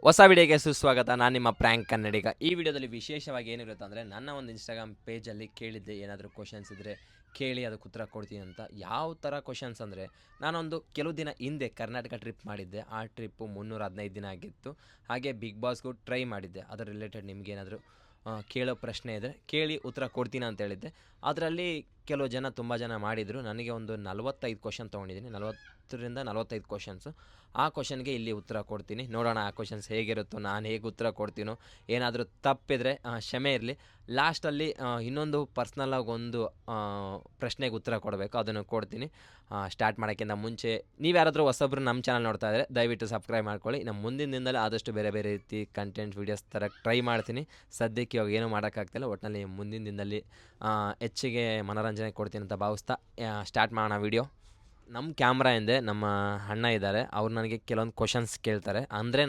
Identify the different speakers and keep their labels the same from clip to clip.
Speaker 1: ಹೊಸ ವಿಡಿಯೋಗೆ ಸುಸ್ವಾಗತ. ನಾನು ನಿಮ್ಮ ಪ್ರ್ಯಾಂಕ್ ಕನ್ನಡಿಗ. ಈ ವಿಡಿಯೋದಲ್ಲಿ ವಿಶೇಷವಾಗಿ ಏನಿರುತ್ತೆ ಅಂದರೆ, ನನ್ನ ಒಂದು ಇನ್ಸ್ಟಾಗ್ರಾಮ್ ಪೇಜಲ್ಲಿ ಕೇಳಿದ್ದೆ, ಏನಾದರೂ ಕ್ವಶನ್ಸ್ ಇದ್ದರೆ ಕೇಳಿ ಅದಕ್ಕೆ ಉತ್ತರ ಕೊಡ್ತೀನಿ ಅಂತ. ಯಾವ ಥರ ಕ್ವಶನ್ಸ್ ಅಂದರೆ, ನಾನೊಂದು ಕೆಲವು ದಿನ ಹಿಂದೆ ಕರ್ನಾಟಕ ಟ್ರಿಪ್ ಮಾಡಿದ್ದೆ. ಆ ಟ್ರಿಪ್ಪು 315 ದಿನ ಆಗಿತ್ತು. ಹಾಗೆ ಬಿಗ್ ಬಾಸ್ಗೂ ಟ್ರೈ ಮಾಡಿದ್ದೆ. ಅದರ ರಿಲೇಟೆಡ್ ನಿಮಗೇನಾದರೂ ಕೇಳೋ ಪ್ರಶ್ನೆ ಇದ್ದರೆ ಕೇಳಿ ಉತ್ತರ ಕೊಡ್ತೀನಿ ಅಂತ ಹೇಳಿದ್ದೆ. ಅದರಲ್ಲಿ ಕೆಲವು ಜನ ತುಂಬ ಜನ ಮಾಡಿದರು. ನನಗೆ ಒಂದು 45 ಕ್ವಶನ್ ತೊಗೊಂಡಿದ್ದೀನಿ. 40-45 ಕ್ವಶನ್ಸು. ಆ ಕ್ವಶನ್ಗೆ ಇಲ್ಲಿ ಉತ್ತರ ಕೊಡ್ತೀನಿ. ನೋಡೋಣ ಆ ಕ್ವಶನ್ಸ್ ಹೇಗಿರುತ್ತೋ, ನಾನು ಹೇಗೆ ಉತ್ತರ ಕೊಡ್ತೀನೋ. ಏನಾದರೂ ತಪ್ಪಿದರೆ ಕ್ಷಮೆ ಇರಲಿ. ಲಾಸ್ಟಲ್ಲಿ ಇನ್ನೊಂದು ಪರ್ಸ್ನಲ್ಲಾಗಿ ಒಂದು ಪ್ರಶ್ನೆಗೆ ಉತ್ತರ ಕೊಡಬೇಕು, ಅದನ್ನು ಕೊಡ್ತೀನಿ. ಸ್ಟಾರ್ಟ್ ಮಾಡೋಕ್ಕಿಂತ ಮುಂಚೆ ನೀವು ಯಾರಾದರೂ ಹೊಸೊಬ್ಬರು ನಮ್ಮ ಚಾನಲ್ ನೋಡ್ತಾ ಇದ್ದರೆ ದಯವಿಟ್ಟು ಸಬ್ಸ್ಕ್ರೈಬ್ ಮಾಡ್ಕೊಳ್ಳಿ. ನಮ್ಮ ಮುಂದಿನ ದಿನದಲ್ಲಿ ಆದಷ್ಟು ಬೇರೆ ಬೇರೆ ರೀತಿ ಕಂಟೆಂಟ್ ವೀಡಿಯೋಸ್ ಥರ ಟ್ರೈ ಮಾಡ್ತೀನಿ. ಸದ್ಯಕ್ಕೆ ಇವಾಗ ಏನೂ ಮಾಡೋಕ್ಕಾಗ್ತಿಲ್ಲ. ಒಟ್ಟಿನಲ್ಲಿ ಮುಂದಿನ ದಿನದಲ್ಲಿ ಹೆಚ್ಚಿಗೆ ಮನೋರಂಜನೆ ಕೊಡ್ತೀನಿ ಅಂತ ಭಾವಿಸ್ತಾ ಸ್ಟಾರ್ಟ್ ಮಾಡೋಣ ವೀಡಿಯೋ. ನಮ್ಮ ಕ್ಯಾಮ್ರಾ ಹಿಂದೆ ನಮ್ಮ ಅಣ್ಣ ಇದ್ದಾರೆ. ಅವ್ರು ನನಗೆ ಕೆಲವೊಂದು ಕ್ವಶನ್ಸ್ ಕೇಳ್ತಾರೆ. ಅಂದರೆ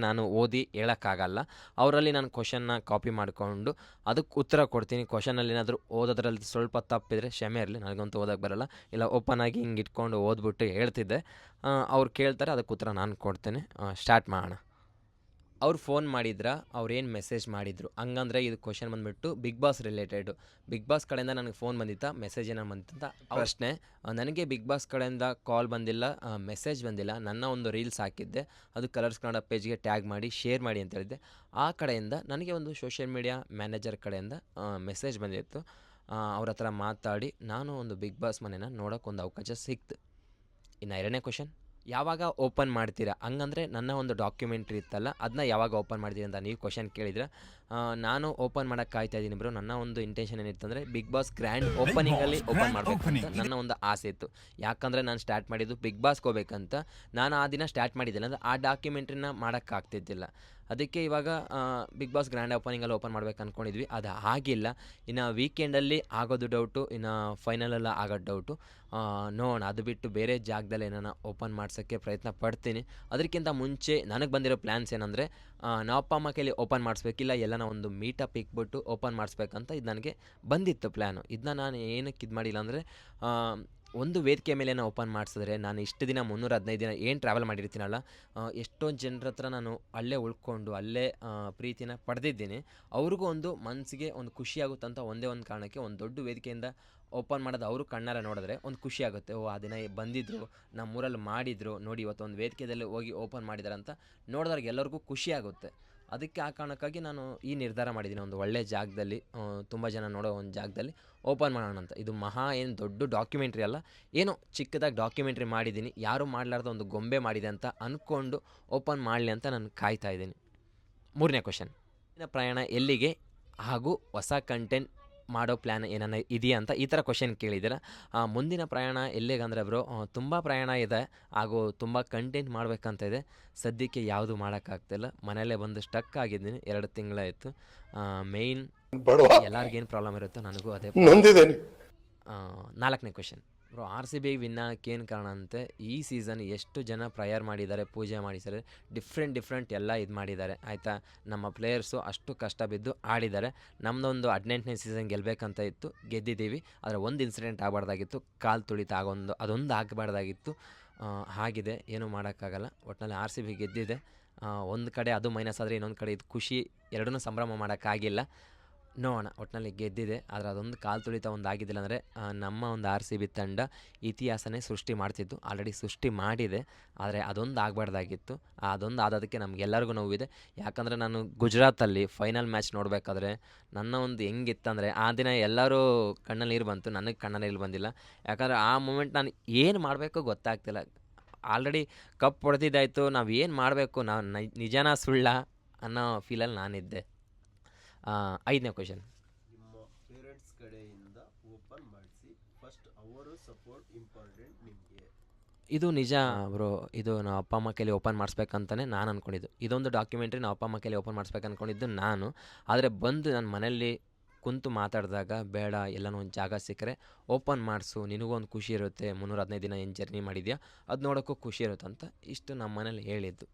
Speaker 1: ನಾನು ಓದಿ ಹೇಳೋಕ್ಕಾಗಲ್ಲ. ಅವರಲ್ಲಿ ನಾನು ಕ್ವಶನ್ನ ಕಾಪಿ ಮಾಡಿಕೊಂಡು ಅದಕ್ಕೆ ಉತ್ತರ ಕೊಡ್ತೀನಿ. ಕ್ವಶನಲ್ಲಿ ಏನಾದರೂ ಓದೋದ್ರಲ್ಲಿ ಸ್ವಲ್ಪ ತಪ್ಪಿದರೆ ಕ್ಷಮೆ ಇರಲಿ, ನನಗಂತೂ ಓದೋಕ್ಕೆ ಬರೋಲ್ಲ. ಇಲ್ಲ ಓಪನ್ ಆಗಿ ಹಿಂಗೆ ಇಟ್ಕೊಂಡು ಓದ್ಬಿಟ್ಟು ಹೇಳ್ತಿದ್ದೆ. ಅವ್ರು ಕೇಳ್ತಾರೆ, ಅದಕ್ಕೆ ಉತ್ತರ ನಾನು ಕೊಡ್ತೇನೆ. ಸ್ಟಾರ್ಟ್ ಮಾಡೋಣ. ಅವ್ರು ಫೋನ್ ಮಾಡಿದ್ರ, ಅವ್ರೇನು ಮೆಸೇಜ್ ಮಾಡಿದರು? ಹಂಗಂದರೆ ಇದು ಕ್ವಶನ್ ಬಂದುಬಿಟ್ಟು Bigg Boss related. Bigg Boss ಕಡೆಯಿಂದ ನನಗೆ ಫೋನ್ ಬಂದಿತ್ತಾ, ಮೆಸೇಜ್ ಏನೋ ಬಂದಿತ್ತ ಪ್ರಶ್ನೆ. ನನಗೆ ಬಿಗ್ ಬಾಸ್ ಕಡೆಯಿಂದ ಕಾಲ್ ಬಂದಿಲ್ಲ, ಮೆಸೇಜ್ ಬಂದಿಲ್ಲ. ನನ್ನ ಒಂದು ರೀಲ್ಸ್ ಹಾಕಿದ್ದೆ, ಅದು ಕಲರ್ಸ್ ಕನ್ನಡ ಪೇಜ್ಗೆ ಟ್ಯಾಗ್ ಮಾಡಿ ಶೇರ್ ಮಾಡಿ ಅಂತ ಹೇಳಿದ್ದೆ. ಆ ಕಡೆಯಿಂದ ನನಗೆ ಒಂದು ಸೋಷಿಯಲ್ ಮೀಡಿಯಾ ಮ್ಯಾನೇಜರ್ ಕಡೆಯಿಂದ ಮೆಸೇಜ್ ಬಂದಿತ್ತು. ಅವ್ರ ಹತ್ರ ಮಾತಾಡಿ ನಾನು ಒಂದು ಬಿಗ್ ಬಾಸ್ ಮನೇನ ನೋಡೋಕ್ಕೊಂದು ಅವಕಾಶ ಸಿಕ್ತು. ಇನ್ನು ಎರಡನೇ ಕ್ವಶನ್, ಯಾವಾಗ ಓಪನ್ ಮಾಡ್ತೀರಾ? ಹಂಗಂದರೆ ನನ್ನ ಒಂದು ಡಾಕ್ಯುಮೆಂಟ್ರಿ ಇತ್ತಲ್ಲ, ಅದನ್ನ ಯಾವಾಗ ಓಪನ್ ಮಾಡ್ತೀರಿ ಅಂತ ನೀವು ಕ್ವಶನ್ ಕೇಳಿದ್ರೆ, ನಾನು ಓಪನ್ ಮಾಡೋಕ್ಕೆ ಕಾಯ್ತಾ ಇದ್ದೀನಿ ಬ್ರೋ. ನನ್ನ ಒಂದು ಇಂಟೆನ್ಷನ್ ಏನಿತ್ತಂದರೆ ಬಿಗ್ ಬಾಸ್ ಗ್ರ್ಯಾಂಡ್ ಓಪನಿಂಗಲ್ಲಿ ಓಪನ್ ಮಾಡಬೇಕು ಅಂತ ನನ್ನ ಒಂದು ಆಸೆ ಇತ್ತು. ಯಾಕಂದರೆ ನಾನು ಸ್ಟಾರ್ಟ್ ಮಾಡಿದ್ದು ಬಿಗ್ ಬಾಸ್ಗೆ ಹೋಗ್ಬೇಕಂತ. ನಾನು ಆ ದಿನ ಸ್ಟಾರ್ಟ್ ಮಾಡಿದ್ದಿಲ್ಲ ಅಂದರೆ ಆ ಡಾಕ್ಯುಮೆಂಟ್ರಿನ ಮಾಡೋಕ್ಕಾಗ್ತಿದ್ದಿಲ್ಲ. ಅದಕ್ಕೆ ಇವಾಗ ಬಿಗ್ ಬಾಸ್ ಗ್ರ್ಯಾಂಡ್ ಓಪನಿಂಗಲ್ಲಿ ಓಪನ್ ಮಾಡ್ಬೇಕು ಅಂದ್ಕೊಂಡಿದ್ವಿ. ಅದು ಆಗಿಲ್ಲ. ಇನ್ನು ವೀಕೆಂಡಲ್ಲಿ ಆಗೋದು ಡೌಟು, ಇನ್ನು ಫೈನಲೆಲ್ಲ ಆಗೋದು ಡೌಟು. ನೋಡೋಣ. ಅದು ಬಿಟ್ಟು ಬೇರೆ ಜಾಗದಲ್ಲಿ ಏನಾನ ಓಪನ್ ಮಾಡ್ಸೋಕ್ಕೆ ಪ್ರಯತ್ನ ಪಡ್ತೀನಿ. ಅದಕ್ಕಿಂತ ಮುಂಚೆ ನನಗೆ ಬಂದಿರೋ ಪ್ಲ್ಯಾನ್ಸ್ ಏನಂದರೆ, ನಾವು ಅಪ್ಪ ಅಮ್ಮ ಕೈಲಿ ಓಪನ್ ಮಾಡಿಸ್ಬೇಕಿಲ್ಲ, ಎಲ್ಲನ ಒಂದು ಮೀಟಪ್ ಇಕ್ಬಿಟ್ಟು ಓಪನ್ ಮಾಡಿಸ್ಬೇಕಂತ ಇದು ನನಗೆ ಬಂದಿತ್ತು ಪ್ಲ್ಯಾನು. ಇದನ್ನ ನಾನು ಏನಕ್ಕೆ ಇದು ಮಾಡಿಲ್ಲ ಅಂದರೆ, ಒಂದು ವೇದಿಕೆ ಮೇಲೆ ಓಪನ್ ಮಾಡಿಸಿದ್ರೆ ನಾನು ಇಷ್ಟು ದಿನ 315 ದಿನ ಏನು ಟ್ರಾವೆಲ್ ಮಾಡಿರ್ತೀನಲ್ಲ, ಎಷ್ಟೊಂದು ಜನರ ಹತ್ರ ನಾನು ಅಲ್ಲೇ ಉಳ್ಕೊಂಡು ಅಲ್ಲೇ ಪ್ರೀತಿನ ಪಡೆದಿದ್ದೀನಿ. ಅವ್ರಿಗೂ ಒಂದು ಮನಸ್ಸಿಗೆ ಒಂದು ಖುಷಿಯಾಗುತ್ತಂತ ಒಂದೇ ಒಂದು ಕಾರಣಕ್ಕೆ ಒಂದು ದೊಡ್ಡ ವೇದಿಕೆಯಿಂದ ಓಪನ್ ಮಾಡೋದು ಅವರು ಕಣ್ಣಾರೆ ನೋಡಿದ್ರೆ ಒಂದು ಖುಷಿ ಆಗುತ್ತೆ. ಓ, ಆ ದಿನ ಬಂದಿದ್ದರು, ನಮ್ಮೂರಲ್ಲಿ ಮಾಡಿದರು, ನೋಡಿ ಇವತ್ತು ಒಂದು ವೇದಿಕೆಯಲ್ಲಿ ಹೋಗಿ ಓಪನ್ ಮಾಡಿದ್ದಾರೆ ಅಂತ ನೋಡಿದಾಗ ಎಲ್ಲರಿಗೂ ಖುಷಿ ಆಗುತ್ತೆ. ಅದಕ್ಕೆ ಆ ಕಾರಣಕ್ಕಾಗಿ ನಾನು ಈ ನಿರ್ಧಾರ ಮಾಡಿದ್ದೀನಿ, ಒಂದು ಒಳ್ಳೆಯ ಜಾಗದಲ್ಲಿ, ತುಂಬ ಜನ ನೋಡೋ ಒಂದು ಜಾಗದಲ್ಲಿ ಓಪನ್ ಮಾಡೋಣ ಅಂತ. ಇದು ಏನು ದೊಡ್ಡ ಡಾಕ್ಯುಮೆಂಟ್ರಿ ಅಲ್ಲ, ಏನೋ ಚಿಕ್ಕದಾಗಿ ಡಾಕ್ಯುಮೆಂಟ್ರಿ ಮಾಡಿದ್ದೀನಿ. ಯಾರೂ ಮಾಡಲಾರ್ದ ಒಂದು ಗೊಂಬೆ ಮಾಡಿದೆ ಅಂತ ಅಂದ್ಕೊಂಡು ಓಪನ್ ಮಾಡಲಿ ಅಂತ ನಾನು ಕಾಯ್ತಾ ಇದ್ದೀನಿ. ಮೂರನೇ ಕ್ವಶನ್, ಪ್ರಯಾಣ ಎಲ್ಲಿಗೆ ಹಾಗೂ ಹೊಸ ಕಂಟೆಂಟ್ ಮಾಡೋ ಪ್ಲ್ಯಾನ್ ಏನಾನ ಇದೆಯಾ ಅಂತ ಈ ಥರ ಕ್ವಶನ್ ಕೇಳಿದ್ದೀರ. ಮುಂದಿನ ಪ್ರಯಾಣ ಎಲ್ಲಿಗಂದರೆ ಬ್ರೋ, ತುಂಬ ಪ್ರಯಾಣ ಇದೆ ಹಾಗೂ ತುಂಬ ಕಂಟೆಂಟ್ ಮಾಡಬೇಕಂತ ಇದೆ. ಸದ್ಯಕ್ಕೆ ಯಾವುದು ಮಾಡೋಕ್ಕಾಗ್ತಿಲ್ಲ. ಮನೆಯಲ್ಲೇ ಬಂದು ಸ್ಟಕ್ ಆಗಿದ್ದೀನಿ, 2 ತಿಂಗಳಾಯಿತು. ಮೇಯ್ನ್ ಎಲ್ಲರಿಗೇನು ಪ್ರಾಬ್ಲಮ್ ಇರುತ್ತೋ ನನಗೂ ಅದೇ ನೊಂದಿದ್ದೇನೆ. 4ನೇ ಕ್ವಶನ್ ಬ್ರೋ, RCB ವಿನ್ ಆಗಕ್ಕೆ ಏನು ಕಾರಣ ಅಂತೆ? ಈ ಸೀಸನ್ ಎಷ್ಟು ಜನ ಪ್ರಯರ್ ಮಾಡಿದ್ದಾರೆ, ಪೂಜೆ ಮಾಡಿದ್ದಾರೆ, ಡಿಫ್ರೆಂಟ್ ಎಲ್ಲ ಇದು ಮಾಡಿದ್ದಾರೆ ಆಯಿತಾ. ನಮ್ಮ ಪ್ಲೇಯರ್ಸು ಅಷ್ಟು ಕಷ್ಟ ಬಿದ್ದು ಆಡಿದ್ದಾರೆ. ನಮ್ಮದೊಂದು 18ನೇ ಸೀಸನ್ ಗೆಲ್ಲಬೇಕಂತ ಇತ್ತು, ಗೆದ್ದಿದ್ದೀವಿ. ಆದರೆ ಒಂದು ಇನ್ಸಿಡೆಂಟ್ ಆಗಬಾರ್ದಾಗಿತ್ತು, ಕಾಲು ತುಳಿತ ಅದೊಂದು ಆಗಬಾರ್ದಾಗಿತ್ತು. ಆಗಿದೆ, ಏನೂ ಮಾಡೋಕ್ಕಾಗಲ್ಲ. ಒಟ್ಟಿನಲ್ಲಿ RCB ಗೆದ್ದಿದೆ. ಒಂದು ಕಡೆ ಅದು ಮೈನಸ್ ಆದರೆ ಇನ್ನೊಂದು ಕಡೆ ಇದು ಖುಷಿ, ಎರಡನ್ನೂ ಸಂಭ್ರಮ ಮಾಡೋಕ್ಕಾಗಿಲ್ಲ. ನೋಡೋಣ. ಒಟ್ಟಿನಲ್ಲಿ ಗೆದ್ದಿದೆ, ಆದರೆ ಅದೊಂದು ಕಾಲು ತುಳಿತ ಒಂದು ಆಗಿದ್ದಿಲ್ಲ ಅಂದರೆ ನಮ್ಮ ಒಂದು RCB ತಂಡ ಇತಿಹಾಸನೇ ಸೃಷ್ಟಿ ಮಾಡ್ತಿದ್ದು. ಆಲ್ರೆಡಿ ಸೃಷ್ಟಿ ಮಾಡಿದೆ, ಆದರೆ ಅದೊಂದು ಆಗಬಾರ್ದಾಗಿತ್ತು. ಅದೊಂದು ಆದೋದಕ್ಕೆ ನಮಗೆಲ್ಲರಿಗೂ ನೋವಿದೆ. ಯಾಕಂದರೆ ನಾನು ಗುಜರಾತಲ್ಲಿ ಫೈನಲ್ ಮ್ಯಾಚ್ ನೋಡಬೇಕಾದ್ರೆ ನನ್ನ ಒಂದು ಹೆಂಗಿತ್ತಂದರೆ, ಆ ದಿನ ಎಲ್ಲರೂ ಕಣ್ಣಲ್ಲಿ ನೀರು ಬಂತು, ನನಗೆ ಕಣ್ಣಲ್ಲಿ ನೀರು ಬಂದಿಲ್ಲ. ಯಾಕಂದರೆ ಆ ಮೂಮೆಂಟ್ ನಾನು ಏನು ಮಾಡಬೇಕು ಗೊತ್ತಾಗ್ತಿಲ್ಲ. ಆಲ್ರೆಡಿ ಕಪ್ ಹೊಡೆದಿದ್ದಾಯಿತು, ನಾವು ಏನು ಮಾಡಬೇಕು, ನಾವು ನಿಜನಾ ಸುಳ್ಳ ಅನ್ನೋ ಫೀಲಲ್ಲಿ ನಾನಿದ್ದೆ. 5ನೇ ಕ್ವಶನ್,
Speaker 2: ನಿಮ್ಮ ಪೇರೆಂಟ್ಸ್ ಕಡೆಯಿಂದ ಓಪನ್ ಮಾಡಿಸಿ, ಫಸ್ಟ್ ಅವರು ಸಪೋರ್ಟ್ ಇಂಪಾರ್ಟೆಂಟ್ ನಿಮಗೆ.
Speaker 1: ಇದು ನಿಜ ಬ್ರೋ. ಇದು ನಾವು ಅಪ್ಪ ಅಮ್ಮ ಕೈಲಿ ಓಪನ್ ಮಾಡಿಸ್ಬೇಕಂತಲೇ ನಾನು ಅಂದ್ಕೊಂಡಿದ್ದು. ಇದೊಂದು ಡಾಕ್ಯುಮೆಂಟ್ರಿ ನಾವು ಅಪ್ಪ ಅಮ್ಮ ಕೈಲಿ ಓಪನ್ ಮಾಡಿಸ್ಬೇಕು ಅಂದ್ಕೊಂಡಿದ್ದು ನಾನು. ಆದರೆ ಬಂದು ನನ್ನ ಮನೇಲಿ ಕುಂತು ಮಾತಾಡಿದಾಗ, ಬೇಡ, ಎಲ್ಲನೂ ಒಂದು ಜಾಗ ಸಿಕ್ಕರೆ ಓಪನ್ ಮಾಡಿಸು, ನಿನಗೂ ಒಂದು ಖುಷಿ ಇರುತ್ತೆ, 315 ದಿನ ಏನು ಜರ್ನಿ ಮಾಡಿದ್ಯಾ ಅದು ನೋಡೋಕ್ಕೂ ಖುಷಿ ಇರುತ್ತೆ ಅಂತ ಇಷ್ಟು ನಮ್ಮ ಮನೇಲಿ ಹೇಳಿದ್ದು.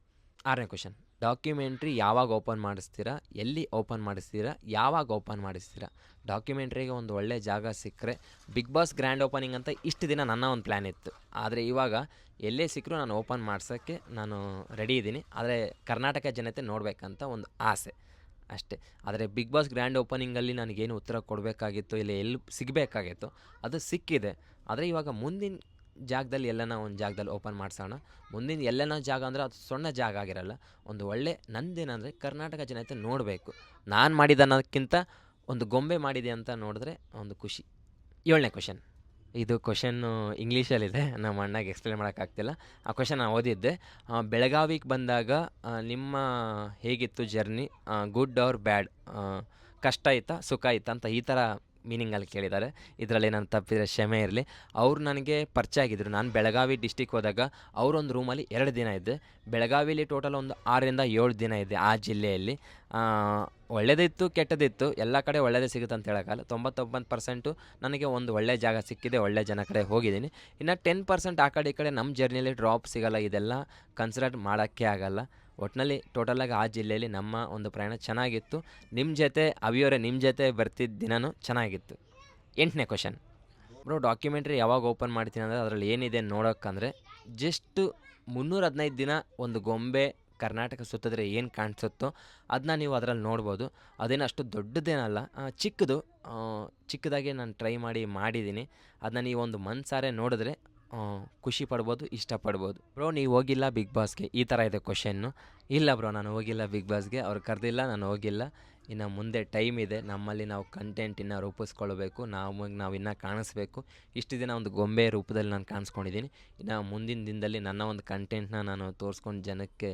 Speaker 1: 6ನೇ ಕ್ವಶನ್, ಡಾಕ್ಯುಮೆಂಟ್ರಿ ಯಾವಾಗ ಓಪನ್ ಮಾಡಿಸ್ತೀರಾ, ಎಲ್ಲಿ ಓಪನ್ ಮಾಡಿಸ್ತೀರಾ, ಯಾವಾಗ ಓಪನ್ ಮಾಡಿಸ್ತೀರಾ? ಡಾಕ್ಯುಮೆಂಟ್ರಿಗೆ ಒಂದು ಒಳ್ಳೆ ಜಾಗ ಸಿಕ್ಕರೆ ಬಿಗ್ ಬಾಸ್ ಗ್ರ್ಯಾಂಡ್ ಓಪನಿಂಗ್ ಅಂತ ಇಷ್ಟು ದಿನ ನನ್ನ ಒಂದು ಪ್ಲ್ಯಾನ್ ಇತ್ತು. ಆದರೆ ಇವಾಗ ಎಲ್ಲೇ ಸಿಕ್ಕರೂ ನಾನು ಓಪನ್ ಮಾಡ್ಸೋಕ್ಕೆ ನಾನು ರೆಡಿ ಇದ್ದೀನಿ. ಆದರೆ ಕರ್ನಾಟಕ ಜನತೆ ನೋಡಬೇಕಂತ ಒಂದು ಆಸೆ ಅಷ್ಟೇ. ಆದರೆ ಬಿಗ್ ಬಾಸ್ ಗ್ರ್ಯಾಂಡ್ ಓಪನಿಂಗಲ್ಲಿ ನನಗೇನು ಉತ್ತರ ಕೊಡಬೇಕಾಗಿತ್ತು, ಇಲ್ಲ ಎಲ್ಲಿ ಸಿಗಬೇಕಾಗಿತ್ತು ಅದು ಸಿಕ್ಕಿದೆ. ಆದರೆ ಇವಾಗ ಮುಂದಿನ ಜಾಗದಲ್ಲಿ ಎಲ್ಲನ ಒಂದು ಜಾಗದಲ್ಲಿ ಓಪನ್ ಮಾಡಿಸೋಣ. ಮುಂದಿನ ಎಲ್ಲನ ಜಾಗ ಅಂದರೆ ಅದು ಸಣ್ಣ ಜಾಗ ಆಗಿರಲ್ಲ. ಒಂದು ಒಳ್ಳೆ ನಂದೇನಂದರೆ ಕರ್ನಾಟಕ ಜನತೆ ನೋಡಬೇಕು. ನಾನು ಮಾಡಿದ್ದನ್ನೋದಕ್ಕಿಂತ ಒಂದು ಗೊಂಬೆ ಮಾಡಿದೆ ಅಂತ ನೋಡಿದ್ರೆ ಒಂದು ಖುಷಿ. 7ನೇ ಕ್ವಶನ್. ಇದು ಕ್ವಶನ್ನು ಇಂಗ್ಲೀಷಲ್ಲಿದೆ, ನಮ್ಮ ಅಣ್ಣಗೆ ಎಕ್ಸ್ಪ್ಲೇನ್ ಮಾಡೋಕ್ಕಾಗ್ತಿಲ್ಲ. ಆ ಕ್ವಶನ್ ನಾನು ಓದಿದ್ದೆ. ಬೆಳಗಾವಿಗೆ ಬಂದಾಗ ನಿಮ್ಮ ಹೇಗಿತ್ತು ಜರ್ನಿ, ಗುಡ್ ಆರ್ ಬ್ಯಾಡ್, ಕಷ್ಟ ಆಯಿತಾ ಸುಖ ಆಯಿತಾ ಅಂತ ಈ ಥರ ಮೀನಿಂಗಲ್ಲಿ ಕೇಳಿದ್ದಾರೆ. ಇದರಲ್ಲಿ ನಾನು ತಪ್ಪಿದರೆ ಕ್ಷಮೆ ಇರಲಿ. ಅವ್ರು ನನಗೆ ಪರಿಚಯ ಆಗಿದ್ದರು. ನಾನು ಬೆಳಗಾವಿ ಡಿಸ್ಟಿಕ್ ಹೋದಾಗ ಅವರೊಂದು ರೂಮಲ್ಲಿ 2 ದಿನ ಇದ್ದೆ. ಬೆಳಗಾವಿಲಿ ಟೋಟಲ್ ಒಂದು 6ರಿಂದ 7 ದಿನ ಇದ್ದೆ ಆ ಜಿಲ್ಲೆಯಲ್ಲಿ. ಒಳ್ಳೆಯದಿತ್ತು ಕೆಟ್ಟದಿತ್ತು, ಎಲ್ಲ ಕಡೆ ಒಳ್ಳೆಯದೇ ಸಿಗುತ್ತೆ ಅಂತ ಹೇಳೋಕ್ಕಲ್ಲ. 99% ನನಗೆ ಒಂದು ಒಳ್ಳೆಯ ಜಾಗ ಸಿಕ್ಕಿದೆ, ಒಳ್ಳೆ ಜನ ಕಡೆ ಹೋಗಿದ್ದೀನಿ. ಇನ್ನು 10% ಆ ಕಡೆ ಈ ಕಡೆ ನಮ್ಮ ಜರ್ನಿಯಲ್ಲಿ ಡ್ರಾಪ್ ಸಿಗೋಲ್ಲ. ಇದೆಲ್ಲ ಕನ್ಸಿಡರ್ ಮಾಡೋಕ್ಕೆ ಆಗಲ್ಲ. ಒಟ್ಟಿನಲ್ಲಿ ಟೋಟಲಾಗಿ ಆ ಜಿಲ್ಲೆಯಲ್ಲಿ ನಮ್ಮ ಒಂದು ಪ್ರಯಾಣ ಚೆನ್ನಾಗಿತ್ತು. ನಿಮ್ಮ ಜೊತೆ ಅವಿಯವರೇ ನಿಮ್ಮ ಜೊತೆ ಬರ್ತಿದ್ದ ದಿನವೂ ಚೆನ್ನಾಗಿತ್ತು. 8ನೇ ಕ್ವಶನ್. ಬ್ರೋ, ಡಾಕ್ಯುಮೆಂಟ್ರಿ ಯಾವಾಗ ಓಪನ್ ಮಾಡ್ತೀನಿ ಅಂದರೆ ಅದರಲ್ಲಿ ಏನಿದೆ ನೋಡೋಕ್ಕಂದರೆ ಜಸ್ಟ್ 315 ದಿನ ಒಂದು ಗೊಂಬೆ ಕರ್ನಾಟಕ ಸುತ್ತಿದ್ರೆ ಏನು ಕಾಣಿಸುತ್ತೋ ಅದನ್ನ ನೀವು ಅದರಲ್ಲಿ ನೋಡ್ಬೋದು. ಅದೇನು ಅಷ್ಟು ದೊಡ್ಡದೇನಲ್ಲ, ಚಿಕ್ಕದಾಗೆ ನಾನು ಟ್ರೈ ಮಾಡಿದ್ದೀನಿ. ಅದನ್ನ ನೀವು ಒಂದು ಮನಸಾರೆ ನೋಡಿದ್ರೆ ಖುಷಿ ಪಡ್ಬೋದು, ಇಷ್ಟಪಡ್ಬೋದು. ಬ್ರೋ, ನೀವು ಹೋಗಿಲ್ಲ ಬಿಗ್ ಬಾಸ್ಗೆ, ಈ ಥರ ಇದೆ ಕ್ವಶನ್ನು. ಇಲ್ಲ ಬ್ರೋ, ನಾನು ಹೋಗಿಲ್ಲ ಬಿಗ್ ಬಾಸ್ಗೆ, ಅವ್ರು ಕರೆದಿಲ್ಲ, ನಾನು ಹೋಗಿಲ್ಲ. ಇನ್ನು ಮುಂದೆ ಟೈಮ್ ಇದೆ. ನಮ್ಮಲ್ಲಿ ನಾವು ಕಂಟೆಂಟ್ ಇನ್ನೂ ರೂಪಿಸ್ಕೊಳ್ಬೇಕು, ನಾವು ಇನ್ನೂ ಕಾಣಿಸ್ಬೇಕು. ಇಷ್ಟು ದಿನ ಒಂದು ಗೊಂಬೆ ರೂಪದಲ್ಲಿ ನಾನು ಕಾಣಿಸ್ಕೊಂಡಿದ್ದೀನಿ. ಇನ್ನು ಮುಂದಿನ ದಿನದಲ್ಲಿ ನನ್ನ ಒಂದು ಕಂಟೆಂಟ್ನ ನಾನು ತೋರಿಸ್ಕೊಂಡು ಜನಕ್ಕೆ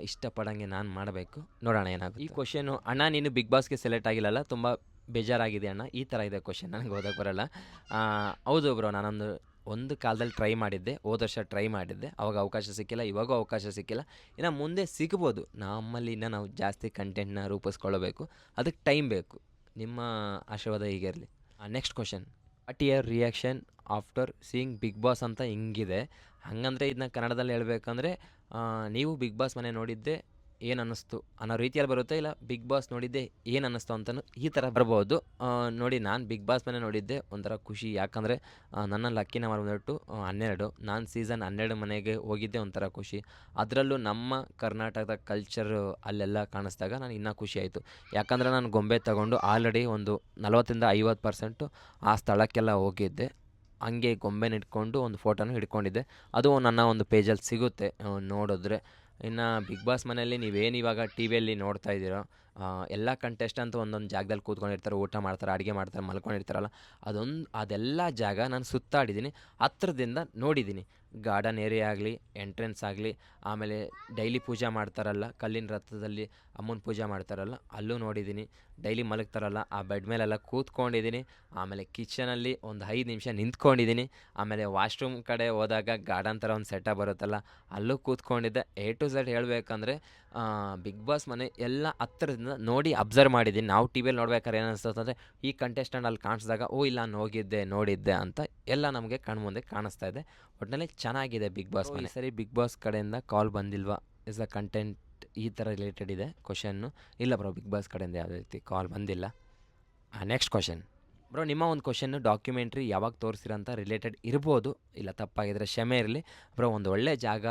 Speaker 1: ಇಷ್ಟಪಡೋಂಗೆ ನಾನು ಮಾಡಬೇಕು. ನೋಡೋಣ ಏನಾಗುತ್ತೆ. ಈ ಕ್ವಶನು, ಅಣ್ಣ ನೀನು ಬಿಗ್ ಬಾಸ್ಗೆ ಸೆಲೆಕ್ಟ್ ಆಗಿಲ್ಲಲ್ಲ, ತುಂಬ ಬೇಜಾರಾಗಿದೆ ಅಣ್ಣ, ಈ ಥರ ಇದೆ ಕ್ವಶನ್. ನನಗೆ ಓದೋಕ್ಕೆ ಬರೋಲ್ಲ. ಹೌದು ಬ್ರೋ, ಒಂದು ಕಾಲದಲ್ಲಿ ಟ್ರೈ ಮಾಡಿದ್ದೆ, ಹೋದ ವರ್ಷ ಟ್ರೈ ಮಾಡಿದ್ದೆ. ಅವಾಗ ಅವಕಾಶ ಸಿಕ್ಕಿಲ್ಲ, ಇವಾಗೂ ಅವಕಾಶ ಸಿಕ್ಕಿಲ್ಲ. ಇನ್ನು ಮುಂದೆ ಸಿಗ್ಬೋದು. ನಮ್ಮಲ್ಲಿ ಇನ್ನೂ ನಾವು ಜಾಸ್ತಿ ಕಂಟೆಂಟ್ನ ರೂಪಿಸ್ಕೊಳ್ಬೇಕು, ಅದಕ್ಕೆ ಟೈಮ್ ಬೇಕು. ನಿಮ್ಮ ಆಶೀರ್ವಾದ ಹೀಗಿರಲಿ. Next question. What your reaction after seeing Bigg Boss ಅಂತ ಹಿಂಗಿದೆ. ಹಾಗಂದರೆ ಇದನ್ನ ಕನ್ನಡದಲ್ಲಿ ಹೇಳಬೇಕಂದ್ರೆ, ನೀವು ಬಿಗ್ ಬಾಸ್ ಮನೆ ನೋಡಿದ್ದೆ ಏನು ಅನ್ನಿಸ್ತು ಅನ್ನೋ ರೀತಿಯಲ್ಲಿ ಬರುತ್ತೆ, ಇಲ್ಲ ಬಿಗ್ ಬಾಸ್ ನೋಡಿದ್ದೆ ಏನು ಅನ್ನಿಸ್ತು ಅಂತಲೂ ಈ ಥರ ಬರ್ಬೋದು. ನೋಡಿ, ನಾನು ಬಿಗ್ ಬಾಸ್ ಮನೆ ನೋಡಿದ್ದೆ ಒಂಥರ ಖುಷಿ. ಯಾಕಂದರೆ ನನ್ನ ಲಕ್ಕಿ ನಂಬರ್ ಬಂದ್ಬಿಟ್ಟು 12. ನಾನು ಸೀಸನ್ 12 ಮನೆಗೆ ಹೋಗಿದ್ದೆ, ಒಂಥರ ಖುಷಿ. ಅದರಲ್ಲೂ ನಮ್ಮ ಕರ್ನಾಟಕದ ಕಲ್ಚರು ಅಲ್ಲೆಲ್ಲ ಕಾಣಿಸ್ದಾಗ ನನಗೆ ಇನ್ನೂ ಖುಷಿ ಆಯಿತು. ಯಾಕಂದರೆ ನಾನು ಗೊಂಬೆ ತಗೊಂಡು ಆಲ್ರೆಡಿ ಒಂದು 40-50% ಆ ಸ್ಥಳಕ್ಕೆಲ್ಲ ಹೋಗಿದ್ದೆ. ಹಂಗೆ ಗೊಂಬೆನ ಇಟ್ಕೊಂಡು ಒಂದು ಫೋಟೋನು ಹಿಡ್ಕೊಂಡಿದ್ದೆ. ಅದು ನನ್ನ ಒಂದು ಪೇಜಲ್ಲಿ ಸಿಗುತ್ತೆ ನೋಡಿದ್ರೆ. ಇನ್ನು ಬಿಗ್ ಬಾಸ್ ಮನೆಯಲ್ಲಿ ನೀವೇನು ಇವಾಗ ಟಿ ವಿಯಲ್ಲಿ ನೋಡ್ತಾ ಇದ್ದೀರೋ, ಎಲ್ಲ ಕಂಟೆಸ್ಟೆಂಟ್ ಒಂದೊಂದು ಜಾಗದಲ್ಲಿ ಕೂತ್ಕೊಂಡಿರ್ತಾರೆ, ಊಟ ಮಾಡ್ತಾರೆ, ಅಡುಗೆ ಮಾಡ್ತಾರೆ, ಮಲ್ಕೊಂಡಿರ್ತಾರಲ್ಲ, ಅದೆಲ್ಲ ಜಾಗ ನಾನು ಸುತ್ತಾಡಿದ್ದೀನಿ, ಹತ್ರದಿಂದ ನೋಡಿದ್ದೀನಿ. ಗಾರ್ಡನ್ ಏರಿಯಾ ಆಗಲಿ, ಎಂಟ್ರೆನ್ಸ್ ಆಗಲಿ, ಆಮೇಲೆ ಡೈಲಿ ಪೂಜೆ ಮಾಡ್ತಾರಲ್ಲ, ಕಲ್ಲಿನ ರಥದಲ್ಲಿ ಅಮ್ಮನ ಪೂಜೆ ಮಾಡ್ತಾರಲ್ಲ, ಅಲ್ಲೂ ನೋಡಿದ್ದೀನಿ. ಡೈಲಿ ಮಲಗ್ತಾರಲ್ಲ, ಆ ಬೆಡ್ ಮೇಲೆಲ್ಲ ಕೂತ್ಕೊಂಡಿದ್ದೀನಿ. ಆಮೇಲೆ ಕಿಚನಲ್ಲಿ ಒಂದು 5 ನಿಮಿಷ ನಿಂತ್ಕೊಂಡಿದ್ದೀನಿ. ಆಮೇಲೆ ವಾಶ್ರೂಮ್ ಕಡೆ ಹೋದಾಗ ಗಾರ್ಡನ್ ಥರ ಒಂದು ಸೆಟಪ್ ಬರುತ್ತಲ್ಲ, ಅಲ್ಲೂ ಕೂತ್ಕೊಂಡಿದ್ದೆ. A to Z ಹೇಳಬೇಕಂದ್ರೆ ಬಿಗ್ ಬಾಸ್ ಮನೆ ಎಲ್ಲ ಹತ್ರದಿಂದ ನೋಡಿ ಅಬ್ಸರ್ವ್ ಮಾಡಿದ್ದೀನಿ. ನಾವು ಟಿ ವಿಯಲ್ಲಿ ನೋಡ್ಬೇಕಾದ್ರೆ ಏನು ಅನಿಸ್ತದೆ, ಈ ಕಂಟೆಸ್ಟೆಂಟ್ ಅಲ್ಲಿ ಕಾಣಿಸಿದಾಗ ಇಲ್ಲ ನಾನು ಹೋಗಿದ್ದೆ ನೋಡಿದ್ದೆ ಅಂತ ಎಲ್ಲ ನಮಗೆ ಕಣ್ಮುಂದೆ ಕಾಣಿಸ್ತಾ ಇದೆ. ಒಟ್ಟಿನಲ್ಲಿ ಚೆನ್ನಾಗಿದೆ ಬಿಗ್ ಬಾಸ್ ಮನೆ. ಸರಿ, ಬಿಗ್ ಬಾಸ್ ಕಡೆಯಿಂದ ಕಾಲ್ ಬಂದಿಲ್ವಾ, ಇಸ್ ದ ಕಂಟೆಂಟ್ ಈ ಥರ ರಿಲೇಟೆಡ್ ಇದೆ ಕ್ವಶನ್ನು. ಇಲ್ಲ ಬ್ರೋ, ಬಿಗ್ ಬಾಸ್ ಕಡೆಯಿಂದ ಯಾವುದೇ ರೀತಿ ಕಾಲ್ ಬಂದಿಲ್ಲ. Next question. ಬ್ರೋ, ನಿಮ್ಮ ಒಂದು ಕ್ವಶನ್ನು ಡಾಕ್ಯುಮೆಂಟ್ರಿ ಯಾವಾಗ ತೋರಿಸ್ತೀರ ಅಂತ ರಿಲೇಟೆಡ್ ಇರ್ಬೋದು, ಇಲ್ಲ ತಪ್ಪಾಗಿದ್ರೆ ಕ್ಷಮೆ ಇರಲಿ. ಬ್ರೋ, ಒಂದು ಒಳ್ಳೆ ಜಾಗ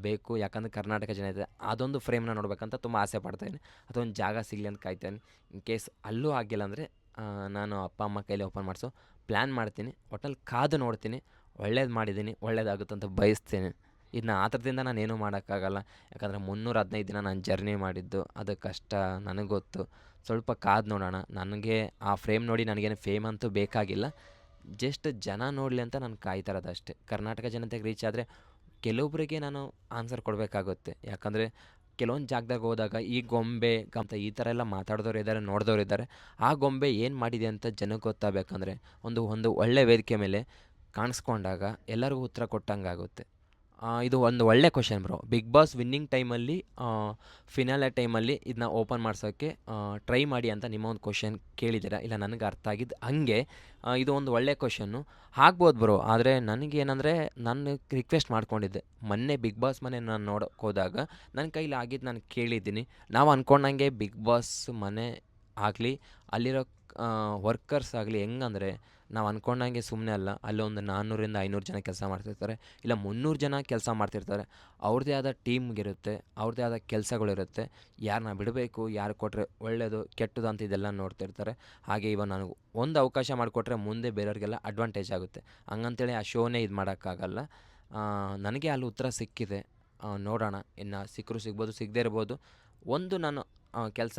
Speaker 1: ಬೇಕು. ಯಾಕಂದರೆ ಕರ್ನಾಟಕ ಜನ ಇದೆ, ಅದೊಂದು ಫ್ರೇಮ್ನ ನೋಡ್ಬೇಕಂತ ತುಂಬ ಆಸೆ ಪಡ್ತಾಯಿದ್ದೀನಿ. ಅದೊಂದು ಜಾಗ ಸಿಗಲಿ ಅಂತ ಕಾಯ್ತಾಯಿದ್ದೀನಿ. ಇನ್ ಕೇಸ್ ಅಲ್ಲೂ ಆಗಿಲ್ಲ ಅಂದರೆ ನಾನು ಅಪ್ಪ ಅಮ್ಮ ಕೈಲಿ ಓಪನ್ ಮಾಡಿಸೋ ಪ್ಲ್ಯಾನ್ ಮಾಡ್ತೀನಿ. ಒಟ್ಟಲ್ಲಿ ಕಾದು ನೋಡ್ತೀನಿ. ಒಳ್ಳೇದು ಮಾಡಿದ್ದೀನಿ, ಒಳ್ಳೇದಾಗುತ್ತೆ ಅಂತ ಬಯಸ್ತೀನಿ. ಇದನ್ನ ಆ ಥರದಿಂದ ನಾನೇನೂ ಮಾಡೋಕ್ಕಾಗಲ್ಲ. ಯಾಕಂದರೆ 315 ದಿನ ನಾನು ಜರ್ನಿ ಮಾಡಿದ್ದು, ಅದು ಕಷ್ಟ ನನಗೆ ಗೊತ್ತು. ಸ್ವಲ್ಪ ಕಾದು ನೋಡೋಣ. ನನಗೆ ಆ ಫ್ರೇಮ್ ನೋಡಿ ನನಗೇನು ಫೇಮ್ ಅಂತೂ ಬೇಕಾಗಿಲ್ಲ, ಜಸ್ಟ್ ಜನ ನೋಡಲಿ ಅಂತ ನಾನು ಕಾಯ್ತಾ ಇರೋದು ಅಷ್ಟೇ. ಕರ್ನಾಟಕ ಜನತೆಗೆ ರೀಚ್ ಆದರೆ ಕೆಲವೊಬ್ಬರಿಗೆ ನಾನು ಆನ್ಸರ್ ಕೊಡಬೇಕಾಗುತ್ತೆ. ಯಾಕಂದರೆ ಕೆಲವೊಂದು ಜಾಗದಾಗ ಹೋದಾಗ ಈ ಗೊಂಬೆ ಅಂತ ಈ ಥರ ಎಲ್ಲ ಮಾತಾಡಿದವ್ರು ಇದ್ದಾರೆ, ನೋಡಿದವ್ರು ಇದ್ದಾರೆ. ಆ ಗೊಂಬೆ ಏನು ಮಾಡಿದೆ ಅಂತ ಜನಕ್ಕೆ ಗೊತ್ತಾಗಬೇಕಂದ್ರೆ ಒಂದು ಒಳ್ಳೆ ವೇದಿಕೆ ಮೇಲೆ ಕಾಣಿಸ್ಕೊಂಡಾಗ ಎಲ್ಲರಿಗೂ ಉತ್ತರ ಕೊಟ್ಟಂಗಾಗುತ್ತೆ. ಇದು ಒಂದು ಒಳ್ಳೆ question bro. Bigg Boss winning ಟೈಮಲ್ಲಿ ಫಿನಾಲೆ ಟೈಮಲ್ಲಿ ಇದನ್ನ ಓಪನ್ ಮಾಡ್ಸೋಕ್ಕೆ ಟ್ರೈ ಮಾಡಿ ಅಂತ ನಿಮ್ಮ ಒಂದು ಕ್ವಶನ್ ಕೇಳಿದ್ದೀರಾ. ಇಲ್ಲ, ನನಗೆ ಅರ್ಥ ಆಗಿದ್ದು ಹಂಗೆ. ಇದು ಒಂದು ಒಳ್ಳೆ ಕ್ವಶನ್ನು ಆಗ್ಬೋದು ಬ್ರೋ. ಆದರೆ ನನಗೇನಂದರೆ, ನಾನು ರಿಕ್ವೆಸ್ಟ್ ಮಾಡ್ಕೊಂಡಿದ್ದೆ ಮೊನ್ನೆ ಬಿಗ್ ಬಾಸ್ ಮನೆ ನಾನು ನೋಡೋಕೆ ಹೋದಾಗ ನನ್ನ ಕೈಲಿ ಆಗಿದ್ದು ನಾನು ಕೇಳಿದ್ದೀನಿ. ನಾವು ಅಂದ್ಕೊಂಡಂಗೆ ಬಿಗ್ ಬಾಸ್ ಮನೆ ಆಗಲಿ, ಅಲ್ಲಿರೋ ವರ್ಕರ್ಸ್ ಆಗಲಿ ಹೆಂಗಂದರೆ, ನಾವು ಅಂದ್ಕೊಂಡಂಗೆ ಸುಮ್ಮನೆ ಅಲ್ಲ. ಅಲ್ಲೊಂದು 400-500 ಜನ ಕೆಲಸ ಮಾಡ್ತಿರ್ತಾರೆ, ಇಲ್ಲ 300 ಜನ ಕೆಲಸ ಮಾಡ್ತಿರ್ತಾರೆ. ಅವ್ರದ್ದೇ ಆದ ಟೀಮ್ಗಿರುತ್ತೆ, ಅವ್ರದ್ದೇ ಆದ ಕೆಲಸಗಳಿರುತ್ತೆ. ಯಾರನ್ನ ಬಿಡಬೇಕು, ಯಾರು ಕೊಟ್ಟರೆ ಒಳ್ಳೆಯದು ಕೆಟ್ಟದು ಅಂತ ಇದೆಲ್ಲ ನೋಡ್ತಿರ್ತಾರೆ. ಹಾಗೆ ಇವಾಗ ನನಗೆ ಒಂದು ಅವಕಾಶ ಮಾಡಿಕೊಟ್ರೆ ಮುಂದೆ ಬೇರೆಯವ್ರಿಗೆಲ್ಲ ಅಡ್ವಾಂಟೇಜ್ ಆಗುತ್ತೆ. ಹಂಗಂತೇಳಿ ಆ ಶೋನೇ ಇದು ಮಾಡೋಕ್ಕಾಗಲ್ಲ. ನನಗೆ ಅಲ್ಲಿ ಉತ್ತರ ಸಿಕ್ಕಿದೆ. ನೋಡೋಣ, ಇನ್ನು ಸಿಕ್ಕರೂ ಸಿಗ್ಬೋದು, ಸಿಗದೇ ಇರ್ಬೋದು. ಒಂದು ನಾನು ಕೆಲಸ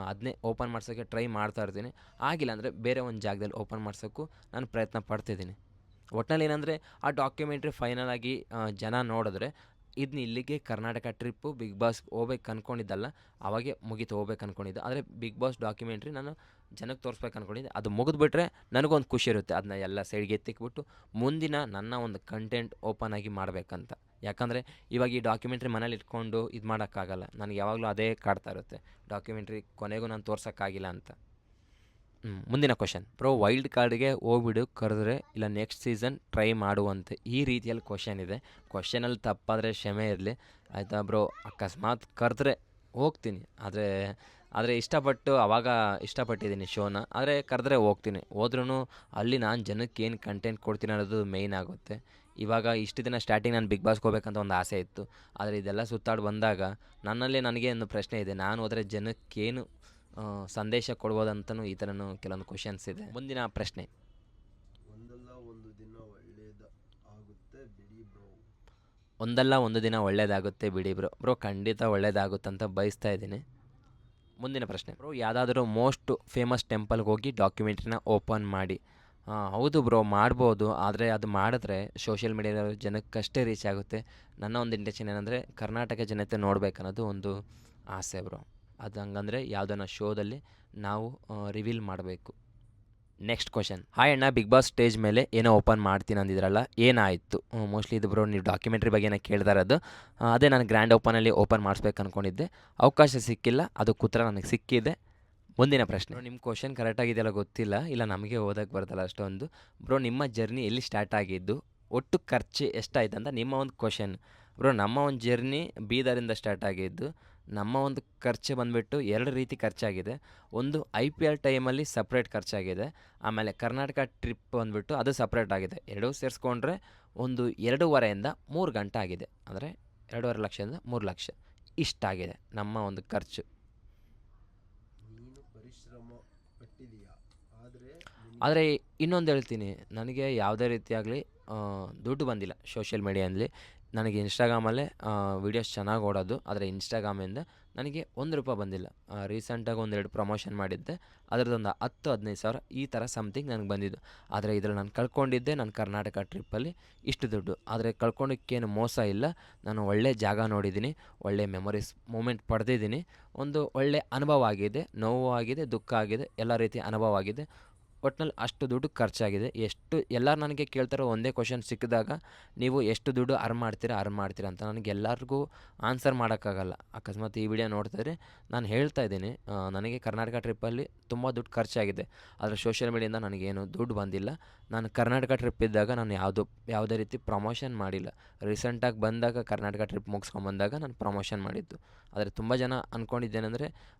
Speaker 1: ಅದನ್ನೇ ಓಪನ್ ಮಾಡ್ಸೋಕ್ಕೆ ಟ್ರೈ ಮಾಡ್ತಾ ಇರ್ತೀನಿ. ಆಗಿಲ್ಲ ಅಂದರೆ ಬೇರೆ ಒಂದು ಜಾಗದಲ್ಲಿ ಓಪನ್ ಮಾಡ್ಸೋಕ್ಕೂ ನಾನು ಪ್ರಯತ್ನ ಪಡ್ತಿದ್ದೀನಿ. ಒಟ್ಟಿನಲ್ಲಿ ಏನಂದರೆ, ಆ ಡಾಕ್ಯುಮೆಂಟ್ರಿ ಫೈನಲ್ ಆಗಿ ಜನ ನೋಡಿದ್ರೆ ಇದನ್ನ ಇಲ್ಲಿಗೆ ಕರ್ನಾಟಕ ಟ್ರಿಪ್ಪು ಬಿಗ್ ಬಾಸ್ ಹೋಗ್ಬೇಕು ಅಂದ್ಕೊಂಡಿದ್ದಲ್ಲ, ಅವಾಗೆ ಮುಗೀತು ಹೋಗ್ಬೇಕು ಅಂದ್ಕೊಂಡಿದ್ದೆ. ಆದರೆ ಬಿಗ್ ಬಾಸ್ ಡಾಕ್ಯುಮೆಂಟ್ರಿ ನಾನು ಜನಕ್ಕೆ ತೋರಿಸ್ಬೇಕು ಅಂದ್ಕೊಂಡಿದ್ದೆ. ಅದು ಮುಗಿದ್ಬಿಟ್ರೆ ನನಗೊಂದು ಖುಷಿ ಇರುತ್ತೆ. ಅದನ್ನ ಎಲ್ಲ ಸೈಡ್ಗೆ ಎತ್ತಿಕ್ಬಿಟ್ಟು ಮುಂದಿನ ನನ್ನ ಒಂದು ಕಂಟೆಂಟ್ ಓಪನ್ ಆಗಿ ಮಾಡಬೇಕಂತ. ಯಾಕಂದರೆ ಇವಾಗ ಈ ಡಾಕ್ಯುಮೆಂಟ್ರಿ ಮನೇಲಿ ಇಟ್ಕೊಂಡು ಇದು ಮಾಡೋಕ್ಕಾಗಲ್ಲ. ನನಗೆ ಯಾವಾಗಲೂ ಅದೇ ಕಾಡ್ತಾ ಇರುತ್ತೆ, ಡಾಕ್ಯುಮೆಂಟ್ರಿ ಕೊನೆಗೂ ನಾನು ತೋರ್ಸೋಕ್ಕಾಗಿಲ್ಲ ಅಂತ. ಮುಂದಿನ ಕ್ವಶನ್ ಬ್ರೋ, ವೈಲ್ಡ್ ಕಾರ್ಡ್ಗೆ ಹೋಗ್ಬಿಡು ಕರೆದ್ರೆ, ಇಲ್ಲ ನೆಕ್ಸ್ಟ್ ಸೀಸನ್ ಟ್ರೈ ಮಾಡುವಂತೆ. ಈ ರೀತಿಯಲ್ಲಿ ಕ್ವಶನ್ ಇದೆ. ಕ್ವಶನಲ್ಲಿ ತಪ್ಪಾದರೆ ಕ್ಷಮೆ ಇರಲಿ, ಆಯಿತಾ ಬ್ರೋ. ಅಕಸ್ಮಾತ್ ಕರೆದ್ರೆ ಹೋಗ್ತೀನಿ. ಆದರೆ ಇಷ್ಟಪಟ್ಟು ಅವಾಗ ಇಷ್ಟಪಟ್ಟಿದ್ದೀನಿ ಶೋನ. ಆದರೆ ಕರೆದ್ರೆ ಹೋಗ್ತೀನಿ. ಹೋದ್ರೂ ಅಲ್ಲಿ ನಾನು ಜನಕ್ಕೆ ಏನು ಕಂಟೆಂಟ್ ಕೊಡ್ತೀನಿ ಅನ್ನೋದು ಮೇಯ್ನ್ ಆಗುತ್ತೆ. ಇವಾಗ ಇಷ್ಟು ದಿನ ಸ್ಟಾರ್ಟಿಂಗ್ ನಾನು ಬಿಗ್ ಬಾಸ್ಗೆ ಹೋಗ್ಬೇಕಂತ ಒಂದು ಆಸೆ ಇತ್ತು. ಆದರೆ ಇದೆಲ್ಲ ಸುತ್ತಾಡಿ ಬಂದಾಗ ನನಗೆ ಒಂದು ಪ್ರಶ್ನೆ ಇದೆ, ನಾನು ಹೋದರೆ ಜನಕ್ಕೇನು ಸಂದೇಶ ಕೊಡ್ಬೋದಂತನೂ ಈ ಥರನೂ ಕೆಲವೊಂದು ಕ್ವಶನ್ಸ್ ಇದೆ. ಮುಂದಿನ ಪ್ರಶ್ನೆ,
Speaker 2: ಒಂದಲ್ಲ ಒಂದು ದಿನ ಆಗುತ್ತೆ ಬಿಡಿ ಬ್ರೋ.
Speaker 1: ಒಂದಲ್ಲ ಒಂದು ದಿನ ಒಳ್ಳೇದಾಗುತ್ತೆ ಬಿಡಿ ಬ್ರೋ. ಬ್ರೋ ಖಂಡಿತ ಒಳ್ಳೇದಾಗುತ್ತಂತ ಬಯಸ್ತಾ ಇದ್ದೀನಿ. ಮುಂದಿನ ಪ್ರಶ್ನೆ ಬ್ರೋ, ಯಾವುದಾದ್ರೂ ಮೋಸ್ಟ್ ಫೇಮಸ್ ಟೆಂಪಲ್ಗೆ ಹೋಗಿ ಡಾಕ್ಯುಮೆಂಟ್ರಿನ ಓಪನ್ ಮಾಡಿ. ಹೌದು ಬ್ರೋ, ಮಾಡ್ಬೋದು. ಆದರೆ ಅದು ಮಾಡಿದ್ರೆ ಸೋಷಿಯಲ್ ಮೀಡಿಯಾದ ಜನಕ್ಕಷ್ಟೇ ರೀಚ್ ಆಗುತ್ತೆ. ನನ್ನ ಒಂದು ಇಂಟೆನ್ಷನ್ ಏನಂದರೆ, ಕರ್ನಾಟಕ ಜನತೆ ನೋಡಬೇಕನ್ನೋದು ಒಂದು ಆಸೆ ಬ್ರೋ. ಅದು ಹಂಗಂದರೆ ಯಾವುದನ್ನ ಶೋದಲ್ಲಿ ನಾವು ರಿವೀಲ್ ಮಾಡಬೇಕು. ನೆಕ್ಸ್ಟ್ ಕ್ವಶನ್, ಹಾಯ್ ಅಣ್ಣ, ಬಿಗ್ ಬಾಸ್ ಸ್ಟೇಜ್ ಮೇಲೆ ಏನೋ ಓಪನ್ ಮಾಡ್ತೀನಿ ಅಂದಿದ್ರಲ್ಲ, ಏನಾಯಿತು? ಮೋಸ್ಟ್ಲಿ ಇದು ಬ್ರೋ ನೀವು ಡಾಕ್ಯುಮೆಂಟ್ರಿ ಬಗ್ಗೆ ಏನೋ ಕೇಳ್ತಾ ಇರೋದು. ಅದೇ ನಾನು ಗ್ರ್ಯಾಂಡ್ ಓಪನಲ್ಲಿ ಓಪನ್ ಮಾಡಿಸ್ಬೇಕು ಅಂದ್ಕೊಂಡಿದ್ದೆ, ಅವಕಾಶ ಸಿಕ್ಕಿಲ್ಲ. ಅದು ಕೂತ್ರ ನನಗೆ ಸಿಕ್ಕಿದೆ. ಮುಂದಿನ ಪ್ರಶ್ನೆ, ನಿಮ್ಮ ಕ್ವಶನ್ ಕರೆಕ್ಟಾಗಿದೆಯಲ್ಲ ಗೊತ್ತಿಲ್ಲ, ಇಲ್ಲ ನಮಗೆ ಓದೋಕ್ಕೆ ಬರ್ತಲ್ಲ ಅಷ್ಟೊಂದು. ಬ್ರೋ, ನಿಮ್ಮ ಜರ್ನಿ ಎಲ್ಲಿ ಸ್ಟಾರ್ಟ್ ಆಗಿದ್ದು, ಒಟ್ಟು ಖರ್ಚು ಎಷ್ಟಾಯ್ತು ಅಂತ ನಿಮ್ಮ ಒಂದು ಕ್ವಶನ್. ಬ್ರೋ, ನಮ್ಮ ಒಂದು ಜರ್ನಿ ಬೀದರಿಂದ ಸ್ಟಾರ್ಟ್ ಆಗಿದ್ದು. ನಮ್ಮ ಒಂದು ಖರ್ಚು ಬಂದುಬಿಟ್ಟು 2 ರೀತಿ ಖರ್ಚಾಗಿದೆ. ಒಂದು IPL ಟೈಮಲ್ಲಿ ಸಪ್ರೇಟ್ ಖರ್ಚಾಗಿದೆ. ಆಮೇಲೆ ಕರ್ನಾಟಕ ಟ್ರಿಪ್ ಬಂದುಬಿಟ್ಟು ಅದು ಸಪ್ರೇಟ್ ಆಗಿದೆ. ಎರಡೂ ಸೇರಿಸ್ಕೊಂಡ್ರೆ ಒಂದು 2.5ರಿಂದ 3 ಗಂಟೆ ಆಗಿದೆ. ಅಂದರೆ 2.5 ಲಕ್ಷದಿಂದ 3 ಲಕ್ಷ ಇಷ್ಟಾಗಿದೆ ನಮ್ಮ ಒಂದು ಖರ್ಚು.
Speaker 2: ನೀನು ಪರಿಶ್ರಮ ಪಟ್ಟಿದೀಯಾ,
Speaker 1: ಆದರೆ ಇನ್ನೊಂದು ಹೇಳ್ತೀನಿ, ನನಗೆ ಯಾವುದೇ ರೀತಿಯಾಗಲಿ ದುಡ್ಡು ಬಂದಿಲ್ಲ ಸೋಷಿಯಲ್ ಮೀಡಿಯಲ್ಲಿ. ನನಗೆ ಇನ್ಸ್ಟಾಗ್ರಾಮಲ್ಲೇ ವೀಡಿಯೋಸ್ ಚೆನ್ನಾಗಿ ಓಡೋದು. ಆದರೆ ಇನ್ಸ್ಟಾಗ್ರಾಮಿಂದ ನನಗೆ ₹1 ಬಂದಿಲ್ಲ. ರೀಸೆಂಟಾಗಿ 1-2 ಪ್ರಮೋಷನ್ ಮಾಡಿದ್ದೆ, ಅದರದ್ದೊಂದು 10-15 ಸಾವಿರ ಈ ಥರ ಸಮಥಿಂಗ್ ನನಗೆ ಬಂದಿದ್ದು. ಆದರೆ ಇದರಲ್ಲಿ ನಾನು ಕಳ್ಕೊಂಡಿದ್ದೆ ನನ್ನ ಕರ್ನಾಟಕ ಟ್ರಿಪ್ಪಲ್ಲಿ ಇಷ್ಟು ದುಡ್ಡು. ಆದರೆ ಕಳ್ಕೊಂಡಿಕ್ಕೇನು ಮೋಸ ಇಲ್ಲ. ನಾನು ಒಳ್ಳೆ ಜಾಗ ನೋಡಿದ್ದೀನಿ, ಒಳ್ಳೆ ಮೆಮೊರೀಸ್ ಮೂಮೆಂಟ್ ಪಡೆದಿದ್ದೀನಿ. ಒಂದು ಒಳ್ಳೆ ಅನುಭವ ಆಗಿದೆ, ನೋವು ಆಗಿದೆ, ದುಃಖ ಆಗಿದೆ, ಎಲ್ಲ ರೀತಿಯ ಅನುಭವ ಆಗಿದೆ. ಒಟ್ನಲ್ಲಿ ಅಷ್ಟು ದುಡ್ಡು ಖರ್ಚಾಗಿದೆ. ಎಷ್ಟು ಎಲ್ಲರೂ ನನಗೆ ಕೇಳ್ತಾರೋ ಒಂದೇ ಕ್ವಶನ್ ಸಿಕ್ಕಿದಾಗ, ನೀವು ಎಷ್ಟು ದುಡ್ಡು ಅರ್ನ್ ಮಾಡ್ತೀರಾ ಅಂತ. ನನಗೆ ಎಲ್ಲರಿಗೂ ಆನ್ಸರ್ ಮಾಡೋಕ್ಕಾಗಲ್ಲ. ಅಕಸ್ಮಾತ್ ಈ ವಿಡಿಯೋ ನೋಡ್ತಿದ್ರೆ ನಾನು ಹೇಳ್ತಾ ಇದ್ದೀನಿ, ನನಗೆ ಕರ್ನಾಟಕ ಟ್ರಿಪ್ಪಲ್ಲಿ ತುಂಬ ದುಡ್ಡು ಖರ್ಚಾಗಿದೆ. ಆದರೆ ಸೋಷಿಯಲ್ ಮೀಡಿಯಿಂದ ನನಗೇನು ದುಡ್ಡು ಬಂದಿಲ್ಲ. ನಾನು ಕರ್ನಾಟಕ ಟ್ರಿಪ್ ಇದ್ದಾಗ ನಾನು ಯಾವುದೇ ರೀತಿ ಪ್ರಮೋಷನ್ ಮಾಡಿಲ್ಲ. ರೀಸೆಂಟಾಗಿ ಬಂದಾಗ ಕರ್ನಾಟಕ ಟ್ರಿಪ್ ಮುಗಿಸ್ಕೊಂಬಂದಾಗ ನಾನು ಪ್ರಮೋಷನ್ ಮಾಡಿದ್ದು. ಆದರೆ ತುಂಬ ಜನ ಅಂದ್ಕೊಂಡಿದ್ದೇನೆಂದರೆ,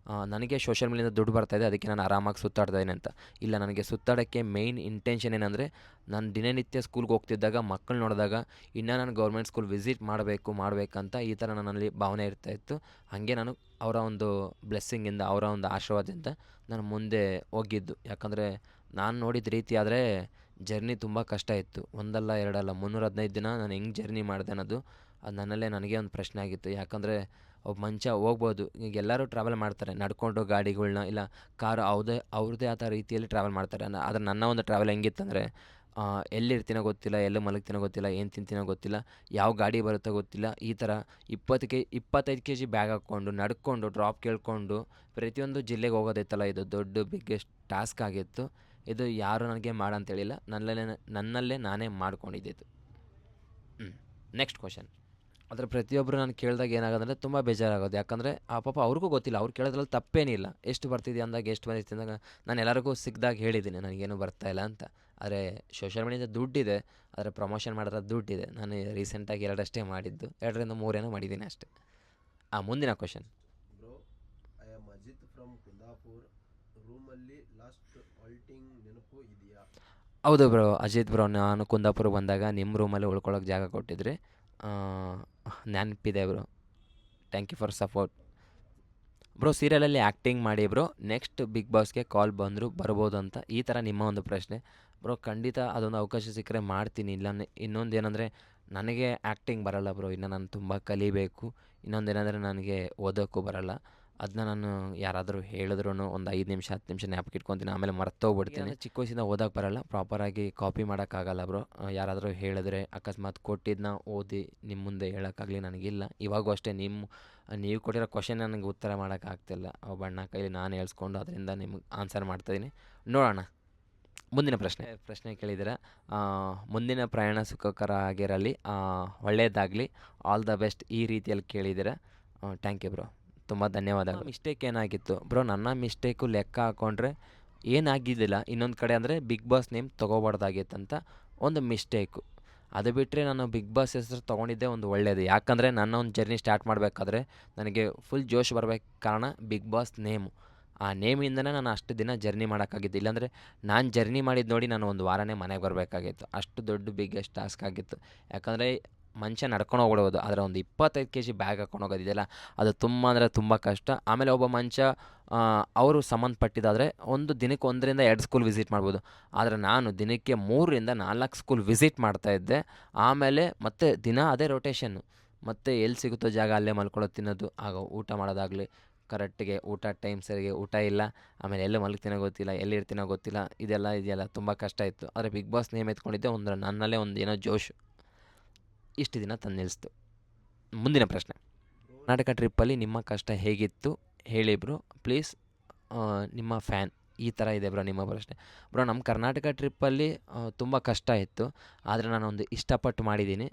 Speaker 1: ನನಗೆ ಸೋಷಿಯಲ್ ಮೀಡಿಯಿಂದ ದುಡ್ಡು ಬರ್ತಾಯಿದೆ, ಅದಕ್ಕೆ ನಾನು ಆರಾಮಾಗಿ ಸುತ್ತಾಡ್ತಾಯಿದ್ದೀನಿ ಅಂತ. ಇಲ್ಲ, ನನಗೆ ಸುತ್ತಾಡೋಕ್ಕೆ ಮೇಯ್ನ್ ಇಂಟೆನ್ಷನ್ ಏನಂದರೆ, ನಾನು ದಿನನಿತ್ಯ ಸ್ಕೂಲ್ಗೆ ಹೋಗ್ತಿದ್ದಾಗ ಮಕ್ಕಳು ನೋಡಿದಾಗ ಇನ್ನೂ ನಾನು ಗೌರ್ಮೆಂಟ್ ಸ್ಕೂಲ್ ವಿಸಿಟ್ ಮಾಡಬೇಕಂತ ಈ ಥರ ನನ್ನಲ್ಲಿ ಭಾವನೆ ಇರ್ತಾಯಿತ್ತು. ಹಾಗೆ ನಾನು ಅವರ ಒಂದು ಬ್ಲೆಸ್ಸಿಂಗಿಂದ, ಅವರ ಒಂದು ಆಶೀರ್ವಾದದಿಂದ ನಾನು ಮುಂದೆ ಹೋಗಿದ್ದು. ಯಾಕಂದರೆ ನಾನು ನೋಡಿದ ರೀತಿ ಆದರೆ ಜರ್ನಿ ತುಂಬ ಕಷ್ಟ ಇತ್ತು. ಒಂದಲ್ಲ ಎರಡಲ್ಲ 315 ದಿನ ನಾನು ಹೆಂಗೆ ಜರ್ನಿ ಮಾಡಿದೆ ಅನ್ನೋದು ಅದು ನನಗೆ ಒಂದು ಪ್ರಶ್ನೆ ಆಗಿತ್ತು. ಯಾಕಂದರೆ ಒಬ್ಬ ಮನುಷ್ಯ ಹೋಗ್ಬೋದು, ಈಗ ಎಲ್ಲರೂ ಟ್ರಾವೆಲ್ ಮಾಡ್ತಾರೆ, ನಡ್ಕೊಂಡು ಗಾಡಿಗಳ್ನ ಇಲ್ಲ ಕಾರು ಅವ್ರದ್ದೇ ಆದ ರೀತಿಯಲ್ಲಿ ಟ್ರಾವೆಲ್ ಮಾಡ್ತಾರೆ. ಆದರೆ ನನ್ನ ಒಂದು ಟ್ರಾವೆಲ್ ಹೆಂಗಿತ್ತಂದರೆ, ಎಲ್ಲಿರ್ತೀನೋ ಗೊತ್ತಿಲ್ಲ, ಎಲ್ಲಿ ಮಲಗ್ತೀನೋ ಗೊತ್ತಿಲ್ಲ, ಏನು ತಿಂತೀನೋ ಗೊತ್ತಿಲ್ಲ, ಯಾವ ಗಾಡಿ ಬರುತ್ತೋ ಗೊತ್ತಿಲ್ಲ. ಈ ಥರ 25 kg ಬ್ಯಾಗ್ ಹಾಕ್ಕೊಂಡು ನಡ್ಕೊಂಡು ಡ್ರಾಪ್ ಕೇಳ್ಕೊಂಡು ಪ್ರತಿಯೊಂದು ಜಿಲ್ಲೆಗೆ ಹೋಗೋದಿತ್ತಲ್ಲ, ಇದು ದೊಡ್ಡ ಬಿಗ್ಗೆಸ್ಟ್ ಟಾಸ್ಕ್ ಆಗಿತ್ತು. ಇದು ಯಾರು ನನಗೆ ಮಾಡಂತೇಳಿಲ್ಲ, ನನ್ನಲ್ಲೇ ನಾನೇ ಮಾಡ್ಕೊಂಡಿದ್ದಿದ್ದು. Next question. ಆದರೆ ಪ್ರತಿಯೊಬ್ಬರು ನಾನು ಕೇಳಿದಾಗ ಏನಾಗೋದಂದರೆ ತುಂಬ ಬೇಜಾರಾಗೋದು. ಯಾಕಂದರೆ ಆ ಪಾಪ ಅವ್ರಿಗೂ ಗೊತ್ತಿಲ್ಲ, ಅವ್ರು ಕೇಳೋದ್ರಲ್ಲಿ ತಪ್ಪೇನಿಲ್ಲ. ಎಷ್ಟು ಬರ್ತಿದೆ ಅಂದಾಗ ಎಷ್ಟು ಬಂದಿತ್ತು ಅಂದಾಗ ನಾನು ಎಲ್ಲರಿಗೂ ಸಿಕ್ಕಿದಾಗ ಹೇಳಿದ್ದೀನಿ ನನಗೇನು ಬರ್ತಾಯಿಲ್ಲ ಅಂತ. ಆದರೆ ಸೋಷಿಯಲ್ ಮೀಡಿಯಾದ ದುಡ್ಡಿದೆ, ಆದರೆ ಪ್ರಮೋಷನ್ ಮಾಡಿದ್ರೆ ದುಡ್ಡಿದೆ. ನಾನು ರೀಸೆಂಟಾಗಿ ಎರಡಷ್ಟೇ ಮಾಡಿದ್ದು, 2ರಿಂದ 3 ಮಾಡಿದ್ದೀನಿ ಅಷ್ಟೇ. ಮುಂದಿನ question.
Speaker 2: Bro, I am Ajit from Kundapur. ರೂಮಲ್ಲಿ ಲಾಸ್ಟ್ ಆಲ್ಟಿಂಗ್ ನೆನಪು ಇದೆಯಾ?
Speaker 1: ಹೌದು ಬ್ರೋ, ಅಜಿತ್ ಬ್ರೋ, ನಾನು ಕುಂದಾಪುರಕ್ಕೆ ಬಂದಾಗ ನಿಮ್ಮ ರೂಮಲ್ಲಿ ಉಳ್ಕೊಳ್ಳೋಕೆ ಜಾಗ ಕೊಟ್ಟಿದ್ರಿ. ನೆನಪಿದೆ bro. Thank you for support bro. ಸೀರಿಯಲಲ್ಲಿ ಆ್ಯಕ್ಟಿಂಗ್ ಮಾಡಿ ಬ್ರೋ, ನೆಕ್ಸ್ಟ್ ಬಿಗ್ ಬಾಸ್ಗೆ ಕಾಲ್ ಬರ್ಬೋದು ಅಂತ ಈ ಥರ ನಿಮ್ಮ ಒಂದು ಪ್ರಶ್ನೆ. ಬ್ರೋ ಖಂಡಿತ ಅದೊಂದು ಅವಕಾಶ ಸಿಕ್ಕರೆ ಮಾಡ್ತೀನಿ. ಇಲ್ಲ ಇನ್ನೊಂದು ಏನಂದರೆ ನನಗೆ ಆ್ಯಕ್ಟಿಂಗ್ ಬರಲ್ಲ ಬ್ರೋ, ಇನ್ನು ನಾನು ತುಂಬ ಕಲಿಬೇಕು. ಇನ್ನೊಂದು ಏನಂದರೆ ನನಗೆ ಓದೋಕ್ಕೂ ಬರಲ್ಲ. ಅದನ್ನ ನಾನು ಯಾರಾದರೂ ಹೇಳಿದ್ರು ಒಂದು 5 ನಿಮಿಷ 10 ನಿಮಿಷ ಜ್ಞಾಪಕ ಇಟ್ಕೊತೀನಿ, ಆಮೇಲೆ ಮರ್ತೋಗ್ಬಿಡ್ತೀನಿ. ಚಿಕ್ಕ ವಯಸ್ಸಿಂದ ಓದೋಕ್ಕೆ ಬರಲ್ಲ, ಪ್ರಾಪರಾಗಿ ಕಾಪಿ ಮಾಡೋಕ್ಕಾಗಲ್ಲ ಬ್ರೋ. ಯಾರಾದರೂ ಹೇಳಿದ್ರೆ ಅಕಸ್ಮಾತ್ ಕೊಟ್ಟಿದ್ದನ್ನ ಓದಿ ನಿಮ್ಮ ಮುಂದೆ ಹೇಳೋಕ್ಕಾಗಲಿ ನನಗಿಲ್ಲ. ಇವಾಗೂ ಅಷ್ಟೇ ನೀವು ಕೊಟ್ಟಿರೋ ಕ್ವಶನ್ ನನಗೆ ಉತ್ತರ ಮಾಡೋಕ್ಕಾಗ್ತಿಲ್ಲ. ಬಣ್ಣ ಕೈಲಿ ನಾನು ಹೇಳ್ಸ್ಕೊಂಡು ಅದರಿಂದ ನಿಮ್ಗೆ ಆನ್ಸರ್ ಮಾಡ್ತಾಯಿದ್ದೀನಿ. ನೋಡೋಣ. ಮುಂದಿನ ಪ್ರಶ್ನೆ ಕೇಳಿದ್ದೀರಾ. ಮುಂದಿನ ಪ್ರಯಾಣ ಸುಖಕರ ಆಗಿರಲಿ, ಒಳ್ಳೆಯದಾಗಲಿ, ಆಲ್ ದ ಬೆಸ್ಟ್ ಈ ರೀತಿಯಲ್ಲಿ ಕೇಳಿದ್ದೀರಾ. ಥ್ಯಾಂಕ್ ಯು ಬ್ರೋ, ತುಂಬ ಧನ್ಯವಾದಗಳು. ಮಿಸ್ಟೇಕ್ ಏನಾಗಿತ್ತು ಬ್ರೋ? ನನ್ನ ಮಿಸ್ಟೇಕು ಲೆಕ್ಕ ಹಾಕ್ಕೊಂಡ್ರೆ ಏನಾಗಿದ್ದಿಲ್ಲ. ಇನ್ನೊಂದು ಕಡೆ ಅಂದರೆ ಬಿಗ್ ಬಾಸ್ ನೇಮ್ ತೊಗೋಬಾರ್ದಾಗಿತ್ತಂತ ಒಂದು ಮಿಸ್ಟೇಕು. ಅದು ಬಿಟ್ಟರೆ ನಾನು ಬಿಗ್ ಬಾಸ್ ಹೆಸರು ತೊಗೊಂಡಿದ್ದೆ ಒಂದು ಒಳ್ಳೆಯದು. ಯಾಕಂದರೆ ನನ್ನ ಒಂದು ಜರ್ನಿ ಸ್ಟಾರ್ಟ್ ಮಾಡಬೇಕಾದ್ರೆ ನನಗೆ ಫುಲ್ ಜೋಶ್ ಬರಬೇಕು, ಕಾರಣ ಬಿಗ್ ಬಾಸ್ ನೇಮು. ಆ ನೇಮಿಂದನೇ ನಾನು ಅಷ್ಟು ದಿನ ಜರ್ನಿ ಮಾಡೋಕ್ಕಾಗಿದ್ದು. ಇಲ್ಲಾಂದರೆ ನಾನು ಜರ್ನಿ ಮಾಡಿದ್ದು ನೋಡಿ ನಾನು ಒಂದು ವಾರನೇ ಮನೆಗೆ ಬರಬೇಕಾಗಿತ್ತು. ಅಷ್ಟು ದೊಡ್ಡ ಬಿಗ್ಗೆಸ್ಟ್ ಟಾಸ್ಕ್ ಆಗಿತ್ತು. ಯಾಕಂದರೆ ಮನುಷ್ಯ ನಡ್ಕೊಂಡು ಹೋಗ್ಬಿಡ್ಬೋದು, ಆದರೆ ಒಂದು 25 kg ಬ್ಯಾಗ್ ಹಾಕ್ಕೊಂಡು ಹೋಗೋದಿದೆಯಲ್ಲ, ಅದು ತುಂಬ ಅಂದರೆ ತುಂಬ ಕಷ್ಟ. ಆಮೇಲೆ ಒಬ್ಬ ಮನುಷ್ಯ ಅವರು ಸಂಬಂಧಪಟ್ಟಿದ್ದಾದರೆ ಒಂದು ದಿನಕ್ಕೆ 1ರಿಂದ 2 ಸ್ಕೂಲ್ ವಿಸಿಟ್ ಮಾಡ್ಬೋದು. ಆದರೆ ನಾನು ದಿನಕ್ಕೆ 3ರಿಂದ 4 ಸ್ಕೂಲ್ ವಿಸಿಟ್ ಮಾಡ್ತಾಯಿದ್ದೆ. ಆಮೇಲೆ ಮತ್ತೆ ದಿನ ಅದೇ ರೊಟೇಷನ್ನು. ಮತ್ತು ಎಲ್ಲಿ ಸಿಗುತ್ತೋ ಜಾಗ ಅಲ್ಲೇ ಮಲ್ಕೊಳ್ಳೋದು, ತಿನ್ನೋದು, ಆಗ ಊಟ ಮಾಡೋದಾಗಲಿ, ಕರೆಕ್ಟಿಗೆ ಊಟ ಟೈಮ್ ಸರಿಗೆ ಊಟ ಇಲ್ಲ. ಆಮೇಲೆ ಎಲ್ಲಿ ಮಲಗ್ತೀನೋ ಗೊತ್ತಿಲ್ಲ, ಎಲ್ಲಿ ಇರ್ತೀನೋ ಗೊತ್ತಿಲ್ಲ. ಇದೆಲ್ಲ ತುಂಬ ಕಷ್ಟ ಇತ್ತು. ಆದರೆ ಬಿಗ್ ಬಾಸ್ ನೇಮ್ ಎತ್ಕೊಂಡಿದ್ದೆ ನನ್ನಲ್ಲೇ ಒಂದು ಏನೋ ಜೋಶ್ ಇಷ್ಟು ದಿನ ತಂದು ನಿಲ್ಲಿಸ್ತು. ಮುಂದಿನ ಪ್ರಶ್ನೆ. ಕರ್ನಾಟಕ ಟ್ರಿಪ್ಪಲ್ಲಿ ನಿಮ್ಮ ಕಷ್ಟ ಹೇಗಿತ್ತು ಹೇಳಿ ಬ್ರೋ ಪ್ಲೀಸ್, ನಿಮ್ಮ ಫ್ಯಾನ್. ಈ ಥರ ಇದೆ ಬ್ರೋ ನಿಮ್ಮ ಪ್ರಶ್ನೆ. ಬ್ರೋ ನಮ್ಮ ಕರ್ನಾಟಕ ಟ್ರಿಪ್ಪಲ್ಲಿ ತುಂಬ ಕಷ್ಟ ಇತ್ತು. ಆದರೆ ನಾನೊಂದು ಇಷ್ಟಪಟ್ಟು ಮಾಡಿದ್ದೀನಿ.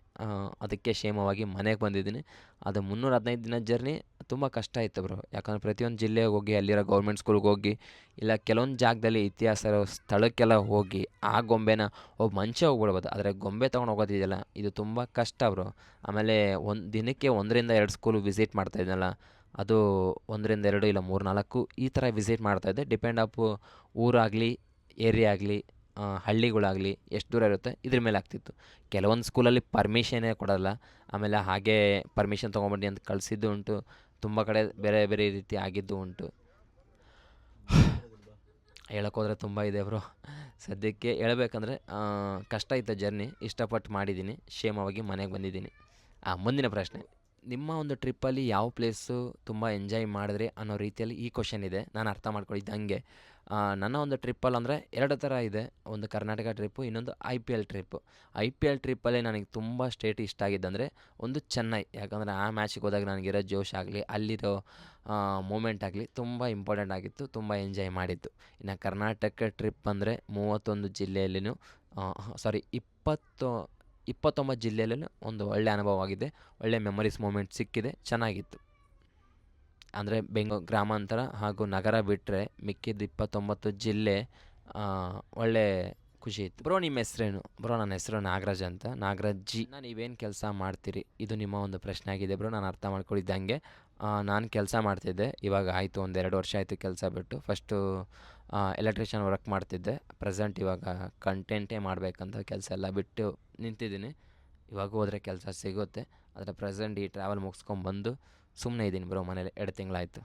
Speaker 1: ಅದಕ್ಕೆ ಕ್ಷೇಮವಾಗಿ ಮನೆಗೆ ಬಂದಿದ್ದೀನಿ. ಅದು 315 ದಿನದ ಜರ್ನಿ ತುಂಬ ಕಷ್ಟ ಇತ್ತು ಬ್ರೋ. ಯಾಕಂದರೆ ಪ್ರತಿಯೊಂದು ಜಿಲ್ಲೆಗೆ ಹೋಗಿ ಅಲ್ಲಿರೋ ಗೌರ್ಮೆಂಟ್ ಸ್ಕೂಲ್ಗೆ ಹೋಗಿ, ಇಲ್ಲ ಕೆಲವೊಂದು ಜಾಗದಲ್ಲಿ ಇತಿಹಾಸ ಇರೋ ಸ್ಥಳಕ್ಕೆಲ್ಲ ಹೋಗಿ ಆ ಗೊಂಬೆನ ಒಬ್ಬ ಮನುಷ್ಯ ಹೋಗ್ಬಿಡ್ಬೋದು. ಆದರೆ ಗೊಂಬೆ ತೊಗೊಂಡು ಹೋಗೋದಿದೆಯಲ್ಲ, ಇದು ತುಂಬ ಕಷ್ಟ ಬ್ರೋ. ಆಮೇಲೆ ಒಂದು ದಿನಕ್ಕೆ 1ರಿಂದ 2 ಸ್ಕೂಲ್ ವಿಸಿಟ್ ಮಾಡ್ತಾಯಿದ್ನಲ್ಲ, ಅದು 1ರಿಂದ 2 ಇಲ್ಲ 3-4 ಈ ಥರ ವಿಸಿಟ್ ಮಾಡ್ತಾಯಿದ್ದೆ. ಡಿಪೆಂಡ್ ಅಪ್ ಊರಾಗಲಿ, ಏರಿಯಾ ಆಗಲಿ, ಹಳ್ಳಿಗಳಾಗಲಿ ಎಷ್ಟು ದೂರ ಇರುತ್ತೆ ಇದ್ರ ಮೇಲೆ ಆಗ್ತಿತ್ತು. ಕೆಲವೊಂದು ಸ್ಕೂಲಲ್ಲಿ ಪರ್ಮಿಷನ್ನೇ ಕೊಡೋಲ್ಲ. ಆಮೇಲೆ ಹಾಗೇ ಪರ್ಮಿಷನ್ ತೊಗೊಂಬನ್ನಿ ಅಂತ ಕಳಿಸಿದ್ದು ಉಂಟು. ತುಂಬ ಕಡೆ ಬೇರೆ ಬೇರೆ ರೀತಿ ಆಗಿದ್ದು ಉಂಟು. ಹೇಳೋಕ್ಕೋದ್ರೆ ತುಂಬ ಇದೆ ಬ್ರೋ. ಸದ್ಯಕ್ಕೆ ಹೇಳ್ಬೇಕಂದ್ರೆ ಕಷ್ಟ ಇತ್ತು ಜರ್ನಿ. ಇಷ್ಟಪಟ್ಟು ಮಾಡಿದ್ದೀನಿ, ಕ್ಷೇಮವಾಗಿ ಮನೆಗೆ ಬಂದಿದ್ದೀನಿ. ಮುಂದಿನ ಪ್ರಶ್ನೆ. ನಿಮ್ಮ ಒಂದು ಟ್ರಿಪ್ಪಲ್ಲಿ ಯಾವ ಪ್ಲೇಸು ತುಂಬ ಎಂಜಾಯ್ ಮಾಡಿದ್ರಿ ಅನ್ನೋ ರೀತಿಯಲ್ಲಿ ಈ ಕ್ವಶನ್ ಇದೆ. ನಾನು ಅರ್ಥ ಮಾಡ್ಕೊಂಡಿದ್ದೆ ಹಂಗೆ. ನನ್ನ ಒಂದು ಟ್ರಿಪ್ಪಲ್ಲಿ ಅಂದರೆ 2 ಥರ ಇದೆ. ಒಂದು ಕರ್ನಾಟಕ ಟ್ರಿಪ್ಪು, ಇನ್ನೊಂದು IPL ಟ್ರಿಪ್ಪು. IPL ಟ್ರಿಪ್ಪಲ್ಲಿ ನನಗೆ ತುಂಬ ಸ್ಟೇಟ್ ಇಷ್ಟ ಆಗಿದ್ದಂದರೆ ಒಂದು ಚೆನ್ನೈ. ಯಾಕಂದರೆ ಆ ಮ್ಯಾಚಿಗೆ ಹೋದಾಗ ನನಗಿರೋ ಜೋಶ್ ಆಗಲಿ, ಅಲ್ಲಿರೋ ಮೂಮೆಂಟ್ ಆಗಲಿ ತುಂಬ ಇಂಪಾರ್ಟೆಂಟ್ ಆಗಿತ್ತು. ತುಂಬ ಎಂಜಾಯ್ ಮಾಡಿದ್ದು. ಇನ್ನು ಕರ್ನಾಟಕ ಟ್ರಿಪ್ ಅಂದರೆ 31 ಜಿಲ್ಲೆಯಲ್ಲಿನೂ 29 ಜಿಲ್ಲೆಯಲ್ಲೂ ಒಂದು ಒಳ್ಳೆಯ ಅನುಭವ ಆಗಿದೆ. ಒಳ್ಳೆ ಮೆಮೊರೀಸ್ ಮೂಮೆಂಟ್ ಸಿಕ್ಕಿದೆ, ಚೆನ್ನಾಗಿತ್ತು. ಅಂದರೆ ಬೆಂಗಳೂರು ಗ್ರಾಮಾಂತರ ಹಾಗೂ ನಗರ ಬಿಟ್ಟರೆ ಮಿಕ್ಕಿದ 29 ಜಿಲ್ಲೆ ಒಳ್ಳೆ ಖುಷಿ ಇತ್ತು. ಬ್ರೋ ನಿಮ್ಮ ಹೆಸ್ರೇನು? ಬ್ರೋ ನನ್ನ ಹೆಸರು ನಾಗರಾಜ್ ಅಂತ. ನಾಗರಾಜ್ ಜಿ. ನೀವೇನು ಕೆಲಸ ಮಾಡ್ತೀರಿ? ಇದು ನಿಮ್ಮ ಒಂದು ಪ್ರಶ್ನೆ ಆಗಿದೆ ಬ್ರೋ. ನಾನು ಅರ್ಥ ಮಾಡ್ಕೊಂಡಿದ್ದಂಗೆ ನಾನು ಕೆಲಸ ಮಾಡ್ತಿದ್ದೆ. ಇವಾಗ ಆಯಿತು ಒಂದು 2 ವರ್ಷ ಆಯಿತು ಕೆಲಸ ಬಿಟ್ಟು. ಫಸ್ಟು ಎಲೆಕ್ಟ್ರಿಷಿಯನ್ ವರ್ಕ್ ಮಾಡ್ತಿದ್ದೆ. ಪ್ರೆಸೆಂಟ್ ಇವಾಗ ಕಂಟೆಂಟೇ ಮಾಡಬೇಕಂತ ಕೆಲಸ ಎಲ್ಲ ಬಿಟ್ಟು ನಿಂತಿದ್ದೀನಿ. ಇವಾಗ ಹೋದರೆ ಕೆಲಸ ಸಿಗುತ್ತೆ. ಆದರೆ ಪ್ರೆಸೆಂಟ್ ಈ ಟ್ರಾವೆಲ್ ಮುಗಿಸ್ಕೊಂಬಂದು ಸುಮ್ಮನೆ ಇದ್ದೀನಿ ಬ್ರೋ ಮನೇಲಿ. 2 ತಿಂಗಳಾಯಿತು.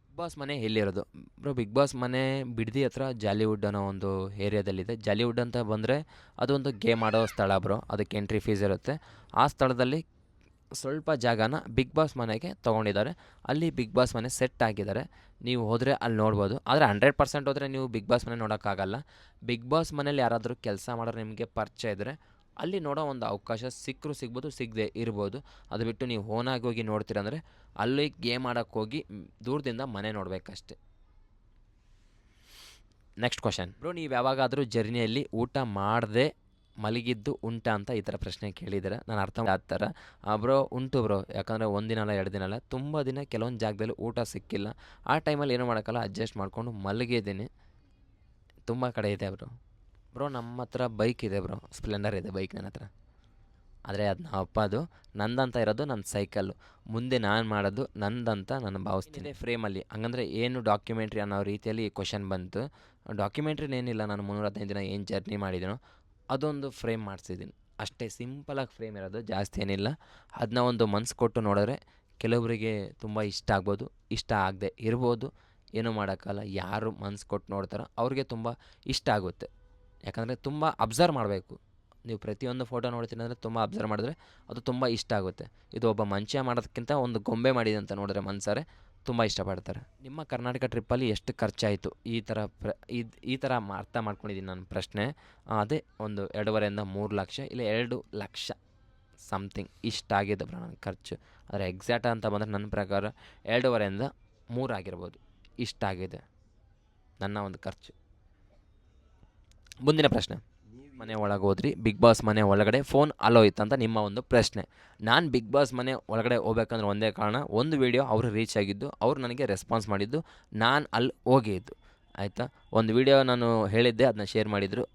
Speaker 1: ಬಿಗ್ ಬಾಸ್ ಮನೆ ಎಲ್ಲಿರೋದು ಬ್ರೋ? ಬಿಗ್ ಬಾಸ್ ಮನೆ ಬಿಡದಿ ಹತ್ರ ಜಾಲಿವುಡ್ ಅನ್ನೋ ಒಂದು ಏರಿಯಾದಲ್ಲಿದೆ. ಜಾಲಿವುಡ್ ಅಂತ ಬಂದರೆ ಅದೊಂದು ಗೇಮ್ ಆಡೋ ಸ್ಥಳ ಬ್ರೋ. ಅದಕ್ಕೆ ಎಂಟ್ರಿ ಫೀಸ್ ಇರುತ್ತೆ. ಆ ಸ್ಥಳದಲ್ಲಿ ಸ್ವಲ್ಪ ಜಾಗನ ಬಿಗ್ ಬಾಸ್ ಮನೆಗೆ ತೊಗೊಂಡಿದ್ದಾರೆ. ಅಲ್ಲಿ ಬಿಗ್ ಬಾಸ್ ಮನೆ ಸೆಟ್ ಆಗಿದ್ದಾರೆ. ನೀವು ಹೋದರೆ ಅಲ್ಲಿ ನೋಡ್ಬೋದು. ಆದರೆ 100% ಹೋದರೆ ನೀವು ಬಿಗ್ ಬಾಸ್ ಮನೆ ನೋಡೋಕ್ಕಾಗಲ್ಲ. ಬಿಗ್ ಬಾಸ್ ಮನೇಲಿ ಯಾರಾದರೂ ಕೆಲಸ ಮಾಡೋರು ನಿಮಗೆ ಪರಿಚಯ ಇದ್ದರೆ ಅಲ್ಲಿ ನೋಡೋ ಒಂದು ಅವಕಾಶ ಸಿಗ್ಬೋದು, ಸಿಗದೆ ಇರ್ಬೋದು. ಅದು ಬಿಟ್ಟು ನೀವು ಓನಾಗಿ ಹೋಗಿ ನೋಡ್ತೀರಂದರೆ ಅಲ್ಲಿ ಗೇಮ್ ಆಡೋಕ್ಕೆ ಹೋಗಿ ದೂರದಿಂದ ಮನೆ ನೋಡಬೇಕಷ್ಟೆ. Next question bro. ನೀವು ಯಾವಾಗಾದರೂ ಜರ್ನಿಯಲ್ಲಿ ಊಟ ಮಾಡದೆ ಮಲಗಿದ್ದು ಉಂಟಾ ಅಂತ ಈ ಥರ ಪ್ರಶ್ನೆ ಕೇಳಿದ್ದಾರೆ. ನಾನು ಅರ್ಥ ಆ ಥರ ಬ್ರೋ ಉಂಟು ಬ್ರೋ. ಯಾಕಂದರೆ ಒಂದಿನ ಅಲ್ಲ 2 ದಿನ ಅಲ್ಲ, ತುಂಬ ದಿನ ಕೆಲವೊಂದು ಜಾಗದಲ್ಲಿ ಊಟ ಸಿಕ್ಕಿಲ್ಲ. ಆ ಟೈಮಲ್ಲಿ ಏನೂ ಮಾಡೋಕ್ಕಲ್ಲ, ಅಡ್ಜಸ್ಟ್ ಮಾಡಿಕೊಂಡು ಮಲಗಿದ್ದೀನಿ. ತುಂಬ ಕಡೆ ಇದೆ ಬ್ರೋ. ಬ್ರೋ ನಮ್ಮ ಹತ್ರ ಬೈಕ್ ಇದೆ ಬ್ರೋ, ಸ್ಪ್ಲೆಂಡರ್ ಇದೆ ಬೈಕ್ ನನ್ನ ಹತ್ರ. ಆದರೆ ಅದು ನಮ್ಮ ಅಪ್ಪದು, ನಂದಂತ ಇರೋದು ನನ್ನ ಸೈಕಲ್ಲು. ಮುಂದೆ ನಾನು ಮಾಡೋದು ನಂದಂತ ನಾನು ಭಾವಿಸ್ತೀನಿ. ಫ್ರೇಮಲ್ಲಿ ಹಂಗಂದರೆ ಏನು ಡಾಕ್ಯುಮೆಂಟ್ರಿ ಅನ್ನೋ ರೀತಿಯಲ್ಲಿ ಈ ಕ್ವಶನ್ ಬಂತು. ಡಾಕ್ಯುಮೆಂಟ್ರಿನೇನಿಲ್ಲ, ನಾನು 315 ದಿನ ಏನು ಜರ್ನಿ ಮಾಡಿದ್ದೀನೋ ಅದೊಂದು ಫ್ರೇಮ್ ಮಾಡಿಸಿದ್ದೀನಿ ಅಷ್ಟೇ. ಸಿಂಪಲಾಗಿ ಫ್ರೇಮ್ ಇರೋದು, ಜಾಸ್ತಿ ಏನಿಲ್ಲ. ಅದನ್ನ ಒಂದು ಮನ್ಸು ಕೊಟ್ಟು ನೋಡಿದ್ರೆ ಕೆಲವರಿಗೆ ತುಂಬ ಇಷ್ಟ ಆಗ್ಬೋದು, ಇಷ್ಟ ಆಗದೆ ಇರ್ಬೋದು. ಏನೂ ಮಾಡೋಕ್ಕಲ್ಲ. ಯಾರು ಮನ್ಸು ಕೊಟ್ಟು ನೋಡ್ತಾರೋ ಅವ್ರಿಗೆ ತುಂಬ ಇಷ್ಟ ಆಗುತ್ತೆ. ಯಾಕಂದರೆ ತುಂಬ ಅಬ್ಸರ್ವ್ ಮಾಡಬೇಕು. ನೀವು ಪ್ರತಿಯೊಂದು ಫೋಟೋ ನೋಡ್ತೀನಿ ಅಂದರೆ ತುಂಬ ಅಬ್ಸರ್ವ್ ಮಾಡಿದ್ರೆ ಅದು ತುಂಬ ಇಷ್ಟ ಆಗುತ್ತೆ. ಇದು ಒಬ್ಬ ಮನುಷ್ಯ ಮಾಡೋದಕ್ಕಿಂತ ಒಂದು ಗೊಂಬೆ ಮಾಡಿದೆ ಅಂತ ನೋಡಿದ್ರೆ ಮನ್ಸಾರೆ ತುಂಬ ಇಷ್ಟಪಡ್ತಾರೆ. ನಿಮ್ಮ ಕರ್ನಾಟಕ ಟ್ರಿಪ್ಪಲ್ಲಿ ಎಷ್ಟು ಖರ್ಚಾಯಿತು? ಈ ಥರ ಅರ್ಥ ಮಾಡ್ಕೊಂಡಿದ್ದೀನಿ ನಾನು ಪ್ರಶ್ನೆ. ಅದೇ ಒಂದು 2.5 3 ಲಕ್ಷ, ಇಲ್ಲ 2 ಲಕ್ಷ ಸಮಥಿಂಗ್ ಇಷ್ಟಾಗಿದೆ ಬ್ರೋ ನನ್ನ ಖರ್ಚು. ಆದರೆ ಎಕ್ಸಾಕ್ಟ್ ಅಂತ ಬಂದರೆ ನನ್ನ ಪ್ರಕಾರ 2.5 3 ಆಗಿರ್ಬೋದು. ಇಷ್ಟಾಗಿದೆ ನನ್ನ ಒಂದು ಖರ್ಚು. ಮುಂದಿನ ಪ್ರಶ್ನೆ, ಮನೆ ಒಳಗೆ ಹೋದ್ರಿ, ಬಿಗ್ ಬಾಸ್ ಮನೆ ಒಳಗಡೆ ಫೋನ್ ಅಲೋ ಇತ್ತಂತ ನಿಮ್ಮ ಒಂದು ಪ್ರಶ್ನೆ. ನಾನು ಬಿಗ್ ಬಾಸ್ ಮನೆ ಒಳಗಡೆ ಹೋಗ್ಬೇಕಂದ್ರೆ ಒಂದೇ ಕಾರಣ, ಒಂದು ವೀಡಿಯೋ ಅವರು ರೀಚ್ ಆಗಿದ್ದು, ಅವ್ರು ನನಗೆ ರೆಸ್ಪಾನ್ಸ್ ಮಾಡಿದ್ದು, ನಾನು ಅಲ್ಲಿ ಹೋಗಿದ್ದು ಆಯಿತಾ. ಒಂದು ವೀಡಿಯೋ ನಾನು ಹೇಳಿದ್ದೆ, ಅದನ್ನ ಶೇರ್ ಮಾಡಿದರು.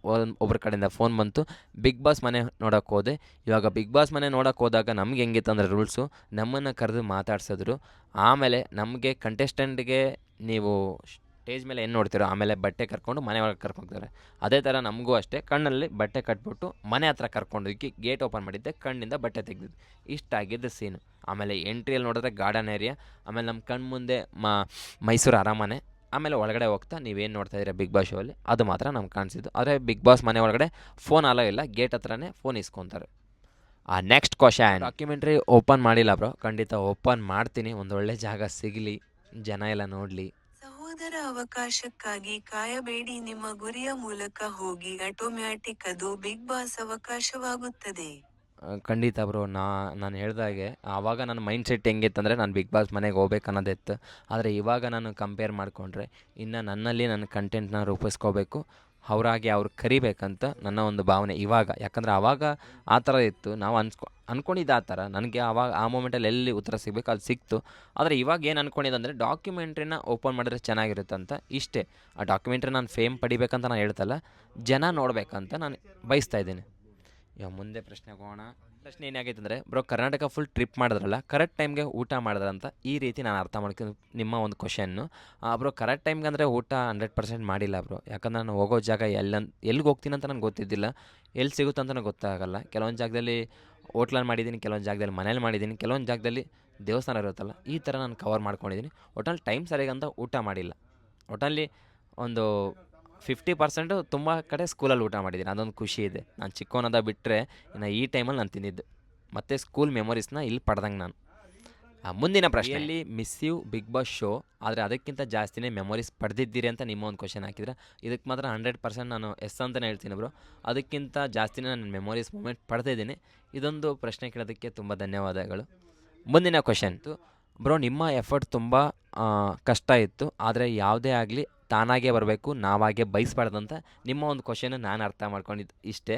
Speaker 1: ಒಬ್ಬರ ಕಡೆಯಿಂದ ಫೋನ್ ಬಂತು, ಬಿಗ್ ಬಾಸ್ ಮನೆ ನೋಡೋಕ್ಕೆ ಹೋದೆ. ಇವಾಗ ಬಿಗ್ ಬಾಸ್ ಮನೆ ನೋಡೋಕ್ಕೆ ಹೋದಾಗ ನಮ್ಗೆ ಹೆಂಗಿತ್ತು ಅಂದರೆ ರೂಲ್ಸು, ನಮ್ಮನ್ನು ಕರೆದು ಮಾತಾಡ್ಸಿದ್ರು. ಆಮೇಲೆ ನಮಗೆ ಕಂಟೆಸ್ಟೆಂಟ್ಗೆ ನೀವು ಸ್ಟೇಜ್ ಮೇಲೆ ಏನು ನೋಡ್ತೀರೋ ಆಮೇಲೆ ಬಟ್ಟೆ ಕರ್ಕೊಂಡು ಮನೆ ಒಳಗೆ ಕರ್ಕೊಂತಾರೆ. ಅದೇ ಥರ ನಮಗೂ ಅಷ್ಟೇ ಕಣ್ಣಲ್ಲಿ ಬಟ್ಟೆ ಕಟ್ಬಿಟ್ಟು ಮನೆ ಹತ್ರ ಕರ್ಕೊಂಡೋಗಿ ಗೇಟ್ ಓಪನ್ ಮಾಡಿದ್ದೆ, ಕಣ್ಣಿಂದ ಬಟ್ಟೆ ತೆಗೆದಿದ್ದು. ಇಷ್ಟಾಗಿದ್ದು ಸೀನು. ಆಮೇಲೆ ಎಂಟ್ರಿಯಲ್ಲಿ ನೋಡಿದ್ರೆ ಗಾರ್ಡನ್ ಏರಿಯಾ, ಆಮೇಲೆ ನಮ್ಮ ಕಣ್ಣು ಮುಂದೆ ಮೈಸೂರು ಅರಮನೆ, ಆಮೇಲೆ ಒಳಗಡೆ ಹೋಗ್ತಾ ನೀವೇನು ನೋಡ್ತಾ ಇದ್ದೀರಾ ಬಿಗ್ ಬಾಸ್ ಶೋ ಅಲ್ಲಿ ಅದು ಮಾತ್ರ ನಮ್ಗೆ ಕಾಣಿಸಿದ್ದು. ಆದರೆ ಬಿಗ್ ಬಾಸ್ ಮನೆ ಒಳಗಡೆ ಫೋನ್ ಅಲೋ ಇಲ್ಲ, ಗೇಟ್ ಹತ್ರನೇ ಫೋನ್ ಇಸ್ಕೊತಾರೆ. ನೆಕ್ಸ್ಟ್ ಕ್ವಶನ್, ಡಾಕ್ಯುಮೆಂಟ್ರಿ ಓಪನ್ ಮಾಡಿಲ್ಲ ಬ್ರೋ, ಖಂಡಿತ ಓಪನ್ ಮಾಡ್ತೀನಿ. ಒಂದೊಳ್ಳೆ ಜಾಗ ಸಿಗಲಿ, ಜನ ಎಲ್ಲ ನೋಡಲಿ.
Speaker 3: ಸಹೋದರ, ಅವಕಾಶಕ್ಕಾಗಿ ಕಾಯಬೇಡಿ, ನಿಮ್ಮ ಗುರಿಯ ಮೂಲಕ ಹೋಗಿ, ಆಟೋಮ್ಯಾಟಿಕ್ ಅದು ಬಿಗ್ ಬಾಸ್ ಅವಕಾಶವಾಗುತ್ತದೆ.
Speaker 1: ಖಂಡಿತ ಬ್ರೋ. ನಾನು ಹೇಳ್ದಾಗೆ ಆವಾಗ ನನ್ನ ಮೈಂಡ್ ಸೆಟ್ ಹೆಂಗಿತ್ತಂದರೆ ನಾನು ಬಿಗ್ ಬಾಸ್ ಮನೆಗೆ ಹೋಗ್ಬೇಕು ಅನ್ನೋದಿತ್ತು. ಆದರೆ ಇವಾಗ ನಾನು ಕಂಪೇರ್ ಮಾಡಿಕೊಂಡ್ರೆ ಇನ್ನು ನನ್ನಲ್ಲಿ ನನ್ನ ಕಂಟೆಂಟ್ನ ರೂಪಿಸ್ಕೋಬೇಕು, ಅವರಾಗಿ ಅವ್ರು ಕರಿಬೇಕಂತ ನನ್ನ ಒಂದು ಭಾವನೆ ಇವಾಗ. ಯಾಕಂದರೆ ಆವಾಗ ಆ ಥರ ಇತ್ತು, ನಾವು ಅಂದ್ಕೊಂಡಿದ್ದು ಆ ಥರ. ನನಗೆ ಆವಾಗ ಆ ಮೂಮೆಂಟಲ್ಲಿ ಎಲ್ಲಿ ಉತ್ತರ ಸಿಗಬೇಕು ಅಲ್ಲಿ ಸಿಕ್ತು. ಆದರೆ ಇವಾಗ ಏನು ಅಂದ್ಕೊಂಡಿದ್ದಂದರೆ ಡಾಕ್ಯುಮೆಂಟ್ರಿನ ಓಪನ್ ಮಾಡಿದ್ರೆ ಚೆನ್ನಾಗಿರುತ್ತಂತ ಇಷ್ಟೇ. ಆ ಡಾಕ್ಯುಮೆಂಟ್ರಿ ನಾನು ಫೇಮ್ ಪಡಿಬೇಕಂತ ನಾನು ಹೇಳ್ತಲ್ಲ, ಜನ ನೋಡಬೇಕಂತ ನಾನು ಬಯಸ್ತಾ ಇದ್ದೀನಿ. ಇವಾಗ ಮುಂದೆ ಪ್ರಶ್ನೆಗೆ ಹೋಗೋಣ. ಪ್ರಶ್ನೆ ಏನಾಗೈತೆ ಅಂದರೆ, ಬ್ರೋ ಕರ್ನಾಟಕ ಫುಲ್ ಟ್ರಿಪ್ ಮಾಡಿದ್ರಲ್ಲ, ಕರೆಕ್ಟ್ ಟೈಮ್ಗೆ ಊಟ ಮಾಡಿದ್ರಂತ ಈ ರೀತಿ ನಾನು ಅರ್ಥ ಮಾಡ್ಕೊಂಡು ನಿಮ್ಮ ಒಂದು ಕ್ವಶನ್ನು. ಬ್ರೋ ಕರೆಕ್ಟ್ ಟೈಮ್ಗೆ ಅಂದರೆ ಊಟ 100% ಮಾಡಿಲ್ಲ ಬ್ರೋ. ಯಾಕಂದ್ರೆ ನಾನು ಹೋಗೋ ಜಾಗ ಎಲ್ಲಿಗೆ ಹೋಗ್ತೀನಿ ಅಂತ ನನಗೆ ಗೊತ್ತಿದ್ದಿಲ್ಲ, ಎಲ್ಲಿ ಸಿಗುತ್ತೆ ಅಂತ ನನಗೆ ಗೊತ್ತಾಗಲ್ಲ. ಕೆಲವೊಂದು ಜಾಗದಲ್ಲಿ ಹೋಟ್ಲಲ್ಲಿ ಮಾಡಿದ್ದೀನಿ, ಕೆಲವೊಂದು ಜಾಗದಲ್ಲಿ ಮನೇಲಿ ಮಾಡಿದ್ದೀನಿ, ಕೆಲವೊಂದು ಜಾಗದಲ್ಲಿ ದೇವಸ್ಥಾನ ಇರುತ್ತಲ್ಲ, ಈ ಥರ ನಾನು ಕವರ್ ಮಾಡ್ಕೊಂಡಿದ್ದೀನಿ. ಒಟ್ಟಲ್ಲಿ ಟೈಮ್ ಸರಿಗಂತ ಊಟ ಮಾಡಿಲ್ಲ. ಒಟ್ಟಲ್ಲಿ ಒಂದು 50% ತುಂಬ ಕಡೆ ಸ್ಕೂಲಲ್ಲಿ ಊಟ ಮಾಡಿದ್ದೀನಿ, ಅದೊಂದು ಖುಷಿ ಇದೆ. ನಾನು ಚಿಕ್ಕವನದ ಬಿಟ್ಟರೆ ಇನ್ನು ಈ ಟೈಮಲ್ಲಿ ನಾನು ತಿಂದಿದ್ದು ಮತ್ತು ಸ್ಕೂಲ್ ಮೆಮೊರೀಸ್ನ ಇಲ್ಲಿ ಪಡೆದಂಗೆ ನಾನು. ಮುಂದಿನ ಪ್ರಶ್ನೆಯಲ್ಲಿ miss you Bigg Boss show, ಆದರೆ ಅದಕ್ಕಿಂತ ಜಾಸ್ತಿನೇ ಮೆಮೊರೀಸ್ ಪಡೆದಿದ್ದೀರಿ ಅಂತ ನಿಮ್ಮ ಒಂದು ಕ್ವಶನ್ ಹಾಕಿದ್ರೆ ಇದಕ್ಕೆ ಮಾತ್ರ 100% ನಾನು ಎಸ್ ಅಂತಲೇ ಹೇಳ್ತೀನಿ ಬ್ರೋ. ಅದಕ್ಕಿಂತ ಜಾಸ್ತಿನೇ ನಾನು ಮೆಮೊರೀಸ್ ಮೂಮೆಂಟ್ ಪಡೆದಿದ್ದೀನಿ. ಇದೊಂದು ಪ್ರಶ್ನೆ ಕೇಳೋದಕ್ಕೆ ತುಂಬ ಧನ್ಯವಾದಗಳು. ಮುಂದಿನ ಕ್ವಶನ್ ಬ್ರೋ, ನಿಮ್ಮ ಎಫರ್ಟ್ ತುಂಬ ಕಷ್ಟ ಇತ್ತು, ಆದರೆ ಯಾವುದೇ ಆಗಲಿ ತಾನಾಗೇ ಬರಬೇಕು, ನಾವಾಗೇ ಬಯಸ್ಬಾರ್ದಂತ ನಿಮ್ಮ ಒಂದು ಕ್ವಶನ್ ನಾನು ಅರ್ಥ ಮಾಡ್ಕೊಂಡಿದ್ದು ಇಷ್ಟೇ.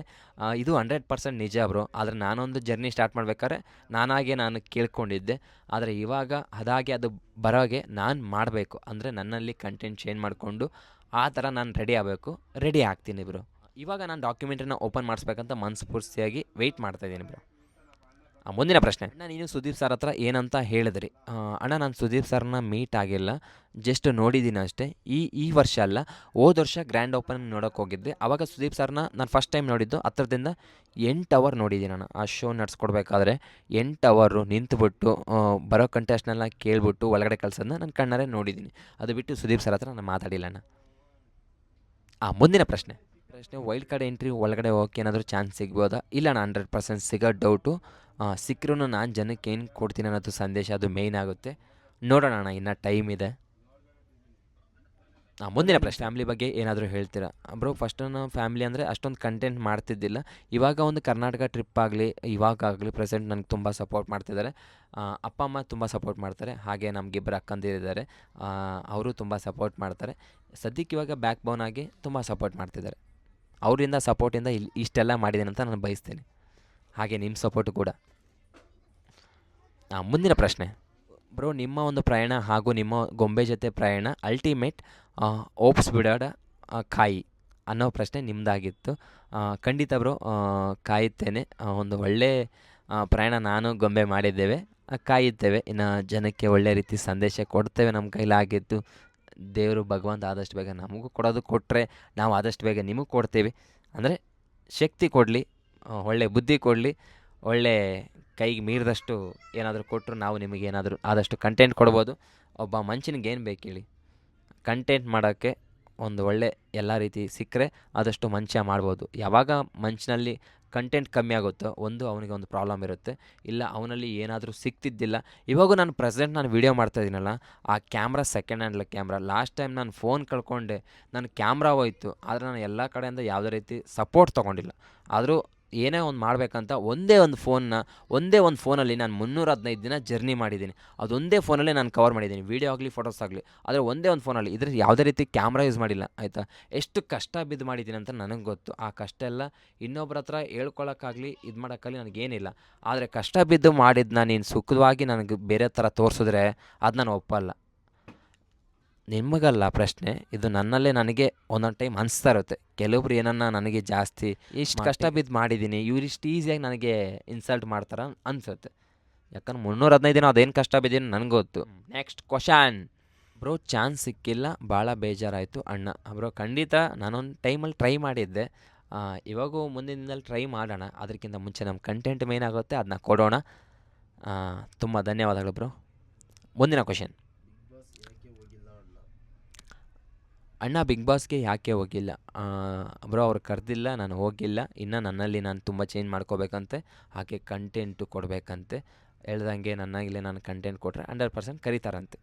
Speaker 1: ಇದು 100% ನಿಜ ಬ್ರೋ. ಆದರೆ ನಾನೊಂದು ಜರ್ನಿ ಸ್ಟಾರ್ಟ್ ಮಾಡ್ಬೇಕಾದ್ರೆ ನಾನು ಕೇಳ್ಕೊಂಡಿದ್ದೆ. ಆದರೆ ಇವಾಗ ಅದಾಗೆ ಅದು ಬರೋಗೆ ನಾನು ಮಾಡಬೇಕು. ಅಂದರೆ ನನ್ನಲ್ಲಿ ಕಂಟೆಂಟ್ ಚೇಂಜ್ ಮಾಡಿಕೊಂಡು ಆ ಥರ ನಾನು ರೆಡಿ ಆಗ್ತೀನಿ ಬ್ರೋ. ಇವಾಗ ನಾನು ಡಾಕ್ಯುಮೆಂಟ್ರಿನ ಓಪನ್ ಮಾಡಿಸ್ಬೇಕಂತ ಮನಸ್ಫೂರ್ತಿಯಾಗಿ ವೆಯ್ಟ್ ಮಾಡ್ತಾಯಿದ್ದೀನಿ ಬ್ರೋ. ಮುಂದಿನ ಪ್ರಶ್ನೆ, ನೀನು ಸುದೀಪ್ ಸರ್ ಹತ್ರ ಏನಂತ ಹೇಳಿದ್ರಿ? ಅಣ್ಣ ನಾನು ಸುದೀಪ್ ಸರ್ನ ಮೀಟ್ ಆಗಿಲ್ಲ, ಜಸ್ಟ್ ನೋಡಿದ್ದೀನಿ ಅಷ್ಟೇ. ಈ ವರ್ಷ ಅಲ್ಲ, ಹೋದ ವರ್ಷ ಗ್ರ್ಯಾಂಡ್ ಓಪನಿಂಗ್ ನೋಡೋಕೆ ಹೋಗಿದ್ದೆ. ಆವಾಗ ಸುದೀಪ್ ಸರ್ನ ನಾನು ಫಸ್ಟ್ ಟೈಮ್ ನೋಡಿದ್ದು ಹತ್ರದಿಂದ 8 ಅವರ್ ನೋಡಿದ್ದೀನಿ ನಾನು. ಆ ಶೋ ನಡೆಸ್ಕೊಡ್ಬೇಕಾದ್ರೆ 8 ಅವರು ನಿಂತುಬಿಟ್ಟು ಬರೋ ಕಂಟೆಸ್ಟ್ನೆಲ್ಲ ಕೇಳ್ಬಿಟ್ಟು ಒಳಗಡೆ ಕಳ್ಸೋದನ್ನ ನಾನು ಕಣ್ಣಾರೆ ನೋಡಿದ್ದೀನಿ. ಅದು ಬಿಟ್ಟು ಸುದೀಪ್ ಸರ್ ಹತ್ರ ನಾನು ಮಾತಾಡಿಲ್ಲ ಅಣ್ಣ. ಮುಂದಿನ ಪ್ರಶ್ನೆ, ವೈಲ್ಡ್ ಕಾರ್ಡ್ ಎಂಟ್ರಿ ಒಳಗಡೆ ಹೋಗೋಕೆ ಏನಾದರೂ ಚಾನ್ಸ್ ಸಿಗ್ಬೋದಾ? ಇಲ್ಲ ಅಣ್ಣ, 100% ಸಿಗೋ ಡೌಟು. ಸಿಕ್ಕರೂ ನಾನು ಜನಕ್ಕೆ ಏನು ಕೊಡ್ತೀನಿ ಅನ್ನೋದು ಸಂದೇಶ, ಅದು ಮೇಯ್ನ್ ಆಗುತ್ತೆ. ನೋಡೋಣ ಅಣ್ಣ, ಇನ್ನೂ ಟೈಮ್ ಇದೆ. ಮುಂದಿನ ಪ್ರಶ್ನೆ, ಫ್ಯಾಮ್ಲಿ ಬಗ್ಗೆ ಏನಾದರೂ ಹೇಳ್ತೀರಾ? ಬ್ರೋ ಫಸ್ಟ್ ನಾನು ಫ್ಯಾಮ್ಲಿ ಅಂದರೆ ಅಷ್ಟೊಂದು ಕಂಟೆಂಟ್ ಮಾಡ್ತಿದ್ದಿಲ್ಲ. ಇವಾಗ ಒಂದು ಕರ್ನಾಟಕ ಟ್ರಿಪ್ ಆಗಲಿ, ಇವಾಗಲಿ ಪ್ರೆಸೆಂಟ್ ನನಗೆ ತುಂಬ ಸಪೋರ್ಟ್ ಮಾಡ್ತಿದ್ದಾರೆ. ಅಪ್ಪ ಅಮ್ಮ ತುಂಬ ಸಪೋರ್ಟ್ ಮಾಡ್ತಾರೆ. ಹಾಗೆ ನಮಗಿಬ್ಬರು ಅಕ್ಕಂದಿರಿದ್ದಾರೆ, ಅವರು ತುಂಬ ಸಪೋರ್ಟ್ ಮಾಡ್ತಾರೆ. ಸದ್ಯಕ್ಕೆ ಇವಾಗ ಬ್ಯಾಕ್ ಬೋನ್ ಆಗಿ ತುಂಬ ಸಪೋರ್ಟ್ ಮಾಡ್ತಿದ್ದಾರೆ. ಅವರಿಂದ ಸಪೋರ್ಟಿಂದ ಇಷ್ಟೆಲ್ಲ ಮಾಡಿದ್ದೀನಿ ಅಂತ ನಾನು ಬಯಸ್ತೇನೆ. ಹಾಗೆ ನಿಮ್ಮ ಸಪೋರ್ಟು ಕೂಡ. ಮುಂದಿನ ಪ್ರಶ್ನೆ ಬ್ರೋ, ನಿಮ್ಮ ಒಂದು ಪ್ರಯಾಣ ಹಾಗೂ ನಿಮ್ಮ ಗೊಂಬೆ ಜೊತೆ ಪ್ರಯಾಣ ಅಲ್ಟಿಮೇಟ್ ಓಪ್ಸ್ ಬಿಡೋಡ ಕಾಯಿ ಅನ್ನೋ ಪ್ರಶ್ನೆ ನಿಮ್ಮದಾಗಿತ್ತು. ಖಂಡಿತ ಬ್ರೋ, ಕಾಯುತ್ತೇನೆ. ಒಂದು ಒಳ್ಳೆ ಪ್ರಯಾಣ ನಾನು ಗೊಂಬೆ ಮಾಡಿದ್ದೇವೆ, ಕಾಯುತ್ತೇವೆ. ಇನ್ನು ಜನಕ್ಕೆ ಒಳ್ಳೆ ರೀತಿ ಸಂದೇಶ ಕೊಡ್ತೇವೆ. ನಮ್ಮ ಕೈಲಾಗಿದ್ದು ದೇವರು ಭಗವಂತ ಆದಷ್ಟು ಬೇಗ ನಮಗೂ ಕೊಡೋದು, ಕೊಟ್ಟರೆ ನಾವು ಆದಷ್ಟು ಬೇಗ ನಿಮಗೆ ಕೊಡ್ತೀವಿ. ಅಂದರೆ ಶಕ್ತಿ ಕೊಡಲಿ, ಒಳ್ಳೆ ಬುದ್ಧಿ ಕೊಡಲಿ, ಒಳ್ಳೆ ಕೈಗೆ ಮೀರಿದಷ್ಟು ಏನಾದರೂ ಕೊಟ್ಟರು ನಾವು ನಿಮಗೆ ಏನಾದರೂ ಆದಷ್ಟು ಕಂಟೆಂಟ್ ಕೊಡ್ಬೋದು. ಒಬ್ಬ ಮನುಷ್ಯನಿಗೆ ಏನು ಬೇಕು ಹೇಳಿ, ಕಂಟೆಂಟ್ ಮಾಡೋಕ್ಕೆ ಒಂದು ಒಳ್ಳೆ ಎಲ್ಲ ರೀತಿ ಸಿಕ್ಕರೆ ಆದಷ್ಟು ಮನುಷ್ಯ ಮಾಡ್ಬೋದು. ಯಾವಾಗ ಮನುಷ್ಯನಲ್ಲಿ ಕಂಟೆಂಟ್ ಕಮ್ಮಿ ಆಗುತ್ತೋ ಒಂದು ಅವನಿಗೆ ಒಂದು ಪ್ರಾಬ್ಲಮ್ ಇರುತ್ತೆ, ಇಲ್ಲ ಅವನಲ್ಲಿ ಏನಾದರೂ ಸಿಗ್ತಿದ್ದಿಲ್ಲ. ಇವಾಗೂ ನಾನು ಪ್ರೆಸೆಂಟ್ ನಾನು ವೀಡಿಯೋ ಮಾಡ್ತಾಯಿದ್ದೀನಲ್ಲ, ಆ ಕ್ಯಾಮ್ರಾ ಸೆಕೆಂಡ್ ಹ್ಯಾಂಡ್ಲ ಕ್ಯಾಮ್ರಾ. ಲಾಸ್ಟ್ ಟೈಮ್ ನಾನು ಫೋನ್ ಕಳ್ಕೊಂಡೆ, ನನ್ನ ಕ್ಯಾಮ್ರಾ ಹೋಯ್ತು. ಆದರೆ ನಾನು ಎಲ್ಲ ಕಡೆಯಿಂದ ಯಾವುದೇ ರೀತಿ ಸಪೋರ್ಟ್ ತೊಗೊಂಡಿಲ್ಲ. ಆದರೂ ಏನೇ ಒಂದು ಮಾಡಬೇಕಂತ ಒಂದೇ ಒಂದು ಫೋನಲ್ಲಿ ನಾನು 315 ದಿನ ಜರ್ನಿ ಮಾಡಿದ್ದೀನಿ. ಅದೊಂದೇ ಫೋನಲ್ಲೇ ನಾನು ಕವರ್ ಮಾಡಿದ್ದೀನಿ, ವೀಡಿಯೋ ಆಗಲಿ ಫೋಟೋಸ್ ಆಗಲಿ. ಆದರೆ ಒಂದೇ ಒಂದು ಫೋನಲ್ಲಿ ಇದ್ರ ಯಾವುದೇ ರೀತಿ ಕ್ಯಾಮ್ರಾ ಯೂಸ್ ಮಾಡಿಲ್ಲ, ಆಯಿತಾ. ಎಷ್ಟು ಕಷ್ಟ ಬಿದ್ದು ಮಾಡಿದ್ದೀನಿ ಅಂತ ನನಗೆ ಗೊತ್ತು. ಆ ಕಷ್ಟ ಎಲ್ಲ ಇನ್ನೊಬ್ಬರ ಹತ್ರ ಹೇಳ್ಕೊಳಕ್ಕಾಗಲಿ ಇದು ಮಾಡೋಕ್ಕಾಗಲಿ ನನಗೇನಿಲ್ಲ. ಆದರೆ ಕಷ್ಟ ಬಿದ್ದು ಮಾಡಿದ್ದನ್ನ ನೀನು ಸುಖವಾಗಿ ನನಗೆ ಬೇರೆ ಥರ ತೋರಿಸಿದ್ರೆ ಅದು ನಾನು ಒಪ್ಪಲ್ಲ. ನಿಮಗಲ್ಲ ಪ್ರಶ್ನೆ, ಇದು ನನ್ನಲ್ಲೇ ನನಗೆ ಒಂದೊಂದು ಟೈಮ್ ಅನಿಸ್ತಾ ಇರುತ್ತೆ. ಕೆಲವೊಬ್ರು ಏನನ್ನ ನನಗೆ ಜಾಸ್ತಿ ಇಷ್ಟು ಕಷ್ಟ ಬಿದ್ದು ಮಾಡಿದ್ದೀನಿ, ಇಷ್ಟು ಈಸಿಯಾಗಿ ನನಗೆ ಇನ್ಸಲ್ಟ್ ಮಾಡ್ತಾರೆ ಅನಿಸುತ್ತೆ. ಯಾಕಂದ್ರೆ 315 ದಿನ ಅದೇನು ಕಷ್ಟ ಬಿದ್ದೀನಿ ನನಗೆ ಗೊತ್ತು. ನೆಕ್ಸ್ಟ್ ಕ್ವಶನ್ ಬ್ರೋ, ಚಾನ್ಸ್ ಸಿಕ್ಕಿಲ್ಲ, ಭಾಳ ಬೇಜಾರಾಯಿತು ಅಣ್ಣ. ಬ್ರೋ ಖಂಡಿತ ನಾನೊಂದು ಟೈಮಲ್ಲಿ ಟ್ರೈ ಮಾಡಿದ್ದೆ, ಇವಾಗೂ ಮುಂದಿನ ದಿನದಲ್ಲಿ ಟ್ರೈ ಮಾಡೋಣ. ಅದಕ್ಕಿಂತ ಮುಂಚೆ ನಮ್ಮ ಕಂಟೆಂಟ್ ಮೇನ್ ಆಗುತ್ತೆ, ಅದನ್ನ ಕೊಡೋಣ. ತುಂಬ ಧನ್ಯವಾದಗಳು ಬ್ರೋ. ಮುಂದಿನ ಕ್ವಶನ್ ಅಣ್ಣ, ಬಿಗ್ ಬಾಸ್ಗೆ ಯಾಕೆ ಹೋಗಿಲ್ಲ? ಬ್ರೋ ಅವ್ರು ಕರೆದಿಲ್ಲ, ನಾನು ಹೋಗಿಲ್ಲ. ಇನ್ನು ನನ್ನಲ್ಲಿ ನಾನು ತುಂಬ ಚೇಂಜ್ ಮಾಡ್ಕೋಬೇಕಂತೆ, ಹಾಗೆ ಕಂಟೆಂಟು ಕೊಡಬೇಕಂತೆ. ಹೇಳ್ದಂಗೆ ನನ್ನಾಗಲೇ ನಾನು ಕಂಟೆಂಟ್ ಕೊಟ್ಟರೆ 100% ಕರೀತಾರಂತೆ.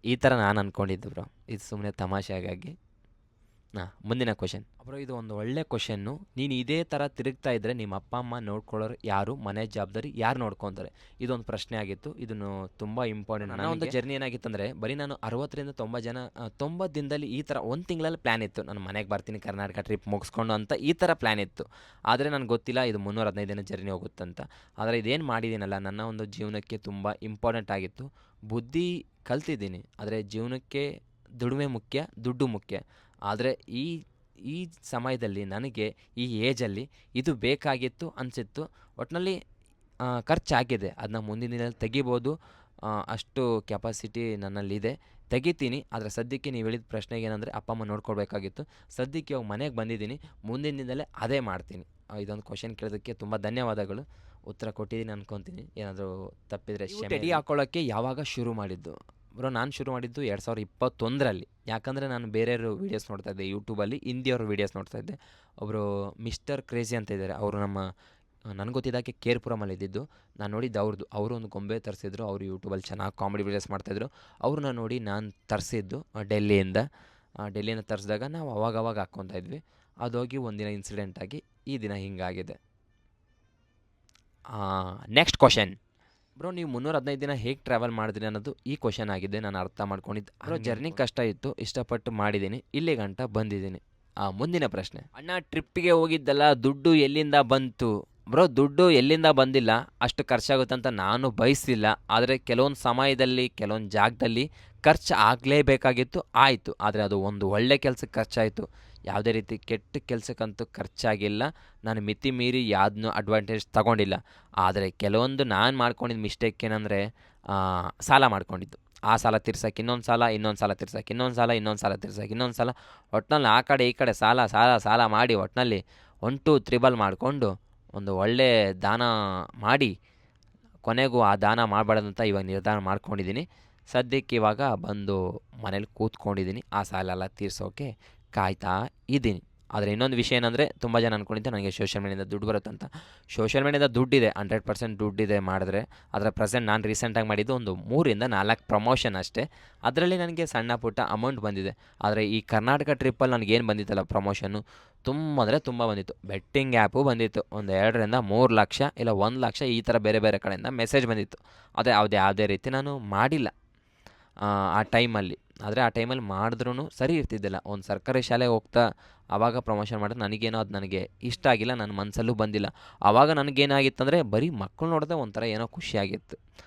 Speaker 1: ಈ ಥರ ನಾನು ಅಂದ್ಕೊಂಡಿದ್ದು ಬ್ರೋ, ಇದು ಸುಮ್ಮನೆ ತಮಾಷೆಗಾಗಿ. ಮುಂದಿನ ಕ್ವಶನ್ ಬ್ರೋ, ಇದು ಒಂದು ಒಳ್ಳೆ ಕ್ವಶನ್ನು. ನೀನು ಇದೇ ಥರ ತಿರುಗ್ತಾ ಇದ್ದರೆ ನಿಮ್ಮ ಅಪ್ಪ ಅಮ್ಮ ನೋಡ್ಕೊಳ್ಳೋರು ಯಾರು, ಮನೆ ಜವಾಬ್ದಾರಿ ಯಾರು ನೋಡ್ಕೊತಾರೆ? ಇದೊಂದು ಪ್ರಶ್ನೆ ಆಗಿತ್ತು. ಇದನ್ನು ತುಂಬ ಇಂಪಾರ್ಟೆಂಟ್. ನನ್ನ ಒಂದು ಜರ್ನಿ ಏನಾಗಿತ್ತಂದರೆ, ಬರೀ ನಾನು 60ರಿಂದ 90 ದಿನದಲ್ಲಿ ಈ ಥರ ಒಂದು ತಿಂಗಳಲ್ಲಿ ಪ್ಲ್ಯಾನ್ ಇತ್ತು. ನಾನು ಮನೆಗೆ ಬರ್ತೀನಿ, ಕರ್ನಾಟಕ ಟ್ರಿಪ್ ಮುಗಿಸ್ಕೊಂಡು ಅಂತ ಈ ಥರ ಪ್ಲ್ಯಾನ್ ಇತ್ತು. ಆದರೆ ನನಗೆ ಗೊತ್ತಿಲ್ಲ ಇದು 315 ದಿನ ಜರ್ನಿ ಹೋಗುತ್ತಂತ. ಆದರೆ ಇದೇನು ಮಾಡಿದ್ದೀನಲ್ಲ, ನನ್ನ ಒಂದು ಜೀವನಕ್ಕೆ ತುಂಬ ಇಂಪಾರ್ಟೆಂಟ್ ಆಗಿತ್ತು. ಬುದ್ಧಿ ಕಲ್ತಿದ್ದೀನಿ, ಆದರೆ ಜೀವನಕ್ಕೆ ದುಡಿಮೆ ಮುಖ್ಯ, ದುಡ್ಡು ಮುಖ್ಯ. ಆದರೆ ಈ ಸಮಯದಲ್ಲಿ ನನಗೆ ಈ ಏಜಲ್ಲಿ ಇದು ಬೇಕಾಗಿತ್ತು ಅನಿಸಿತ್ತು. ಒಟ್ಟಿನಲ್ಲಿ ಖರ್ಚಾಗಿದೆ, ಅದನ್ನ ಮುಂದಿನ ದಿನದಲ್ಲಿ ತೆಗಿಬೋದು. ಅಷ್ಟು ಕೆಪಾಸಿಟಿ ನನ್ನಲ್ಲಿದೆ, ತೆಗಿತೀನಿ. ಆದರೆ ಸದ್ಯಕ್ಕೆ ನೀವು ಹೇಳಿದ ಪ್ರಶ್ನೆಗೆ ಏನಂದರೆ ಅಪ್ಪ ಅಮ್ಮ ನೋಡ್ಕೊಳ್ಬೇಕಾಗಿತ್ತು. ಸದ್ಯಕ್ಕೆ ಇವಾಗ ಮನೆಗೆ ಬಂದಿದ್ದೀನಿ, ಮುಂದಿನ ದಿನದಲ್ಲೇ ಅದೇ ಮಾಡ್ತೀನಿ. ಇದೊಂದು ಕ್ವಶನ್ ಕೇಳೋದಕ್ಕೆ ತುಂಬ ಧನ್ಯವಾದಗಳು. ಉತ್ತರ ಕೊಟ್ಟಿದ್ದೀನಿ ಅನ್ಕೊತೀನಿ. ಏನಾದರೂ ತಪ್ಪಿದರೆ ಟೆಡಿ ಹಾಕೊಳ್ಳೋಕ್ಕೆ ಯಾವಾಗ ಶುರು ಮಾಡಿದ್ದು? ಬ್ರೋ ನಾನು ಶುರು ಮಾಡಿದ್ದು 2021ರಲ್ಲಿ. ಯಾಕಂದರೆ ನಾನು ಬೇರೆಯವರು ವೀಡಿಯೋಸ್ ನೋಡ್ತಾಯಿದ್ದೆ ಯೂಟ್ಯೂಬಲ್ಲಿ, ಹಿಂದಿಯವ್ರ ವೀಡಿಯೋಸ್ ನೋಡ್ತಾಯಿದ್ದೆ. ಒಬ್ಬರು ಮಿಸ್ಟರ್ ಕ್ರೇಜಿ ಅಂತ ಇದ್ದಾರೆ, ಅವರು ನನಗೆ ಗೊತ್ತಿದ್ದಕ್ಕೆ ಕೇರ್ಪುರಮಲ್ಲಿ ಇದ್ದಿದ್ದು. ನಾನು ನೋಡಿದ್ದು ಅವರು ಒಂದು ಗೊಂಬೆ ತರಿಸಿದ್ರು. ಅವರು ಯೂಟ್ಯೂಬಲ್ಲಿ ಚೆನ್ನಾಗಿ ಕಾಮಿಡಿ ವೀಡಿಯೋಸ್ ಮಾಡ್ತಾಯಿದ್ರು. ಅವ್ರನ್ನ ನೋಡಿ ನಾನು ತರಿಸಿದ್ದು ಡೆಲ್ಲಿಯಿಂದ ತರಿಸಿದಾಗ ನಾವು ಅವಾಗವಾಗ ಹಾಕ್ಕೊತಾ ಇದ್ವಿ. ಅದೋಗಿ ಒಂದಿನ ಇನ್ಸಿಡೆಂಟ್ ಆಗಿ ಈ ದಿನ ಹಿಂಗಾಗಿದೆ. ನೆಕ್ಸ್ಟ್ ಕ್ವಶನ್ ಬ್ರೋ, ನೀವು 315 ದಿನ ಹೇಗೆ ಟ್ರಾವೆಲ್ ಮಾಡಿದ್ರಿ ಅನ್ನೋದು ಈ ಕ್ವಶನ್ ಆಗಿದೆ. ನಾನು ಅರ್ಥ ಮಾಡ್ಕೊಂಡಿದ್ದು ಬ್ರೋ, ಜರ್ನಿ ಕಷ್ಟ ಇತ್ತು, ಇಷ್ಟಪಟ್ಟು ಮಾಡಿದ್ದೀನಿ, ಇಲ್ಲಿ ಗಂಟ ಬಂದಿದ್ದೀನಿ. ಮುಂದಿನ ಪ್ರಶ್ನೆ ಅಣ್ಣ, ಟ್ರಿಪ್ಪಿಗೆ ಹೋಗಿದ್ದಲ್ಲ, ದುಡ್ಡು ಎಲ್ಲಿಂದ ಬಂತು? ಬ್ರೋ ದುಡ್ಡು ಎಲ್ಲಿಂದ ಬಂದಿಲ್ಲ, ಅಷ್ಟು ಖರ್ಚಾಗುತ್ತಂತ ನಾನು ಬಯಸಿಲ್ಲ. ಆದರೆ ಕೆಲವೊಂದು ಸಮಯದಲ್ಲಿ ಕೆಲವೊಂದು ಜಾಗದಲ್ಲಿ ಖರ್ಚು ಆಗಲೇಬೇಕಾಗಿತ್ತು, ಆಯಿತು. ಆದರೆ ಅದು ಒಂದು ಒಳ್ಳೆ ಕೆಲಸಕ್ಕೆ ಖರ್ಚಾಯಿತು, ಯಾವುದೇ ರೀತಿ ಕೆಟ್ಟ ಕೆಲಸಕ್ಕಂತೂ ಖರ್ಚಾಗಿಲ್ಲ. ನಾನು ಮಿತಿ ಮೀರಿ ಯಾವುದನ್ನೂ ಅಡ್ವಾಂಟೇಜ್ ತಗೊಂಡಿಲ್ಲ. ಆದರೆ ಕೆಲವೊಂದು ನಾನು ಮಾಡ್ಕೊಂಡಿದ್ದು ಮಿಸ್ಟೇಕ್ ಏನಂದರೆ, ಸಾಲ ಮಾಡ್ಕೊಂಡಿದ್ದು. ಆ ಸಾಲ ತೀರ್ಸೋಕೆ ಇನ್ನೊಂದು ಸಾಲ, ಇನ್ನೊಂದು ಸಾಲ ತೀರ್ಸೋಕೆ ಇನ್ನೊಂದು ಸಾಲ, ಇನ್ನೊಂದು ಸಾಲ ತೀರ್ಸೋಕೆ ಇನ್ನೊಂದು ಸಾಲ. ಒಟ್ಟಿನಲ್ಲಿ ಆ ಕಡೆ ಈ ಕಡೆ ಸಾಲ ಮಾಡಿ ಒಟ್ಟಿನಲ್ಲಿ 1 2 3 ಮಾಡಿಕೊಂಡು ಒಂದು ಒಳ್ಳೆ ದಾನ ಮಾಡಿ ಕೊನೆಗೂ ಆ ದಾನ ಮಾಡಬಾರ್ದಂತ ಇವಾಗ ನಿರ್ಧಾರ ಮಾಡ್ಕೊಂಡಿದ್ದೀನಿ. ಸದ್ಯಕ್ಕೆ ಇವಾಗ ಬಂದು ಮನೇಲಿ ಕೂತ್ಕೊಂಡಿದ್ದೀನಿ, ಆ ಸಾಲ ಎಲ್ಲ ತೀರ್ಸೋಕೆ ಕಾಯ್ತಾ ಇದ್ದೀನಿ. ಆದರೆ ಇನ್ನೊಂದು ವಿಷಯ ಏನಂದರೆ, ತುಂಬ ಜನ ಅಂದ್ಕೊಂಡಿದ್ದೆ ನನಗೆ ಸೋಷಿಯಲ್ ಮೀಡಿಯಿಂದ ದುಡ್ಡು ಬರುತ್ತಂತ. ಸೋಷಿಯಲ್ ಮೀಡಿಯಿಂದ ದುಡ್ಡಿದೆ, 100% ದುಡ್ಡಿದೆ ಮಾಡಿದ್ರೆ. ಅದರ ಪ್ರೆಸೆಂಟ್ ನಾನು ರೀಸೆಂಟಾಗಿ ಮಾಡಿದ್ದು ಒಂದು 3ರಿಂದ 4 ಪ್ರಮೋಷನ್ ಅಷ್ಟೇ. ಅದರಲ್ಲಿ ನನಗೆ ಸಣ್ಣ ಪುಟ್ಟ ಅಮೌಂಟ್ ಬಂದಿದೆ. ಆದರೆ ಈ ಕರ್ನಾಟಕ ಟ್ರಿಪ್ಪಲ್ಲಿ ನನಗೇನು ಬಂದಿತ್ತಲ್ಲ ಪ್ರಮೋಷನ್ನು, ತುಂಬ ಅಂದರೆ ತುಂಬ ಬಂದಿತ್ತು. ಬೆಟ್ಟಿಂಗ್ ಆ್ಯಪು ಬಂದಿತ್ತು, ಒಂದು 2ರಿಂದ 3 ಲಕ್ಷ ಇಲ್ಲ 1 ಲಕ್ಷ ಈ ಥರ ಬೇರೆ ಬೇರೆ ಕಡೆಯಿಂದ ಮೆಸೇಜ್ ಬಂದಿತ್ತು. ಅದೇ ಯಾವುದೇ ರೀತಿ ನಾನು ಮಾಡಿಲ್ಲ ಆ ಟೈಮಲ್ಲಿ. ಆದರೆ ಆ ಟೈಮಲ್ಲಿ ಮಾಡಿದ್ರೂ ಸರಿ ಇರ್ತಿದ್ದಿಲ್ಲ. ಒಂದು ಸರ್ಕಾರಿ ಶಾಲೆಗೆ ಹೋಗ್ತಾ ಆವಾಗ ಪ್ರಮೋಷನ್ ಮಾಡಿದ್ರೆ ನನಗೇನೋ ಅದು ನನಗೆ ಇಷ್ಟ ಆಗಿಲ್ಲ, ನನ್ನ ಮನಸ್ಸಲ್ಲೂ ಬಂದಿಲ್ಲ. ಆವಾಗ ನನಗೇನಾಗಿತ್ತಂದರೆ ಬರೀ ಮಕ್ಕಳು ನೋಡಿದ್ರೆ ಒಂಥರ ಏನೋ ಖುಷಿಯಾಗಿತ್ತು.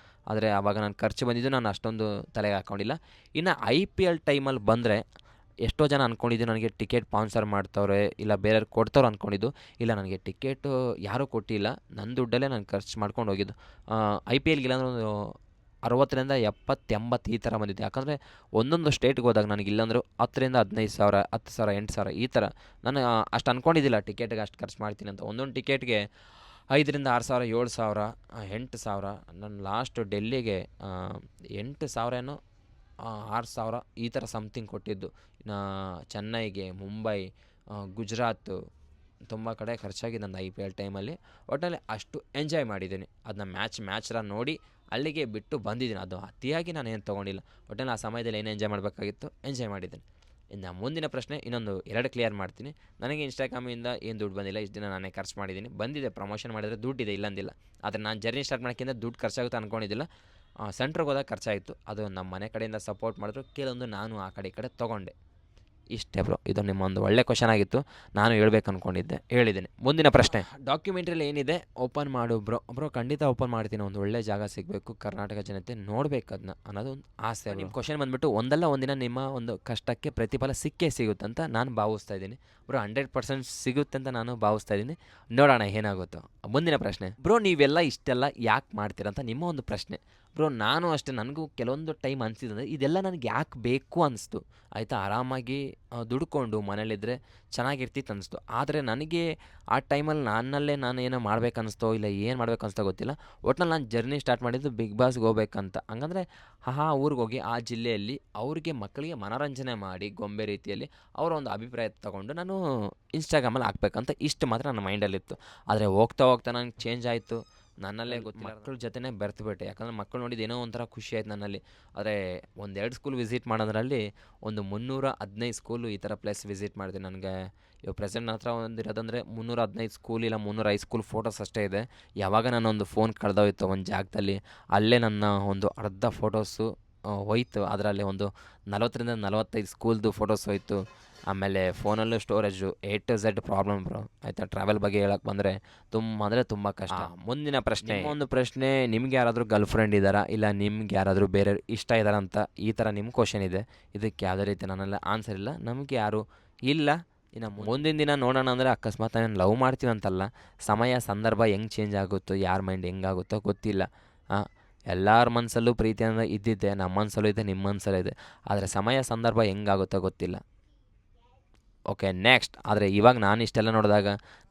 Speaker 1: ಆದರೆ ಆವಾಗ ನಾನು ಖರ್ಚು ಬಂದಿದ್ದು ನಾನು ಅಷ್ಟೊಂದು ತಲೆಗೆ ಹಾಕ್ಕೊಂಡಿಲ್ಲ. ಇನ್ನು IPL ಟೈಮಲ್ಲಿ ಬಂದರೆ ಎಷ್ಟೋ ಜನ ಅಂದ್ಕೊಂಡಿದ್ದು ನನಗೆ ಟಿಕೆಟ್ ಸ್ಪಾನ್ಸರ್ ಮಾಡ್ತವ್ರೆ, ಇಲ್ಲ ಬೇರೆಯವ್ರು ಕೊಡ್ತವ್ರು ಅಂದ್ಕೊಂಡಿದ್ದು. ಇಲ್ಲ, ನನಗೆ ಟಿಕೆಟು ಯಾರೂ ಕೊಟ್ಟಿಲ್ಲ, ನನ್ನ ದುಡ್ಡಲ್ಲೇ ನಾನು ಖರ್ಚು ಮಾಡ್ಕೊಂಡು ಹೋಗಿದ್ದು. IPLಗೆ ಇಲ್ಲಾಂದ್ರೆ ಒಂದು 60ರಿಂದ 70, 80 ಈ ಥರ ಬಂದಿದ್ದು. ಯಾಕಂದರೆ ಒಂದೊಂದು ಸ್ಟೇಟ್ಗೆ ಹೋದಾಗ ನನಗೆ ಇಲ್ಲಾಂದ್ರೂ 10ರಿಂದ 15,000, 10,000, 8,000 ಈ ಥರ. ನಾನು ಅಷ್ಟು ಅಂದ್ಕೊಂಡಿದ್ದಿಲ್ಲ ಟಿಕೆಟ್ಗೆ ಅಷ್ಟು ಖರ್ಚು ಮಾಡ್ತೀನಿ ಅಂತ. ಒಂದೊಂದು ಟಿಕೆಟ್ಗೆ 5ರಿಂದ 6,000, 7,000, 8,000. ನಾನು ಲಾಸ್ಟ್ ಡೆಲ್ಲಿಗೆ 8,000 ಏನೋ 6,000 ಈ ಥರ ಸಮಥಿಂಗ್ ಕೊಟ್ಟಿದ್ದು. ಚೆನ್ನೈಗೆ, ಮುಂಬೈ, ಗುಜರಾತ್ ತುಂಬ ಕಡೆ ಖರ್ಚಾಗಿದೆ ನನ್ನ IPL ಟೈಮಲ್ಲಿ. ಒಟ್ಟಿನಲ್ಲಿ ಅಷ್ಟು ಎಂಜಾಯ್ ಮಾಡಿದ್ದೀನಿ. ಅದನ್ನ ಮ್ಯಾಚ್ ನೋಡಿ ಅಲ್ಲಿಗೆ ಬಿಟ್ಟು ಬಂದಿದ್ದೀನಿ. ಅದು ಅತಿಯಾಗಿ ನಾನು ಏನು ತೊಗೊಂಡಿಲ್ಲ. ಒಟ್ಟಿನಲ್ಲಿ ಆ ಸಮಯದಲ್ಲಿ ಏನು ಎಂಜಾಯ್ ಮಾಡಬೇಕಾಗಿತ್ತು ಎಂಜಾಯ್ ಮಾಡಿದ್ದೀನಿ. ಇನ್ನು ಮುಂದಿನ ಪ್ರಶ್ನೆ ಇನ್ನೊಂದು 2 ಕ್ಲಿಯರ್ ಮಾಡ್ತೀನಿ. ನನಗೆ ಇನ್ಸ್ಟಾಗ್ರಾಮಿಂದ ಏನು ದುಡ್ಡು ಬಂದಿಲ್ಲ, ಇಷ್ಟು ದಿನ ನಾನೇ ಖರ್ಚು ಮಾಡಿದ್ದೀನಿ. ಬಂದಿದೆ, ಪ್ರಮೋಷನ್ ಮಾಡಿದರೆ ದುಡ್ಡಿದೆ, ಇಲ್ಲಂದಿಲ್ಲ. ಆದರೆ ನಾನು ಜರ್ನಿ ಸ್ಟಾರ್ಟ್ ಮಾಡೋಕ್ಕಿಂತ ದುಡ್ಡು ಖರ್ಚಾಗುತ್ತೆ ಅಂದ್ಕೊಂಡಿದ್ದಿಲ್ಲ. ಸೆಂಟ್ರಿಗೆ ಹೋದಾಗ ಖರ್ಚಾಯಿತು. ಅದು ನಮ್ಮ ಮನೆ ಕಡೆಯಿಂದ ಸಪೋರ್ಟ್ ಮಾಡಿದ್ರು, ಕೆಲವೊಂದು ನಾನು ಆ ಕಡೆ ಈ ಕಡೆ ತೊಗೊಂಡೆ. ಇಷ್ಟೇ ಬ್ರೋ. ಇದು ನಿಮ್ಮ ಒಂದು ಒಳ್ಳೆ ಕ್ವಶನ್ ಆಗಿತ್ತು, ನಾನು ಹೇಳ್ಬೇಕು ಅಂದ್ಕೊಂಡಿದ್ದೆ, ಹೇಳಿದ್ದೀನಿ. ಮುಂದಿನ ಪ್ರಶ್ನೆ, ಡಾಕ್ಯುಮೆಂಟ್ರಿಯಲ್ಲಿ ಏನಿದೆ ಓಪನ್ ಮಾಡು ಬ್ರೋ. ಖಂಡಿತ ಓಪನ್ ಮಾಡ್ತೀನಿ. ಒಂದು ಒಳ್ಳೆ ಜಾಗ ಸಿಗಬೇಕು, ಕರ್ನಾಟಕ ಜನತೆ ನೋಡ್ಬೇಕು ಅದನ್ನ ಅನ್ನೋದು ಒಂದು ಆಸೆ. ನಿಮ್ಮ ಕ್ವಶನ್ ಬಂದುಬಿಟ್ಟು ಒಂದಲ್ಲ ಒಂದಿನ ನಿಮ್ಮ ಒಂದು ಕಷ್ಟಕ್ಕೆ ಪ್ರತಿಫಲ ಸಿಕ್ಕೇ ಸಿಗುತ್ತೆ ಅಂತ ನಾನು ಭಾವಿಸ್ತಾ ಇದ್ದೀನಿ ಬ್ರೋ. 100% ಸಿಗುತ್ತೆ ಅಂತ ನಾನು ಭಾವಿಸ್ತಾ ಇದ್ದೀನಿ. ನೋಡೋಣ ಏನಾಗುತ್ತೋ. ಮುಂದಿನ ಪ್ರಶ್ನೆ, ಬ್ರೋ ನೀವೆಲ್ಲ ಇಷ್ಟೆಲ್ಲ ಯಾಕೆ ಮಾಡ್ತೀರಂತ ನಿಮ್ಮ ಒಂದು ಪ್ರಶ್ನೆ. ಬ್ರೋ ನಾನು ಅಷ್ಟೇ, ನನಗೂ ಕೆಲವೊಂದು ಟೈಮ್ ಅನಿಸಿದಂದರೆ ಇದೆಲ್ಲ ನನಗೆ ಯಾಕೆ ಬೇಕು ಅನಿಸ್ತು. ಆಯಿತಾ, ಆರಾಮಾಗಿ ದುಡ್ಕೊಂಡು ಮನೇಲಿದ್ದರೆ ಚೆನ್ನಾಗಿರ್ತಿತ್ತು ಅನ್ನಿಸ್ತು. ಆದರೆ ನನಗೆ ಆ ಟೈಮಲ್ಲಿ ನಾನು ಏನೋ ಮಾಡ್ಬೇಕು ಅನ್ನಿಸ್ತೋ, ಇಲ್ಲ ಏನು ಮಾಡ್ಬೇಕು ಅನಿಸ್ತೋ ಗೊತ್ತಿಲ್ಲ. ಒಟ್ನಲ್ಲಿ ನಾನು ಜರ್ನಿ ಸ್ಟಾರ್ಟ್ ಮಾಡಿದ್ದು ಬಿಗ್ ಬಾಸ್ಗೆ ಹೋಗ್ಬೇಕಂತ. ಹಂಗಂದರೆ ಊರಿಗೆ ಹೋಗಿ ಆ ಜಿಲ್ಲೆಯಲ್ಲಿ ಅವ್ರಿಗೆ ಮಕ್ಕಳಿಗೆ ಮನೋರಂಜನೆ ಮಾಡಿ ಗೊಂಬೆ ರೀತಿಯಲ್ಲಿ ಅವರ ಒಂದು ಅಭಿಪ್ರಾಯ ತಗೊಂಡು ನಾನು ಇನ್ಸ್ಟಾಗ್ರಾಮಲ್ಲಿ ಹಾಕ್ಬೇಕಂತ ಇಷ್ಟು ಮಾತ್ರ ನನ್ನ ಮೈಂಡಲ್ಲಿತ್ತು. ಆದರೆ ಹೋಗ್ತಾ ನನಗೆ ಚೇಂಜ್ ಆಯಿತು. ನನ್ನಲ್ಲೇ ಗೊತ್ತಿಲ್ಲ, ಮಕ್ಕಳ ಜೊತೆನೇ ಬೆರೆತುಬಿಟ್ಟೆ. ಯಾಕಂದರೆ ಮಕ್ಕಳು ನೋಡಿದ್ದು ಏನೋ ಒಂಥರ ಖುಷಿ ಆಯ್ತು ನನ್ನಲ್ಲಿ. ಆದರೆ 1-2 ಸ್ಕೂಲ್ ವಿಸಿಟ್ ಮಾಡೋದ್ರಲ್ಲಿ ಒಂದು 315 ಸ್ಕೂಲು ಈ ಥರ ಪ್ಲೇಸ್ ವಿಸಿಟ್ ಮಾಡಿದೆ. ನನಗೆ ಇವಾಗ ಪ್ರೆಸೆಂಟ್ ನನ್ನ ಹತ್ರ ಒಂದಿರೋದಂದರೆ 315 ಸ್ಕೂಲ್ ಇಲ್ಲ 305 ಸ್ಕೂಲ್ ಫೋಟೋಸ್ ಅಷ್ಟೇ ಇದೆ. ಯಾವಾಗ ನಾನೊಂದು ಫೋನ್ ಕಳೆದೋಯ್ತು ಒಂದು ಜಾಗದಲ್ಲಿ, ಅಲ್ಲೇ ನನ್ನ ಒಂದು ಅರ್ಧ ಫೋಟೋಸು ಹೋಯ್ತು. ಅದರಲ್ಲಿ ಒಂದು 40ರಿಂದ 45 ಸ್ಕೂಲ್ದು ಫೋಟೋಸ್ ಹೋಯ್ತು. ಆಮೇಲೆ ಫೋನಲ್ಲೂ storage A to Z problem bro. ಆಯಿತಾ, ಟ್ರಾವೆಲ್ ಬಗ್ಗೆ ಹೇಳಕ್ಕೆ ಬಂದರೆ ತುಂಬ ಕಷ್ಟ. ಮುಂದಿನ ಪ್ರಶ್ನೆ, ಒಂದು ಪ್ರಶ್ನೆ, ನಿಮ್ಗೆ ಯಾರಾದರೂ ಗರ್ಲ್ ಫ್ರೆಂಡ್ ಇದ್ದಾರಾ, ಇಲ್ಲ ನಿಮ್ಗೆ ಯಾರಾದರೂ ಬೇರೆ ಇಷ್ಟ ಇದ್ದಾರಾ ಅಂತ ಈ ಥರ ನಿಮ್ಮ ಕ್ವಶನ್ ಇದೆ. ಇದಕ್ಕೆ ಯಾವುದೇ ರೀತಿ ನನ್ನೆಲ್ಲ ಆನ್ಸರ್ ಇಲ್ಲ. ನಮಗೆ ಯಾರು ಇಲ್ಲ. ಇನ್ನು ಮುಂದಿನ ದಿನ ನೋಡೋಣ ಅಂದರೆ ಅಕಸ್ಮಾತ್ ನಾನು ಲವ್ ಮಾಡ್ತೀವಂತಲ್ಲ, ಸಮಯ ಸಂದರ್ಭ ಹೆಂಗೆ ಚೇಂಜ್ ಆಗುತ್ತೋ, ಯಾರ ಮೈಂಡ್ ಹೆಂಗಾಗುತ್ತೋ ಗೊತ್ತಿಲ್ಲ. ಎಲ್ಲರ ಮನಸ್ಸಲ್ಲೂ ಪ್ರೀತಿ ಅಂದರೆ ಇದ್ದಿದ್ದೆ, ನಮ್ಮ ಮನಸ್ಸಲ್ಲೂ ಇದೆ, ನಿಮ್ಮ ಮನಸ್ಸಲ್ಲೂ ಇದೆ. ಆದರೆ ಸಮಯ ಸಂದರ್ಭ ಹೆಂಗಾಗುತ್ತೋ ಗೊತ್ತಿಲ್ಲ. Okay, next. ಆದರೆ ಇವಾಗ ನಾನು ಇಷ್ಟೆಲ್ಲ ನೋಡಿದಾಗ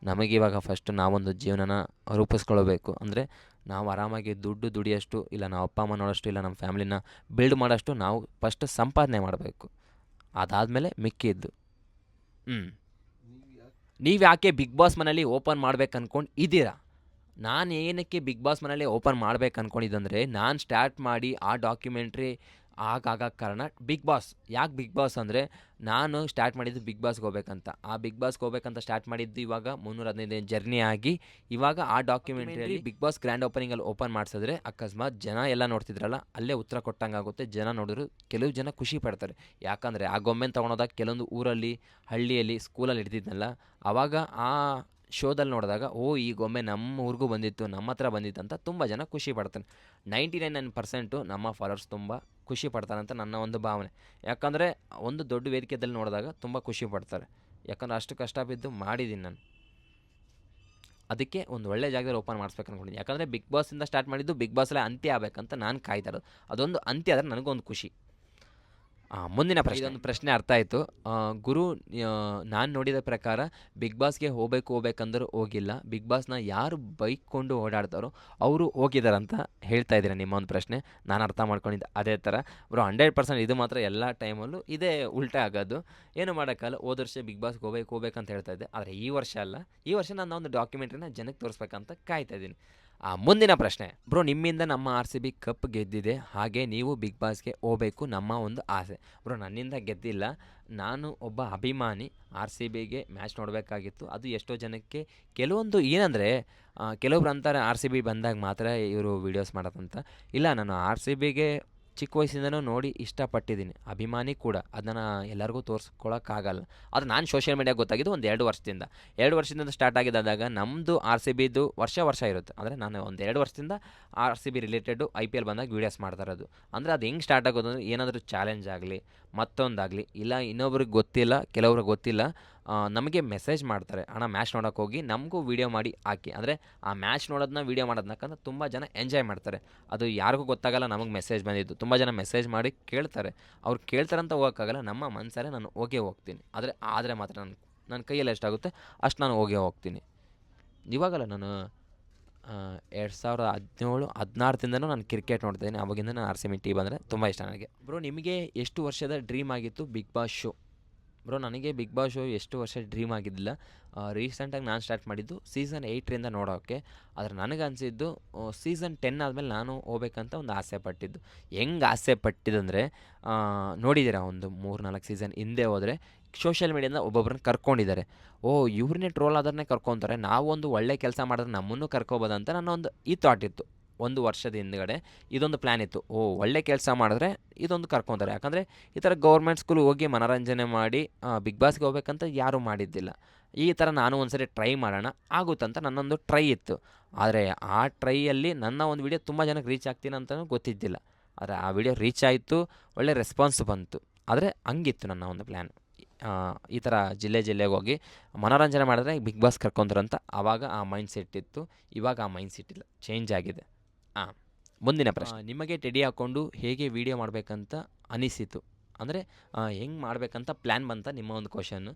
Speaker 1: ನಮಗಿವಾಗ ಫಸ್ಟು ನಾವೊಂದು ಜೀವನನ ರೂಪಿಸ್ಕೊಳ್ಬೇಕು. ಅಂದರೆ ನಾವು ಆರಾಮಾಗಿ ದುಡ್ಡು ದುಡಿಯೋಷ್ಟು, ಇಲ್ಲ ನಾವು ಅಪ್ಪ ಅಮ್ಮ ನೋಡೋಷ್ಟು, ಇಲ್ಲ ನಮ್ಮ ಫ್ಯಾಮಿಲಿನ ಬಿಲ್ಡ್ ಮಾಡೋಷ್ಟು ನಾವು ಫಸ್ಟ್ ಸಂಪಾದನೆ ಮಾಡಬೇಕು. ಅದಾದಮೇಲೆ ಮಿಕ್ಕಿದ್ದು. ನೀವು ಯಾಕೆ ಬಿಗ್ ಬಾಸ್ ಮನೇಲಿ ಓಪನ್ ಮಾಡ್ಬೇಕು ಅಂದ್ಕೊಂಡು ಇದ್ದೀರಾ? ನಾನು ಏನಕ್ಕೆ ಬಿಗ್ ಬಾಸ್ ಮನೇಲಿ ಓಪನ್ ಮಾಡ್ಬೇಕು ಅಂದ್ಕೊಂಡಿದ್ದಂದರೆ, ನಾನು ಸ್ಟಾರ್ಟ್ ಮಾಡಿ ಆ ಡಾಕ್ಯುಮೆಂಟ್ರಿ ಆಗಕ್ಕೆ ಕಾರಣ ಬಿಗ್ ಬಾಸ್. ಯಾಕೆ ಬಿಗ್ ಬಾಸ್ ಅಂದರೆ, ನಾನು ಸ್ಟಾರ್ಟ್ ಮಾಡಿದ್ದು ಬಿಗ್ ಬಾಸ್ಗೆ ಹೋಗ್ಬೇಕಂತ. ಆ ಬಿಗ್ ಬಾಸ್ಗೆ ಹೋಗ್ಬೇಕಂತ ಸ್ಟಾರ್ಟ್ ಮಾಡಿದ್ದು ಇವಾಗ 315 ಜರ್ನಿ ಆಗಿ, ಇವಾಗ ಆ ಡಾಕ್ಯುಮೆಂಟ್ರಿಯಲ್ಲಿ ಬಿಗ್ ಬಾಸ್ ಗ್ರ್ಯಾಂಡ್ ಓಪನಿಂಗಲ್ಲಿ ಓಪನ್ ಮಾಡಿಸಿದ್ರೆ ಅಕಸ್ಮಾತ್ ಜನ ಎಲ್ಲ ನೋಡ್ತಿದ್ರಲ್ಲ, ಅಲ್ಲೇ ಉತ್ತರ ಕೊಟ್ಟಂಗೆ ಆಗುತ್ತೆ. ಜನ ನೋಡಿದ್ರು ಕೆಲವು ಜನ ಖುಷಿ ಪಡ್ತಾರೆ. ಯಾಕಂದರೆ ಆ ಗೊಂಬೆನ ತೊಗೊಂಡೋದಾಗ ಕೆಲವೊಂದು ಊರಲ್ಲಿ, ಹಳ್ಳಿಯಲ್ಲಿ, ಸ್ಕೂಲಲ್ಲಿ ಇಡ್ತಿದ್ನಲ್ಲ, ಆವಾಗ ಆ ಶೋದಲ್ಲಿ ನೋಡಿದಾಗ ಈ ಗೊಂಬೆ ನಮ್ಮ ಊರಿಗೂ ಬಂದಿತ್ತು, ನಮ್ಮ ಹತ್ರ ಬಂದಿತ್ತು ಅಂತ ತುಂಬ ಜನ ಖುಷಿ ಪಡ್ತಾರೆ. 99% ನಮ್ಮ ಫಾಲೋವರ್ಸ್ ತುಂಬ ಖುಷಿ ಪಡ್ತಾರೆ ಅಂತ ನನ್ನ ಒಂದು ಭಾವನೆ. ಯಾಕಂದರೆ ಒಂದು ದೊಡ್ಡ ವೇದಿಕೆಯಲ್ಲಿ ನೋಡಿದಾಗ ತುಂಬ ಖುಷಿ ಪಡ್ತಾರೆ. ಯಾಕಂದರೆ ಅಷ್ಟು ಕಷ್ಟ ಬಿದ್ದು ಮಾಡಿದ್ದೀನಿ ನಾನು. ಅದಕ್ಕೆ ಒಂದು ಒಳ್ಳೆ ಜಾಗದಲ್ಲಿ ಓಪನ್ ಮಾಡಿಸ್ಬೇಕು ಅಂದ್ಕೊಂಡಿದ್ದೀನಿ. ಯಾಕಂದರೆ ಬಿಗ್ ಬಾಸಿಂದ ಸ್ಟಾರ್ಟ್ ಮಾಡಿದ್ದು ಬಿಗ್ ಬಾಸಲ್ಲೇ ಅಂತ್ಯ ಆಗಬೇಕಂತ ನಾನು ಕಾಯ್ತಾ ಇರೋದು. ಅದೊಂದು ಅಂತ್ಯ ಆದರೆ ನನಗೊಂದು ಖುಷಿ. ಮುಂದಿನ ಪ್ರಶ್ನೆ, ಇದೊಂದು ಪ್ರಶ್ನೆ ಅರ್ಥ ಆಯಿತು. ಗುರು, ನಾನು ನೋಡಿದ ಪ್ರಕಾರ ಬಿಗ್ ಬಾಸ್ಗೆ ಹೋಗ್ಬೇಕಂದ್ರೂ ಹೋಗಿಲ್ಲ, ಬಿಗ್ ಬಾಸ್ನ ಯಾರು ಬೈಕ್ಕೊಂಡು ಓಡಾಡ್ತಾರೋ ಅವರು ಹೋಗಿದ್ದಾರಂತ ಹೇಳ್ತಾ ಇದ್ದೀರಾ ನಿಮ್ಮ ಒಂದು ಪ್ರಶ್ನೆ. ನಾನು ಅರ್ಥ ಮಾಡ್ಕೊಂಡಿದ್ದೆ ಅದೇ ಥರ ಬ್ರೋ. 100% ಇದು ಮಾತ್ರ ಎಲ್ಲ ಟೈಮಲ್ಲೂ ಇದೇ ಉಲ್ಟಾ ಆಗೋದು. ಏನು ಮಾಡೋಕ್ಕಲ್ಲ. ಹೋದ ವರ್ಷ ಬಿಗ್ ಬಾಸ್ಗೆ ಹೋಗ್ಬೇಕಂತ ಹೇಳ್ತಾ ಇದ್ದೆ, ಆದರೆ ಈ ವರ್ಷ ಅಲ್ಲ. ಈ ವರ್ಷ ನಾನು ಒಂದು ಡಾಕ್ಯುಮೆಂಟ್ರಿನ ಜನಕ್ಕೆ ತೋರಿಸ್ಬೇಕಂತ ಕಾಯ್ತಾ ಇದ್ದೀನಿ. ಮುಂದಿನ ಪ್ರಶ್ನೆ, ಬ್ರೋ ನಿಮ್ಮಿಂದ ನಮ್ಮ RCB ಕಪ್ ಗೆದ್ದಿದೆ, ಹಾಗೆ ನೀವು ಬಿಗ್ ಬಾಸ್ಗೆ ಹೋಗಬೇಕು ನಮ್ಮ ಒಂದು ಆಸೆ. ಬ್ರೋ ನನ್ನಿಂದ ಗೆದ್ದಿಲ್ಲ, ನಾನು ಒಬ್ಬ ಅಭಿಮಾನಿ. RCBಗೆ ಮ್ಯಾಚ್ ನೋಡಬೇಕಾಗಿತ್ತು. ಅದು ಎಷ್ಟೋ ಜನಕ್ಕೆ ಕೆಲವೊಂದು ಏನಂದರೆ, ಕೆಲವೊಬ್ರು ಅಂತಾರೆ RCB ಬಂದಾಗ ಮಾತ್ರ ಇವರು ವೀಡಿಯೋಸ್ ಮಾಡೋದಂತ. ಇಲ್ಲ, ನಾನು RCBಗೆ ಚಿಕ್ಕ ವಯಸ್ಸಿಂದನೂ ನೋಡಿ ಇಷ್ಟಪಟ್ಟಿದ್ದೀನಿ, ಅಭಿಮಾನಿ ಕೂಡ. ಅದನ್ನು ಎಲ್ಲರಿಗೂ ತೋರಿಸ್ಕೊಳಕ್ಕಾಗಲ್ಲ. ಅದು ನಾನು ಸೋಷಿಯಲ್ ಮೀಡಿಯಾಗೆ ಗೊತ್ತಾಗಿದ್ದು ಒಂದು 2 ವರ್ಷದಿಂದ ಸ್ಟಾರ್ಟ್ ಆಗಿದ್ದಾಗ ನಮ್ಮದು ಆರ್ ಸಿ ಬಿದು ವರ್ಷ ಇರುತ್ತೆ. ಅಂದರೆ ನಾನು ಒಂದು 2 ವರ್ಷದಿಂದ R C B related IPL ಬಂದಾಗ ವೀಡಿಯೋಸ್ ಮಾಡ್ತಾ ಇರೋದು. ಅಂದರೆ ಅದು ಹೆಂಗೆ ಸ್ಟಾರ್ಟ್ ಆಗೋದು ಅಂದರೆ ಏನಾದರೂ ಚಾಲೆಂಜ್ ಆಗಲಿ, ಮತ್ತೊಂದಾಗಲಿ, ಇಲ್ಲ ಇನ್ನೊಬ್ರಿಗೆ ಗೊತ್ತಿಲ್ಲ, ಕೆಲವ್ರಿಗೆ ಗೊತ್ತಿಲ್ಲ, ನಮಗೆ ಮೆಸೇಜ್ ಮಾಡ್ತಾರೆ, ಅಣ್ಣ ಮ್ಯಾಚ್ ನೋಡೋಕೆ ಹೋಗಿ ನಮಗೂ ವೀಡಿಯೋ ಮಾಡಿ ಹಾಕಿ. ಅಂದರೆ ಆ ಮ್ಯಾಚ್ ನೋಡೋದನ್ನ ವೀಡಿಯೋ ಮಾಡೋದನ್ನಕ್ಕಂತ ತುಂಬ ಜನ ಎಂಜಾಯ್ ಮಾಡ್ತಾರೆ. ಅದು ಯಾರಿಗೂ ಗೊತ್ತಾಗಲ್ಲ ನಮಗೆ ಮೆಸೇಜ್ ಬಂದಿದ್ದು. ತುಂಬ ಜನ ಮೆಸೇಜ್ ಮಾಡಿ ಕೇಳ್ತಾರೆ. ಅವ್ರು ಕೇಳ್ತಾರಂತ ಹೋಗೋಕ್ಕಾಗಲ್ಲ, ನಮ್ಮ ಮನಸಲ್ಲೇ ನಾನು ಹೋಗ್ತೀನಿ. ಆದರೆ ಮಾತ್ರ ನನ್ನ ಕೈಯಲ್ಲಿ ಎಷ್ಟಾಗುತ್ತೆ ಅಷ್ಟು ನಾನು ಹೋಗ್ತೀನಿ. ಇವಾಗಲ್ಲ, ನಾನು 2017-16 ನಾನು ಕ್ರಿಕೆಟ್ ನೋಡ್ತಾಯಿದ್ದೀನಿ. ಅವಾಗಿಂದ ನಾನು RCB ಟೀಮ್ ಬಂದರೆ ತುಂಬ ಇಷ್ಟ ನನಗೆ. ಬ್ರೋ, ನಿಮಗೆ ಎಷ್ಟು ವರ್ಷದ ಡ್ರೀಮ್ ಆಗಿತ್ತು ಬಿಗ್ ಬಾಸ್ ಶೋ? ಬ್ರೋ, ನನಗೆ ಬಿಗ್ ಬಾಸ್ ಶೋ ಎಷ್ಟು ವರ್ಷ ಡ್ರೀಮ್ ಆಗಿದ್ದಿಲ್ಲ. ರೀಸೆಂಟಾಗಿ ನಾನು ಸ್ಟಾರ್ಟ್ ಮಾಡಿದ್ದು ಸೀಸನ್ 8ರಿಂದ ನೋಡೋಕ್ಕೆ. ಆದರೆ ನನಗೆ ಅನಿಸಿದ್ದು ಸೀಸನ್ 10 ಆದಮೇಲೆ ನಾನು ಹೋಗ್ಬೇಕಂತ ಒಂದು ಆಸೆ ಪಟ್ಟಿದ್ದು. ಹೆಂಗೆ ಆಸೆ ಪಟ್ಟಿದ್ದಂದರೆ, ನೋಡಿದ್ದೀರಾ, ಒಂದು 3-4 ಸೀಸನ್ ಹಿಂದೆ ಹೋದರೆ ಸೋಷಿಯಲ್ ಮೀಡಿಯಾದಿಂದ ಒಬ್ಬೊಬ್ಬರನ್ನ ಕರ್ಕೊಂಡಿದ್ದಾರೆ. ಇವ್ರನ್ನೇ ಟ್ರೋಲ್ ಆದ್ರನ್ನೇ ಕರ್ಕೊತಾರೆ, ನಾವು ಒಂದು ಒಳ್ಳೆ ಕೆಲಸ ಮಾಡಿದ್ರೆ ನಮ್ಮನ್ನು ಕರ್ಕೋಬೋದಂತ ನನ್ನ ಒಂದು ಈ ಥಾಟ್ ಇತ್ತು. 1 ವರ್ಷದ ಹಿಂದ್ಗಡೆ ಇದೊಂದು ಪ್ಲ್ಯಾನ್ ಇತ್ತು. ಒಳ್ಳೆ ಕೆಲಸ ಮಾಡಿದ್ರೆ ಇದೊಂದು ಕರ್ಕೊತಾರೆ. ಯಾಕಂದರೆ ಈ ಥರ ಗೌರ್ಮೆಂಟ್ ಸ್ಕೂಲ್ ಹೋಗಿ ಮನೋರಂಜನೆ ಮಾಡಿ ಬಿಗ್ ಬಾಸ್ಗೆ ಹೋಗ್ಬೇಕಂತ ಯಾರೂ ಮಾಡಿದ್ದಿಲ್ಲ. ಈ ಥರ ನಾನು ಒಂದು ಸರಿ ಟ್ರೈ ಮಾಡೋಣ ಆಗುತ್ತಂತ ನನ್ನೊಂದು ಟ್ರೈ ಇತ್ತು. ಆದರೆ ಆ ಟ್ರೈಯಲ್ಲಿ ನನ್ನ ಒಂದು ವಿಡಿಯೋ ತುಂಬ ಜನಕ್ಕೆ ರೀಚ್ ಆಗ್ತೀನಿ ಅಂತಲೂ ಗೊತ್ತಿದ್ದಿಲ್ಲ. ಆದರೆ ಆ ವಿಡಿಯೋ ರೀಚ್ ಆಯಿತು, ಒಳ್ಳೆ ರೆಸ್ಪಾನ್ಸ್ ಬಂತು. ಆದರೆ ಹಂಗಿತ್ತು ನನ್ನ ಒಂದು ಪ್ಲ್ಯಾನ್. ಈ ಥರ ಜಿಲ್ಲೆಗೆ ಹೋಗಿ ಮನೋರಂಜನೆ ಮಾಡಿದ್ರೆ ಬಿಗ್ ಬಾಸ್ ಕರ್ಕೊಂತಾರಂತ. ಆವಾಗ ಆ ಮೈಂಡ್ ಸೆಟ್ ಇತ್ತು. ಇವಾಗ ಆ ಮೈಂಡ್ ಸೆಟ್ ಇಲ್ಲ, ಚೇಂಜ್ ಆಗಿದೆ. ಮುಂದಿನ ಪ್ರಶ್ನೆ, ನಿಮಗೆ ಟೆಡಿ ಹಾಕ್ಕೊಂಡು ಹೇಗೆ ವೀಡಿಯೋ ಮಾಡಬೇಕಂತ ಅನಿಸಿತು? ಅಂದರೆ ಹೆಂಗೆ ಮಾಡಬೇಕಂತ ಪ್ಲ್ಯಾನ್ ಬಂತ ನಿಮ್ಮ ಒಂದು ಕ್ವಶನ್ನು?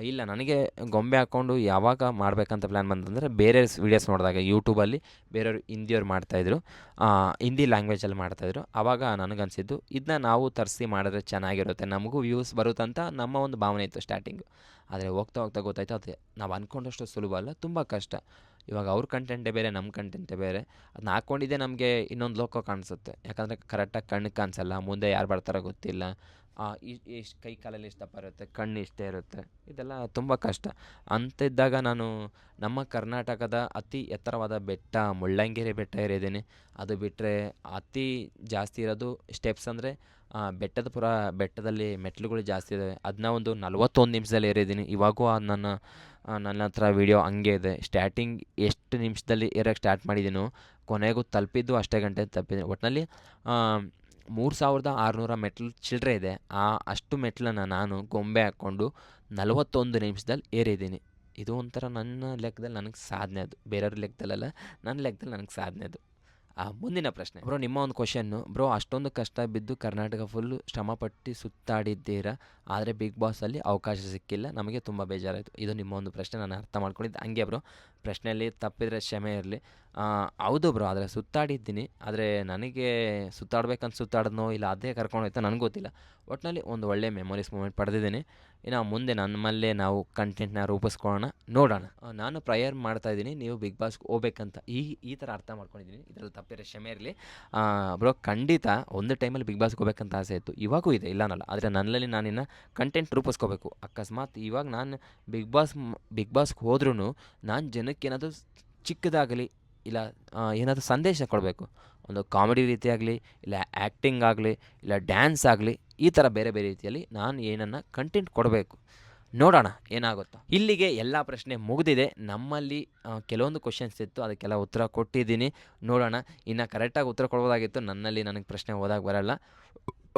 Speaker 1: ಇಲ್ಲ, ನನಗೆ ಗೊಂಬೆ ಹಾಕ್ಕೊಂಡು ಯಾವಾಗ ಮಾಡಬೇಕಂತ ಪ್ಲ್ಯಾನ್ ಬಂತಂದರೆ ಬೇರೆ ವೀಡಿಯೋಸ್ ನೋಡಿದಾಗ ಯೂಟ್ಯೂಬಲ್ಲಿ ಬೇರೆಯವರು ಹಿಂದಿಯವ್ರು ಮಾಡ್ತಾಯಿದ್ರು, ಹಿಂದಿ ಲ್ಯಾಂಗ್ವೇಜಲ್ಲಿ ಮಾಡ್ತಾಯಿದ್ರು. ಆವಾಗ ನನಗನ್ಸಿದ್ದು ಇದನ್ನ ನಾವು ತರಿಸಿ ಮಾಡಿದ್ರೆ ಚೆನ್ನಾಗಿರುತ್ತೆ, ನಮಗೂ ವ್ಯೂಸ್ ಬರುತ್ತಂತ ನಮ್ಮ ಒಂದು ಭಾವನೆ ಇತ್ತು ಸ್ಟಾರ್ಟಿಂಗು. ಆದರೆ ಹೋಗ್ತಾ ಗೊತ್ತಾಯ್ತು ಅದು ನಾವು ಅಂದ್ಕೊಂಡಷ್ಟು ಸುಲಭ ಅಲ್ಲ, ತುಂಬ ಕಷ್ಟ. ಇವಾಗ ಅವ್ರ ಕಂಟೆಂಟೇ ಬೇರೆ, ನಮ್ಮ ಕಂಟೆಂಟೇ ಬೇರೆ. ಅದನ್ನ ಹಾಕ್ಕೊಂಡಿದ್ದೆ ನಮಗೆ ಇನ್ನೊಂದು ಲೋಕ ಕಾಣಿಸುತ್ತೆ. ಯಾಕಂದರೆ ಕರೆಕ್ಟಾಗಿ ಕಣ್ಣಿಗೆ ಕಾಣಿಸಲ್ಲ, ಮುಂದೆ ಯಾರು ಬರ್ತಾರೋ ಗೊತ್ತಿಲ್ಲ, ಎಷ್ಟು ಕೈ ಕಾಲಲ್ಲಿ ಎಷ್ಟು ದಪ್ಪ ಇರುತ್ತೆ, ಕಣ್ಣು ಇಷ್ಟೇ ಇರುತ್ತೆ, ಇದೆಲ್ಲ ತುಂಬ ಕಷ್ಟ. ಅಂತಿದ್ದಾಗ ನಾನು ನಮ್ಮ ಕರ್ನಾಟಕದ ಅತಿ ಎತ್ತರವಾದ ಬೆಟ್ಟ ಮುಳ್ಳಯ್ಯನಗಿರಿ ಬೆಟ್ಟ ಏರಿದ್ದೀನಿ. ಅದು ಬಿಟ್ಟರೆ ಅತಿ ಜಾಸ್ತಿ ಇರೋದು ಸ್ಟೆಪ್ಸ್ ಅಂದರೆ ಬೆಟ್ಟದಲ್ಲಿ ಮೆಟ್ಲುಗಳು ಜಾಸ್ತಿ ಇದ್ದಾವೆ. ಅದನ್ನ ಒಂದು 41 ನಿಮಿಷದಲ್ಲಿ ಏರಿದ್ದೀನಿ. ಇವಾಗೂ ನನ್ನ ಹತ್ರ ವೀಡಿಯೋ ಹಂಗೆ ಇದೆ. ಸ್ಟಾರ್ಟಿಂಗ್ ಎಷ್ಟು ನಿಮಿಷದಲ್ಲಿ ಏರೋಕ್ಕೆ ಸ್ಟಾರ್ಟ್ ಮಾಡಿದ್ದೀನೋ ಕೊನೆಗೂ ತಲುಪಿದ್ದು ಅಷ್ಟೇ ಗಂಟೆ ತಲುಪಿದ್ದೀನಿ. ಒಟ್ಟಿನಲ್ಲಿ 3600 ಮೆಟ್ಲು ಚಿಲ್ಲರೆ ಇದೆ. ಅಷ್ಟು ಮೆಟ್ಲನ್ನು ನಾನು ಗೊಂಬೆ ಹಾಕ್ಕೊಂಡು 41 ನಿಮಿಷದಲ್ಲಿ ಏರಿದ್ದೀನಿ. ಇದು ಒಂಥರ ನನ್ನ ಲೆಕ್ಕದಲ್ಲಿ ನನಗೆ ಸಾಧನೆ. ಅದು ಬೇರೆಯವ್ರ ಲೆಕ್ಕದಲ್ಲ, ನನ್ನ ಲೆಕ್ಕದಲ್ಲಿ ನನಗೆ ಸಾಧನೆ ಅದು. ಮುಂದಿನ ಪ್ರಶ್ನೆ, ಬ್ರೋ, ನಿಮ್ಮ ಒಂದು ಕ್ವಶನ್ನು. ಬ್ರೋ, ಅಷ್ಟೊಂದು ಕಷ್ಟ ಬಿದ್ದು ಕರ್ನಾಟಕ ಫುಲ್ಲು ಶ್ರಮಪಟ್ಟು ಸುತ್ತಾಡಿದ್ದೀರಾ, ಆದರೆ ಬಿಗ್ ಬಾಸಲ್ಲಿ ಅವಕಾಶ ಸಿಕ್ಕಿಲ್ಲ, ನಮಗೆ ತುಂಬ ಬೇಜಾರಾಯಿತು. ಇದು ನಿಮ್ಮ ಒಂದು ಪ್ರಶ್ನೆ, ನಾನು ಅರ್ಥ ಮಾಡ್ಕೊಂಡಿದ್ದು ಹಂಗೆ ಬ್ರೋ. ಪ್ರಶ್ನೆಯಲ್ಲಿ ತಪ್ಪಿದರೆ ಕ್ಷಮೆ ಇರಲಿ. ಹೌದು ಬ್ರೋ, ಆದರೆ ಸುತ್ತಾಡಿದ್ದೀನಿ. ಆದರೆ ನನಗೆ ಸುತ್ತಾಡಿದ್ನೋ ಇಲ್ಲ ಅದೇ ಕರ್ಕೊಂಡೋಯ್ತೋ ನನಗೆ ಗೊತ್ತಿಲ್ಲ. ಒಟ್ಟಿನಲ್ಲಿ ಒಂದು ಒಳ್ಳೆ ಮೆಮೊರೀಸ್ ಮೂಮೆಂಟ್ ಪಡೆದಿದ್ದೀನಿ. ಇನ್ನು ಮುಂದೆ ನಮ್ಮಲ್ಲೇ ನಾವು ಕಂಟೆಂಟ್ನ ರೂಪಿಸ್ಕೊಳ್ಳೋಣ, ನೋಡೋಣ. ನಾನು ಪ್ರೇಯರ್ ಮಾಡ್ತಾಯಿದ್ದೀನಿ ನೀವು ಬಿಗ್ ಬಾಸ್ಗೆ ಹೋಗ್ಬೇಕಂತ. ಈ ಥರ ಅರ್ಥ ಮಾಡ್ಕೊಂಡಿದ್ದೀನಿ. ಇದರಲ್ಲಿ ತಪ್ಪಿರೋ ಕ್ಷಮೆ ಇರಲಿ ಬ್ರೋ. ಖಂಡಿತ ಒಂದು ಟೈಮಲ್ಲಿ ಬಿಗ್ ಬಾಸ್ಗೆ ಹೋಗ್ಬೇಕಂತ ಆಸೆ ಇತ್ತು, ಇವಾಗೂ ಇದೆ, ಇಲ್ಲ ಅನ್ನಲ್ಲ. ಆದರೆ ನನ್ನಲ್ಲಿ ನಾನಿನ್ನು ಕಂಟೆಂಟ್ ರೂಪಿಸ್ಕೋಬೇಕು. ಅಕಸ್ಮಾತ್ ಇವಾಗ ನಾನು ಬಿಗ್ ಬಾಸ್ಗೆ ಹೋದ್ರೂ ನಾನು ಜನಕ್ಕೆ ಏನಾದರೂ ಚಿಕ್ಕದಾಗಲಿ ಇಲ್ಲ ಏನಾದರೂ ಸಂದೇಶ ಕೊಡಬೇಕು. ಒಂದು ಕಾಮಿಡಿ ರೀತಿಯಾಗಲಿ, ಇಲ್ಲ ಆ್ಯಕ್ಟಿಂಗ್ ಆಗಲಿ, ಇಲ್ಲ ಡ್ಯಾನ್ಸ್ ಆಗಲಿ, ಈ ಥರ ಬೇರೆ ಬೇರೆ ರೀತಿಯಲ್ಲಿ ನಾನು ಏನನ್ನು ಕಂಟೆಂಟ್ ಕೊಡಬೇಕು. ನೋಡೋಣ ಏನಾಗುತ್ತೋ. ಇಲ್ಲಿಗೆ ಎಲ್ಲ ಪ್ರಶ್ನೆ ಮುಗಿದಿದೆ. ನಮ್ಮಲ್ಲಿ ಕೆಲವೊಂದು ಕ್ವಶನ್ಸ್ ಇತ್ತು, ಅದಕ್ಕೆಲ್ಲ ಉತ್ತರ ಕೊಟ್ಟಿದ್ದೀನಿ. ನೋಡೋಣ, ಇನ್ನು ಕರೆಕ್ಟಾಗಿ ಉತ್ತರ ಕೊಡ್ಬೋದಾಗಿತ್ತು. ನನಗೆ ಪ್ರಶ್ನೆ ಓದಾಗಿ ಬರೋಲ್ಲ.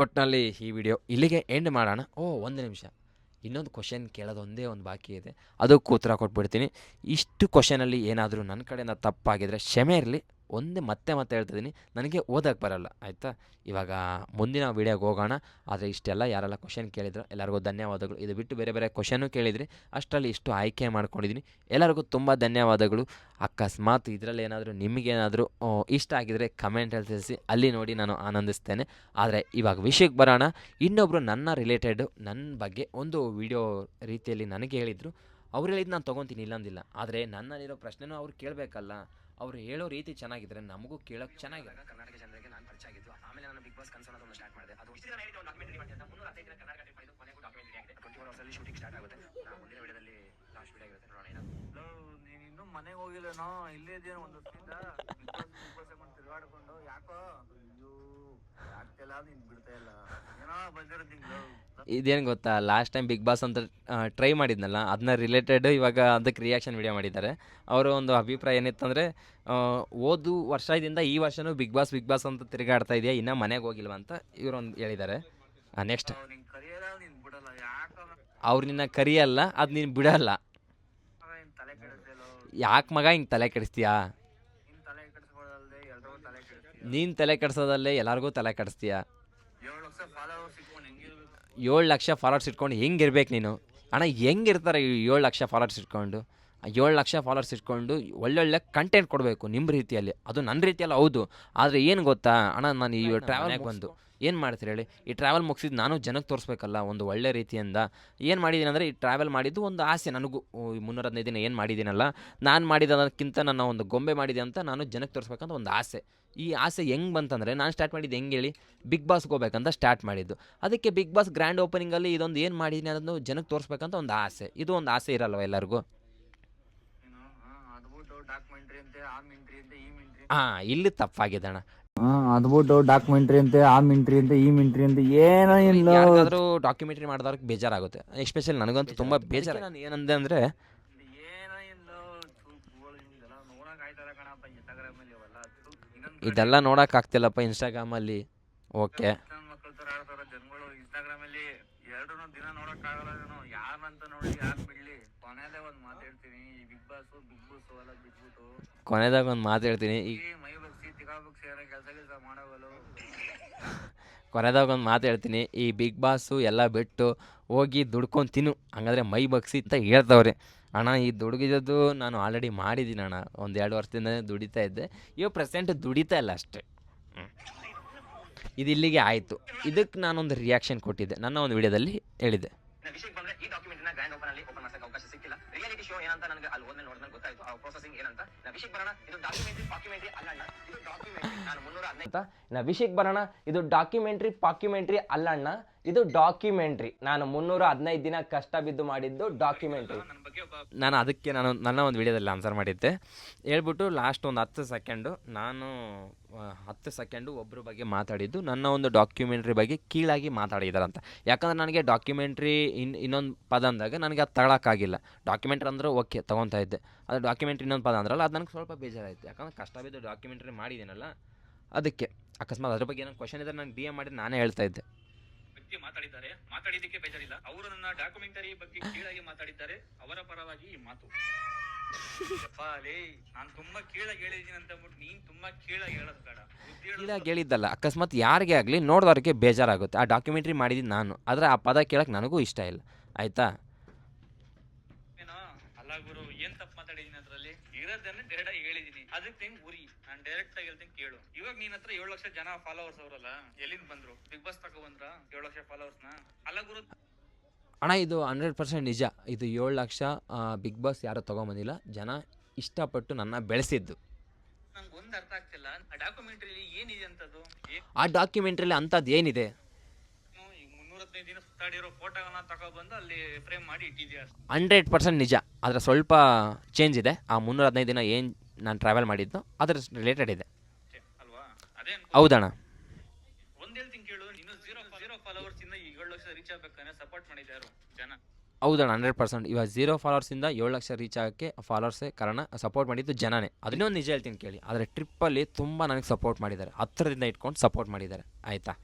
Speaker 1: ಒಟ್ಟಿನಲ್ಲಿ ಈ ವಿಡಿಯೋ ಇಲ್ಲಿಗೆ ಎಂಡ್ ಮಾಡೋಣ. ಒಂದು ನಿಮಿಷ, ಇನ್ನೊಂದು ಕ್ವಶನ್ ಕೇಳೋದು ಒಂದೇ ಒಂದು ಬಾಕಿ ಇದೆ, ಅದಕ್ಕೂ ಉತ್ತರ ಕೊಟ್ಬಿಡ್ತೀನಿ. ಇಷ್ಟು ಕ್ವಶನಲ್ಲಿ ಏನಾದರೂ ನನ್ನ ಕಡೆಯಿಂದ ತಪ್ಪಾಗಿದ್ದರೆ ಕ್ಷಮೆ ಇರಲಿ. ಮತ್ತೆ ಹೇಳ್ತಿದ್ದೀನಿ, ನನಗೆ ಓದೋಕ್ಕೆ ಬರೋಲ್ಲ, ಆಯಿತಾ. ಇವಾಗ ಮುಂದಿನ ವೀಡಿಯೋಗೆ ಹೋಗೋಣ. ಆದರೆ ಇಷ್ಟೆಲ್ಲ ಯಾರೆಲ್ಲ ಕ್ವಶನ್ ಕೇಳಿದ್ರು ಎಲ್ಲರಿಗೂ ಧನ್ಯವಾದಗಳು. ಇದು ಬಿಟ್ಟು ಬೇರೆ ಬೇರೆ ಕ್ವಶನ್ನು ಕೇಳಿದ್ರಿ, ಅಷ್ಟರಲ್ಲಿ ಇಷ್ಟು ಆಯ್ಕೆ ಮಾಡ್ಕೊಂಡಿದ್ದೀನಿ. ಎಲ್ಲರಿಗೂ ತುಂಬ ಧನ್ಯವಾದಗಳು. ಅಕಸ್ಮಾತ್ ಇದರಲ್ಲಿ ಏನಾದರೂ ನಿಮಗೇನಾದರೂ ಇಷ್ಟ ಆಗಿದರೆ ಕಮೆಂಟಲ್ಲಿ ತಿಳಿಸಿ, ಅಲ್ಲಿ ನೋಡಿ ನಾನು ಆನಂದಿಸ್ತೇನೆ. ಆದರೆ ಇವಾಗ ವಿಷಯಕ್ಕೆ ಬರೋಣ. ಇನ್ನೊಬ್ಬರು ನನ್ನ ರಿಲೇಟೆಡ್ ನನ್ನ ಬಗ್ಗೆ ಒಂದು ವಿಡಿಯೋ ರೀತಿಯಲ್ಲಿ ನನಗೆ ಹೇಳಿದರು. ಅವ್ರು ಹೇಳಿದ್ದು ನಾನು ತೊಗೊತೀನಿ, ಇಲ್ಲಂದಿಲ್ಲ. ಆದರೆ ನನ್ನಲ್ಲಿರೋ ಪ್ರಶ್ನೆನೂ ಅವ್ರು ಕೇಳಬೇಕಲ್ಲ. ಅವ್ರು ಹೇಳೋ ರೀತಿ ಚೆನ್ನಾಗಿದ್ರೆ ನಮಗೂ ಕೇಳೋಕ್ಕೆ ಚೆನ್ನಾಗಿದೆ. ಕರ್ನಾಟಕ ಜನರಿಗೆ ನಾನು ಪರಿಚಯ ಆಗಿದ್ದು. ಆಮೇಲೆ ನಾನು ಬಿಗ್ ಬಾಸ್ ಕನ್ಸೋಣ ಸ್ಟಾರ್ಟ್ ಮಾಡಿದೆ. ಅದು ಇಷ್ಟು ದಿನ ಒಂದು ಡಾಕ್ಯುಮೆಂಟರಿ ಮಾಡಿ ಅಂತ 315 ದಿನ ಕರ್ನಾಟಕ ಟ್ರಿಪ್ ಆಯಿತು. ಕೊನೆಗೂ ಡಾಕ್ಯುಮೆಂಟರಿ ಆಗಿದೆ. 24 ಅವರ್ಸಲ್ಲಿ ಶೂಟಿಂಗ್ ಸ್ಟಾರ್ಟ್ ಆಗುತ್ತೆ. ಮುಂದಿನ ವಿಡಿಯೋದಲ್ಲಿ ಲಾಸ್ಟ್ ವಿಡಿಯೋ ಇರುತ್ತೆ, ನೋಡೋಣ.
Speaker 4: ನೀನು ಇನ್ನೂ ಮನೆಗೆ ಹೋಗಿಲ್ಲನೋ? ಇಲ್ಲೇ ಇದೆಯೋ ಒಂದು ತಿರ್ಗಾಡ್ಕೊಂಡು ಯಾಕೋ? ಅಯ್ಯೋ ಆಗ್ತಿಲ್ಲ ನೀನ್ ಬಿಡ್ತಾ ಇಲ್ಲ ಏನೋ ಬಂದಿರೋ ತಿಂಗಳು
Speaker 1: ಇದೇನು ಗೊತ್ತಾ, ಲಾಸ್ಟ್ ಟೈಮ್ ಬಿಗ್ ಬಾಸ್ ಅಂತ ಟ್ರೈ ಮಾಡಿದ್ನಲ್ಲ, ಅದನ್ನ ರಿಲೇಟೆಡ್ ಇವಾಗ ಅದಕ್ಕೆ ರಿಯಾಕ್ಷನ್ ವಿಡಿಯೋ ಮಾಡಿದ್ದಾರೆ. ಅವರ ಒಂದು ಅಭಿಪ್ರಾಯ ಏನಿತ್ತಂದರೆ, ಹೋದ ವರ್ಷದಿಂದ ಈ ವರ್ಷನೂ ಬಿಗ್ ಬಾಸ್ ಅಂತ ತಿರುಗಾಡ್ತಾ ಇದೆಯಾ, ಇನ್ನೂ ಮನೆಗೆ ಹೋಗಿಲ್ವ ಅಂತ ಇವರೊಂದು ಹೇಳಿದ್ದಾರೆ. ನೆಕ್ಸ್ಟ್,
Speaker 4: ನಿನ್ ಕರಿಯಲ್ಲ ನೀನ್ ಬಿಡಲ್ಲ ಯಾಕ
Speaker 1: ಅವ್ರು ನಿನ್ನ ಕರಿಯಲ್ಲ, ಅದು ನೀನು ಬಿಡಲ್ಲ.
Speaker 4: ನಿನ್ ತಲೆ ಕೆಡಿಸ್ತಿಲ್ಲ
Speaker 1: ಯಾಕೆ ಮಗ ಹಿಂಗೆ ತಲೆ ಕೆಡಿಸ್ತೀಯಾ?
Speaker 4: ನಿನ್ ತಲೆ ಕೆಡಿಸ್ಕೊಳ್ಳಲ್ದೆ ಎಲ್ರಿಗೂ ತಲೆ ಕೆಡಿಸ್ತೀಯ
Speaker 1: ನೀನು ತಲೆ ಕೆಡಿಸೋದಲ್ಲೇ ಎಲ್ಲರಿಗೂ ತಲೆ ಕೆಡಿಸ್ತೀಯಾ?
Speaker 4: 7 ಲಕ್ಷ ಫಾಲೋವರ್ಸ್ ಇಟ್ಕೊಂಡು ಹೆಂಗಿರ್ಬೇಕು
Speaker 1: 7 ಲಕ್ಷ ಫಾಲೋವರ್ಸ್ ಇಟ್ಕೊಂಡು ಹೆಂಗಿರ್ಬೇಕು ನೀನು? ಅಣ್ಣ ಹೆಂಗಿರ್ತಾರೆ ಈ 7 ಲಕ್ಷ ಫಾಲೋವರ್ಸ್ ಇಟ್ಕೊಂಡು? 7 ಲಕ್ಷ ಫಾಲೋವರ್ಸ್ ಇಟ್ಕೊಂಡು ಒಳ್ಳೊಳ್ಳೆ ಕಂಟೆಂಟ್ ಕೊಡಬೇಕು ನಿಮ್ಮ ರೀತಿಯಲ್ಲಿ, ಅದು ನನ್ನ ರೀತಿಯಲ್ಲಿ ಹೌದು. ಆದರೆ ಏನು ಗೊತ್ತಾ ಅಣ್ಣ, ನಾನು ಈ ಟ್ರಾವೆಲ್ಗೆ ಬಂದು ಏನು ಮಾಡ್ತೀರಿ ಹೇಳಿ? ಈ ಟ್ರಾವೆಲ್ ಮುಗಿಸಿದ್ದು ನಾನು ಜನಕ್ಕೆ ತೋರಿಸ್ಬೇಕಲ್ಲ ಒಂದು ಒಳ್ಳೆ ರೀತಿಯಿಂದ. ಏನು ಮಾಡಿದ್ದೀನಿ ಅಂದರೆ, ಈ ಟ್ರಾವೆಲ್ ಮಾಡಿದ್ದು ಒಂದು ಆಸೆ ನನಗೂ. ಈ 315 ದಿನ ಏನು ಮಾಡಿದ್ದೀನಲ್ಲ, ನಾನು ಮಾಡಿದ್ದಕ್ಕಿಂತ ನನ್ನ ಒಂದು ಗೊಂಬೆ ಮಾಡಿದೆ ಅಂತ ನಾನು ಜನಕ್ಕೆ ತೋರಿಸ್ಬೇಕಂತ ಒಂದು ಆಸೆ. ಈ ಆಸೆ ಹೆಂಗೆ ಬಂತಂದರೆ, ನಾನು ಸ್ಟಾರ್ಟ್ ಮಾಡಿದ್ದು ಹೆಂಗೆ ಹೇಳಿ? ಬಿಗ್ ಬಾಸ್ಗೆ ಹೋಗ್ಬೇಕಂತ ಸ್ಟಾರ್ಟ್ ಮಾಡಿದ್ದು. ಅದಕ್ಕೆ ಬಿಗ್ ಬಾಸ್ ಗ್ರ್ಯಾಂಡ್ ಓಪನಿಂಗಲ್ಲಿ ಇದೊಂದು ಏನು ಮಾಡಿದ್ದೀನಿ ಅದನ್ನು ಜನಕ್ಕೆ ತೋರಿಸ್ಬೇಕಂತ ಒಂದು ಆಸೆ. ಇದು ಒಂದು ಆಸೆ ಇರಲ್ವ ಎಲ್ಲರಿಗೂ?
Speaker 4: ನೀನು ಅದ್ಬಿಟ್ಟು ಡಾಕ್ಯುಮೆಂಟ್ರಿ ಅಂತೆ ಆ ಮಿಂಟ್ರಿ ಅಂತೆ ಈ ಮಿಂಟ್ರಿ
Speaker 1: ಹಾಂ, ಇಲ್ಲಿ ತಪ್ಪಾಗಿದೆ ಅಣ್ಣ.
Speaker 5: ಅದ್ಬಿಟ್ಟು ಡಾಕ್ಯುಮೆಂಟ್ರಿ ಅಂತೆ ಆ ಮಿಂಟ್ರಿ ಅಂತೆ ಈ ಮಿಂಟ್ರಿ ಅಂತೆ ಏನೋ ಇಲ್ಲ.
Speaker 1: ಯಾರಿಗಾದ್ರೂ ಡಾಕ್ಯುಮೆಂಟ್ರಿ ಮಾಡಿದವ್ರಿಗೆ ಬೇಜಾರಾಗುತ್ತೆ, ಎಸ್ಪೆಷಲಿ ನನಗಂತೂ ತುಂಬ ಬೇಜಾರು. ನಾನು ಏನಂದೆ ಅಂದರೆ,
Speaker 4: ಏನೋ ಇಲ್ಲ ಇದೆಲ್ಲ ನೋಡಕ್ ಆಯ್ತಲ್ಲ ಕಣಪ್ಪ ಇನ್ಸ್ಟಾಗ್ರಾಮಲ್ಲಿ ಅವೆಲ್ಲ
Speaker 1: ಇದೆಲ್ಲ ನೋಡೋಕ್ಕಾಗ್ತಿಲ್ಲಪ್ಪ ಇನ್ಸ್ಟಾಗ್ರಾಮಲ್ಲಿ. ಓಕೆ,
Speaker 4: ನನ್ನ ಮಕ್ಕಳ ತರ ಆಡ್ತಾರ ಜನಗಳು ಇನ್ಸ್ಟಾಗ್ರಾಮಲ್ಲಿ ಎರಡೂ ದಿನ ನೋಡಕ್ ಆಗಲ್ಲ. ನಾನು ಯಾರಂತ ನೋಡಿ ಯಾರು ಬಿಡ್ಲಿ. ಕೊನೆಯದೇ ಒಂದ್ ಮಾತು ಹೇಳ್ತೀನಿ, ಈ ಬಿಗ್ ಬಾಸ್ ಎಲ್ಲ ಬಿಟ್ಬಿಟ್ಟು
Speaker 1: ಕೊನೆದಾಗ ಒಂದು ಮಾತು ಹೇಳ್ತೀನಿ. ಈಗ
Speaker 4: ಈ ಮೈ ಬಗ್ಸಿ ತಿಕಾ ಬಗ್ಸಿ ಏನೋ ಕೆಲಸ ಮಾಡೋವಲ್ಲ
Speaker 1: ಕೊನೆದಾಗ ಒಂದು ಮಾತು ಹೇಳ್ತೀನಿ, ಈ ಬಿಗ್ ಬಾಸು ಎಲ್ಲ ಬಿಟ್ಟು ಹೋಗಿ ದುಡ್ಕೊಂಡು ತಿನ್ನು, ಹಂಗಾದ್ರೆ ಮೈ ಬಗ್ಸಿ ಅಂತ ಹೇಳ್ತವ್ರೆ. ಅಣ್ಣ, ಈ ದುಡ್ಗಿದ್ದು ನಾನು ಆಲ್ರೆಡಿ ಮಾಡಿದ್ದೀನಿ ಅಣ್ಣ, 1-2 ವರ್ಷದಿಂದ ದುಡಿತಾ ಇದ್ದೆ. ಇವಾಗ ಪ್ರೆಸೆಂಟ್ ದುಡಿತಾ ಇಲ್ಲ ಅಷ್ಟೇ. ಇದು ಇಲ್ಲಿಗೆ ಆಯಿತು. ಇದಕ್ಕೆ ನಾನೊಂದು ರಿಯಾಕ್ಷನ್ ಕೊಟ್ಟಿದ್ದೆ, ನನ್ನ ಒಂದು ವಿಡಿಯೋದಲ್ಲಿ ಹೇಳಿದ್ದೆ.
Speaker 6: ವಿಷಯಕ್ಕೆ ಬಂದ್ರೆ, ಈ ಡಾಕ್ಯುಮೆಂಟ್ನ ಗ್ರ್ಯಾಂಡ್ ಓಪನ್ ಮಾಡ್ಸಕ್ಕೆ ಅವಕಾಶ ಸಿಕ್ಕಿಲ್ಲ. ರಿಯಾಲಿಟಿ ಶೋ ಏನಂತ ನನಗೆ ಅಲ್ಲಿ ಹೋದ್ಮೇಲೆ ನೋಡಿದ್ಮೇಲೆ ಗೊತ್ತಾಯ್ತು ಆ ಪ್ರೊಸೆಸಿಂಗ್ ಏನಂತ. ವಿಷಯಕ್ಕೆ ಬರೋಣ, ಇದು ಡಾಕ್ಯುಮೆಂಟ್ರಿ ಅಲ್ಲ, ಇದು ಡಾಕ್ಯುಮೆಂಟ್ರಿ. ನಾನು 315
Speaker 1: ವಿಷಯಕ್ಕೆ ಬರೋಣ, ಇದು ಡಾಕ್ಯುಮೆಂಟ್ರಿ ಅಲ್ಲ ಅಣ್ಣ, ಇದು ಡಾಕ್ಯುಮೆಂಟ್ರಿ. ನಾನು 315 ದಿನ ಕಷ್ಟ ಬಿದ್ದು ಮಾಡಿದ್ದು ಡಾಕ್ಯುಮೆಂಟ್ರಿ. ನಾನು ಅದಕ್ಕೆ ನನ್ನ ಒಂದು ವಿಡಿಯೋದಲ್ಲಿ ಆನ್ಸರ್ ಮಾಡಿದ್ದೆ. ಹೇಳ್ಬಿಟ್ಟು ಲಾಸ್ಟ್ ಒಂದು 10 ಸೆಕೆಂಡು ನಾನು 10 ಸೆಕೆಂಡು ಒಬ್ಬರ ಬಗ್ಗೆ ಮಾತಾಡಿದ್ದು ನನ್ನ ಒಂದು ಡಾಕ್ಯುಮೆಂಟ್ರಿ ಬಗ್ಗೆ ಕೀಳಾಗಿ ಮಾತಾಡಿದಾರಂತ. ಯಾಕಂದ್ರೆ ನನಗೆ ಡಾಕ್ಯುಮೆಂಟ್ರಿ ಇನ್ನೊಂದು ಪದ ಅಂದಾಗ ನನಗೆ ಅದು ತಗೊಳಕ್ಕಾಗಿಲ್ಲ. ಡಾಕ್ಯುಮೆಂಟ್ರಿ ಅಂದ್ರೆ ಓಕೆ ತೊಗೊತಾ ಇದ್ದೆ, ಅದು ಡಾಕ್ಯುಮೆಂಟ್ರಿ ಇನ್ನೊಂದು ಪದ ಅಂದ್ರಲ್ಲ, ಅದು ನನಗೆ ಸ್ವಲ್ಪ ಬೇಜಾರಾಯಿತು. ಯಾಕಂದ್ರೆ ಕಷ್ಟ ಬಿದ್ದು ಡಾಕ್ಯುಮೆಂಟ್ರಿ ಮಾಡಿದ್ದೀನಲ್ಲ, ಅದಕ್ಕೆ. ಅಕಸ್ಮಾತ್ ಅದ್ರ ಬಗ್ಗೆ ಏನೋ ಕ್ವಶನ್ ಇದ್ದರೆ ನನಗೆ DM ಮಾಡಿ ನಾನೇ ಹೇಳ್ತಾ ಇದ್ದೆ.
Speaker 7: ಮಾತಾಡಿದ್ದಕ್ಕೆ ಬೇಜಾರಿಲ್ಲ. ಅವರು ನನ್ನ ಡಾಕ್ಯುಮೆಂಟರಿ ಬಗ್ಗೆ ಕೀಳಾಗಿ ಮಾತಾಡಿದ್ದಾರೆ, ಅವರ ಪರವಾಗಿ ಈ ಮಾತು. ನಾನು ತುಂಬಾ ಕೀಳಾಗಿ ಹೇಳಿದ್ದೀನಿ ಅಂತ ಅಂದ್ಬಿಟ್ಟು ನೀನ್ ತುಂಬಾ ಕೀಳಾಗಿ ಹೇಳೋದು ಬೇಡ.
Speaker 1: ಕೀಳಾಗಿ ಹೇಳಿದ್ದಲ್ಲ, ಅಕಸ್ಮಾತ್ ಯಾರಿಗೆ ಆಗಲಿ ನೋಡಿದವ್ರಿಗೆ ಬೇಜಾರಾಗುತ್ತೆ. ಆ ಡಾಕ್ಯುಮೆಂಟ್ರಿ ಮಾಡಿದ್ದು ನಾನು, ಆದರೆ ಆ ಪದ ಕೇಳಕ್ಕೆ ನನಗೂ ಇಷ್ಟ ಇಲ್ಲ, ಆಯಿತಾ?
Speaker 7: ಏನೋ ಅಲ್ಲ ಗುರು, ಏನ್ ತಪ್ಪು ಮಾತಾಡಿದೀನಿ ಅದ್ರಲ್ಲಿ? ಇರೋದನ್ನ ಡೈರೆಕ್ಟ್ ಆಗಿ ಹೇಳಿದೀನಿ, ಅದಕ್ಕೆ ಹೆಂಗ್ ಉರಿ. ನಾನು ಡೈರೆಕ್ಟ್ ಆಗಿ ಹೇಳ್ತೀನಿ ಕೇಳು. ಇವಾಗ ನಿನ್ನ ಹತ್ರ 7 ಲಕ್ಷ ಜನ ಫಾಲೋವರ್ಸ್ ಅವರಲ್ಲ, ಎಲ್ಲಿಂದ ಬಂದ್ರು? ಬಿಗ್ ಬಾಸ್ ತಗೋ ಬಂದ್ರ 7 ಲಕ್ಷ ಫಾಲೋವರ್ಸ್ನ? ಅಲ್ಲ ಗುರು
Speaker 1: ಅಣ್ಣ, ಇದು 100% ನಿಜ. ಇದು 7 ಲಕ್ಷ ಬಿಗ್ ಬಾಸ್ ಯಾರೂ ತೊಗೊಂಬಂದಿಲ್ಲ, ಜನ ಇಷ್ಟಪಟ್ಟು ನನ್ನ ಬೆಳೆಸಿದ್ದು.
Speaker 7: ನಂಗೆ ಒಂದ್ ಅರ್ಥ ಆಗ್ತಿಲ್ಲ, ಆ ಡಾಕ್ಯುಮೆಂಟ್ರಿಲಿ ಏನಿದೆ ಅಂತದ್ದು?
Speaker 1: ಆ ಡಾಕ್ಯುಮೆಂಟ್ರಿಯಲ್ಲಿ ಅಂಥದ್ದು ಏನಿದೆ?
Speaker 7: ಈಗ 315 ದಿನ ಸುತ್ತಾಡಿರೋ ಫೋಟೋಗಳನ್ನ ತಗೊಬಂದು ಅಲ್ಲಿ ಫ್ರೇಮ್ ಮಾಡಿ ಇಟ್ಟಿದ್ಯಾ?
Speaker 1: 100% ನಿಜ. ಆದರೆ ಸ್ವಲ್ಪ ಚೇಂಜ್ ಇದೆ. ಆ 315 ದಿನ ಏನು ನಾನು ಟ್ರಾವೆಲ್ ಮಾಡಿದ್ದು ಅದ್ರ ರಿಲೇಟೆಡ್ ಇದೆ,
Speaker 7: ಅಲ್ವಾ? ಅದೇ
Speaker 1: ಹೌದಣ್ಣ.
Speaker 7: ಒಂದ್ ಹೇಳ್ತೀನಿ ಕೇಳು, ನೀನು ಝೀರೋ ಫಾಲೋವರ್ಸ್ ಇಂದ ಈ 7 ಲಕ್ಷ ರೀಚ್ ಆಗ್ಬೇಕಂದ್ರೆ ಸಪೋರ್ಟ್ ಮಾಡಿದ್ಯಾರು? ಜನ.
Speaker 1: ಹೌದಣ್ಣ, 100%. ಇವಾಗ 0 ಫಾಲೋವರ್ಸಿಂದ 7 ಲಕ್ಷ ರೀಚ್ ಆಗೋಕ್ಕೆ ಫಾಲೋವರ್ಸೇ ಕಾರಣ. ಸಪೋರ್ಟ್ ಮಾಡಿದ್ದು ಜನನೇ. ಅದನ್ನೊಂದು ನಿಜ ಹೇಳ್ತೀನಿ ಕೇಳಿ. ಆದರೆ ಟ್ರಿಪ್ಪಲ್ಲಿ ತುಂಬ ನನಗೆ ಸಪೋರ್ಟ್ ಮಾಡಿದ್ದಾರೆ, ಹತ್ತಿರದಿಂದ ಇಟ್ಕೊಂಡು ಸಪೋರ್ಟ್ ಮಾಡಿದ್ದಾರೆ, ಆಯಿತಾ?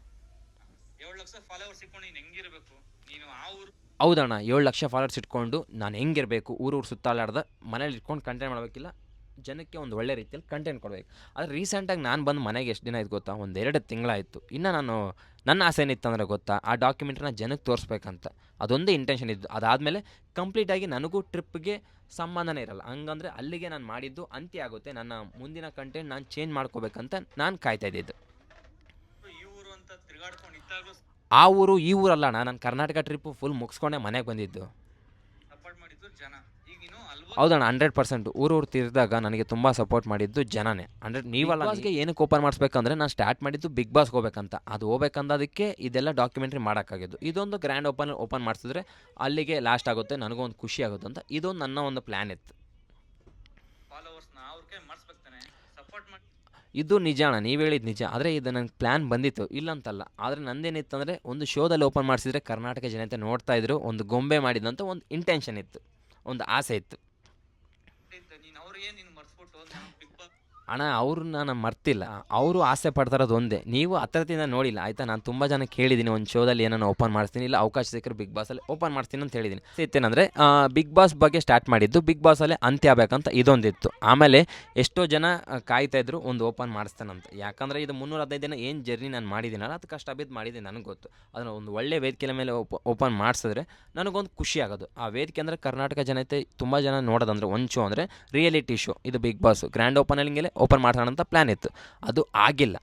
Speaker 7: 7 ಲಕ್ಷ ಫಾಲೋವರ್ಸ್ ಇಟ್ಕೊಂಡು ನೀನು ಹೆಂಗಿರ್ಬೇಕು? ನೀನು ಆ ಊರು
Speaker 1: ಹೌದಣ್ಣ, 7 ಲಕ್ಷ ಫಾಲೋವರ್ಸ್ ಇಟ್ಕೊಂಡು ನಾನು ಹೆಂಗಿರಬೇಕು? ಊರು ಸುತ್ತಾಲಾಡ್ದ ಮನೇಲಿ ಇಟ್ಕೊಂಡು ಕಂಟೆಂಟ್ ಮಾಡಬೇಕಿಲ್ಲ, ಜನಕ್ಕೆ ಒಂದು ಒಳ್ಳೆ ರೀತಿಯಲ್ಲಿ ಕಂಟೆಂಟ್ ಕೊಡಬೇಕು. ಆದರೆ ರೀಸೆಂಟಾಗಿ ನಾನು ಬಂದು ಮನೆಗೆ ಎಷ್ಟು ದಿನ ಆಯ್ತು ಗೊತ್ತಾ? 1-2 ತಿಂಗಳಾಯಿತು. ಇನ್ನು ನನ್ನ ಆಸೆ ಏನಿತ್ತು ಅಂದರೆ ಗೊತ್ತಾ? ಆ ಡಾಕ್ಯುಮೆಂಟ್ರಿನ ಜನಕ್ಕೆ ತೋರಿಸ್ಬೇಕಂತ, ಅದೊಂದೇ ಇಂಟೆನ್ಷನ್ ಇದ್ದು. ಅದಾದಮೇಲೆ ಕಂಪ್ಲೀಟಾಗಿ ನನಗೂ ಟ್ರಿಪ್ಗೆ ಸಂಬಂಧನೇ ಇರಲ್ಲ. ಹಂಗಂದರೆ ಅಲ್ಲಿಗೆ ನಾನು ಮಾಡಿದ್ದು ಅಂತ್ಯ ಆಗುತ್ತೆ. ನನ್ನ ಮುಂದಿನ ಕಂಟೆಂಟ್ ನಾನು ಚೇಂಜ್ ಮಾಡ್ಕೋಬೇಕಂತ ನಾನು ಕಾಯ್ತಾ ಇದ್ದಿದ್ದು.
Speaker 7: ಈ ಊರು ಅಂತ ತಿರುಗಾಡ್ಕೊಂಡು ಇದ್ದಾಗಲೂ
Speaker 1: ಆ ಊರು ಈ ಊರಲ್ಲ ಅಣ್ಣ, ನಾನು ಕರ್ನಾಟಕ ಟ್ರಿಪ್ಪು ಫುಲ್ ಮುಗಿಸ್ಕೊಂಡೆ ಮನೆಗೆ ಬಂದಿದ್ದು.
Speaker 7: ಸಪೋರ್ಟ್ ಮಾಡಿದ್ದು ಜನ. ಈಗ ನೀನು ಅಲ್ವಾ
Speaker 1: ಹೌದಣ್ಣ, 100%. ಊರು ತಿರ್ದಾಗ ನನಗೆ ತುಂಬ ಸಪೋರ್ಟ್ ಮಾಡಿದ್ದು ಜನನೇ. 100. ನೀವಲ್ಲ, ಬಾಸ್ಗೆ ಏನಕ್ಕೆ ಓಪನ್ ಮಾಡಿಸ್ಬೇಕಂದ್ರೆ ನಾನು ಸ್ಟಾರ್ಟ್ ಮಾಡಿದ್ದು ಬಿಗ್ ಬಾಸ್ಗೆ ಹೋಗ್ಬೇಕಂತ. ಅದು ಹೋಗ್ಬೇಕಂದದಕ್ಕೆ ಇದೆಲ್ಲ ಡಾಕ್ಯುಮೆಂಟ್ರಿ ಮಾಡೋಕ್ಕಾಗಿದ್ದು. ಇದೊಂದು ಗ್ರ್ಯಾಂಡ್ ಓಪನ್ ಮಾಡಿಸಿದ್ರೆ ಅಲ್ಲಿಗೆ ಲಾಸ್ಟ್ ಆಗುತ್ತೆ, ನನಗೂ ಒಂದು ಖುಷಿ ಆಗುತ್ತೆ ಅಂತ ಇದೊಂದು ನನ್ನ ಒಂದು ಪ್ಲ್ಯಾನ್ ಇತ್ತು.
Speaker 7: ಫಾಲೋವರ್ಸ್ನ ಅವ್ರಿಗೆ ಮಾಡಿಸ್ಬೇಕು ತಾನೆ, ಸಪೋರ್ಟ್ ಮಾಡಿ.
Speaker 1: ಇದು ನಿಜ ಅಣ್ಣ, ನೀವು ಹೇಳಿದ್ದು ನಿಜ. ಆದರೆ ಇದು ನನಗೆ ಪ್ಲ್ಯಾನ್ ಬಂದಿತ್ತು, ಇಲ್ಲ ಅಂತಲ್ಲ. ಆದರೆ ನಂದೇನಿತ್ತು ಅಂದರೆ ಒಂದು ಶೋದಲ್ಲಿ ಓಪನ್ ಮಾಡಿಸಿದ್ರೆ ಕರ್ನಾಟಕ ಜನತೆ ನೋಡ್ತಾಯಿದ್ರು, ಒಂದು ಗೊಂಬೆ ಮಾಡಿದಂಥ ಒಂದು ಇಂಟೆನ್ಷನ್ ಇತ್ತು, ಒಂದು ಆಸೆ ಇತ್ತು.
Speaker 7: ನೀನು ಅವ್ರಿಗೆ ನೀನು ಮರ್ಸ್ಬಿಟ್ಟು ನಾನು ಬಿಗ್ ಬಾಸ್
Speaker 1: ಅಣ್ಣ ಅವ್ರನ್ನ ನಾನು ಮರ್ತಿಲ್ಲ, ಅವರು ಆಸೆ ಪಡ್ತಾರದು ಒಂದೇ. ನೀವು ಹತ್ತಿರದಿಂದ ನೋಡಿಲ್ಲ ಆಯಿತಾ. ನಾನು ತುಂಬ ಜನ ಕೇಳಿದ್ದೀನಿ ಒಂದು ಶೋದಲ್ಲಿ ಏನೋ ಓಪನ್ ಮಾಡ್ತೀನಿ, ಇಲ್ಲ ಅವಕಾಶ ಸಿಕ್ಕರೆ ಬಿಗ್ ಬಾಸಲ್ಲಿ ಓಪನ್ ಮಾಡ್ತೀನಿ ಅಂತ ಹೇಳಿದ್ದೀನಿ. ಇತ್ತೇನೆಂದರೆ ಬಿಗ್ ಬಾಸ್ ಬಗ್ಗೆ ಸ್ಟಾರ್ಟ್ ಮಾಡಿದ್ದು, ಬಿಗ್ ಬಾಸಲ್ಲೇ ಅಂತ್ಯ ಆಗಬೇಕಂತ ಇದೊಂದಿತ್ತು. ಆಮೇಲೆ ಎಷ್ಟೋ ಜನ ಕಾಯ್ತಾಯಿದ್ರು ಒಂದು ಓಪನ್ ಮಾಡಿಸ್ತಾನಂತ. ಯಾಕಂದರೆ ಇದು 315 ದಿನ ಏನು ಜರ್ನಿ ನಾನು ಮಾಡಿದ್ದೀನಲ್ಲ, ಅದು ಕಷ್ಟ ಬಿದ್ದು ಮಾಡಿದ್ದೀನಿ, ನನಗೆ ಗೊತ್ತು. ಅದನ್ನು ಒಂದು ಒಳ್ಳೆ ವೇದಿಕೆ ಮೇಲೆ ಓಪನ್ ಮಾಡಿಸಿದ್ರೆ ನನಗೊಂದು ಖುಷಿ ಆಗೋದು. ಆ ವೇದಿಕೆ ಅಂದರೆ ಕರ್ನಾಟಕ ಜನತೆ ತುಂಬ ಜನ ನೋಡೋದಂದ್ರೆ ಒಂದು ಶೋ ಅಂದರೆ ರಿಯಾಲಿಟಿ ಶೋ. ಇದು ಬಿಗ್ ಬಾಸ್ ಗ್ರ್ಯಾಂಡ್ ಓಪನಿಂಗಲ್ಲೇ ಓಪನ್ ಮಾಡ್ಸೋಣ ಅಂತ ಪ್ಲ್ಯಾನ್ ಇತ್ತು, ಅದು ಆಗಿಲ್ಲ.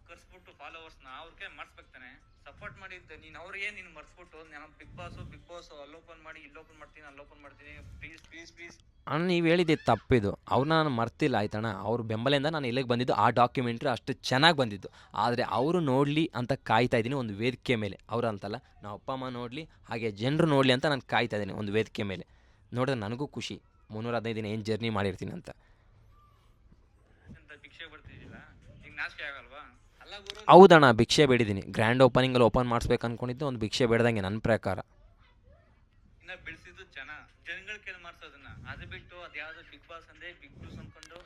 Speaker 7: ಕರ್ಸ್ಬಿಟ್ಟು ಫಾಲೋವರ್ಸ್ನ ಅವ್ರಿಗೆ ಮರ್ಸ್ಬೇಕಾನೆ. ಸಪೋರ್ಟ್ ಮಾಡಿದ್ದೆ ನೀನು ಅವ್ರಿಗೆ ನೀನು ಮರ್ಸ್ಬಿಟ್ಟು ನಾನು ಬಿಗ್ ಬಾಸ್ ಅಲ್ಲಿ ಓಪನ್ ಮಾಡಿ ಇಲ್ಲಿ ಓಪನ್ ಮಾಡ್ತೀನಿ ಅಲ್ಲಿ ಓಪನ್ ಮಾಡ್ತೀನಿ ಪ್ಲೀಸ್
Speaker 1: ಅಣ್ಣ ನೀವು ಹೇಳಿದ್ದು ತಪ್ಪಿದು. ಅವ್ರನ್ನ ನಾನು ಮರ್ತಿಲ್ಲ ಆಯ್ತಣ್ಣ. ಅವ್ರ ಬೆಂಬಲಿಂದ ನಾನು ಇಲ್ಲಿಗೆ ಬಂದಿದ್ದು. ಆ ಡಾಕ್ಯುಮೆಂಟ್ರಿ ಅಷ್ಟು ಚೆನ್ನಾಗಿ ಬಂದಿದ್ದು. ಆದರೆ ಅವರು ನೋಡಲಿ ಅಂತ ಕಾಯ್ತಾ ಇದ್ದೀನಿ ಒಂದು ವೇದಿಕೆ ಮೇಲೆ. ಅವರು ಅಂತಲ್ಲ, ನಾವು ಅಪ್ಪ ಅಮ್ಮ ನೋಡಲಿ, ಹಾಗೆ ಜನರು ನೋಡಲಿ ಅಂತ ನಾನು ಕಾಯ್ತಾ ಇದ್ದೀನಿ ಒಂದು ವೇದಿಕೆ ಮೇಲೆ. ನೋಡಿದ್ರೆ ನನಗೂ ಖುಷಿ, 315 ದಿನ ಏನು ಜರ್ನಿ ಮಾಡಿರ್ತೀನಿ ಅಂತ.
Speaker 7: ಭಿಕ್ಷೆ ಬರ್ತಿದ್ದಿಲ್ಲ ನಿಂಗೆ ನಾಚಿಕೆ ಆಗಲ್ವಾ? ಅಲ್ಲ ಗುರು,
Speaker 1: ಹೌದಣ್ಣ, ಭಿಕ್ಷೆ ಬೇಡಿದ್ದೀನಿ. ಗ್ರ್ಯಾಂಡ್ ಓಪನಿಂಗಲ್ಲಿ ಓಪನ್ ಮಾಡಿಸ್ಬೇಕು ಅಂದ್ಕೊಂಡಿದ್ದು, ಒಂದು ಭಿಕ್ಷೆ ಬೇಡ್ದಂಗೆ ನನ್ನ ಪ್ರಕಾರ.
Speaker 7: ಇನ್ನ ಬೆಳೆಸಿದ್ದು ಜನಗಳ ಕೈಲಿ ಮಾಡ್ಸೋದನ್ನ, ಅದು ಬಿಟ್ಟು ಅದು ಯಾವ್ದು ಬಿಗ್ ಬಾಸ್ ಅಂದ್ರೆ ಬಿಗ್ ಬಾಸ್ ಅನ್ಕೊಂಡು.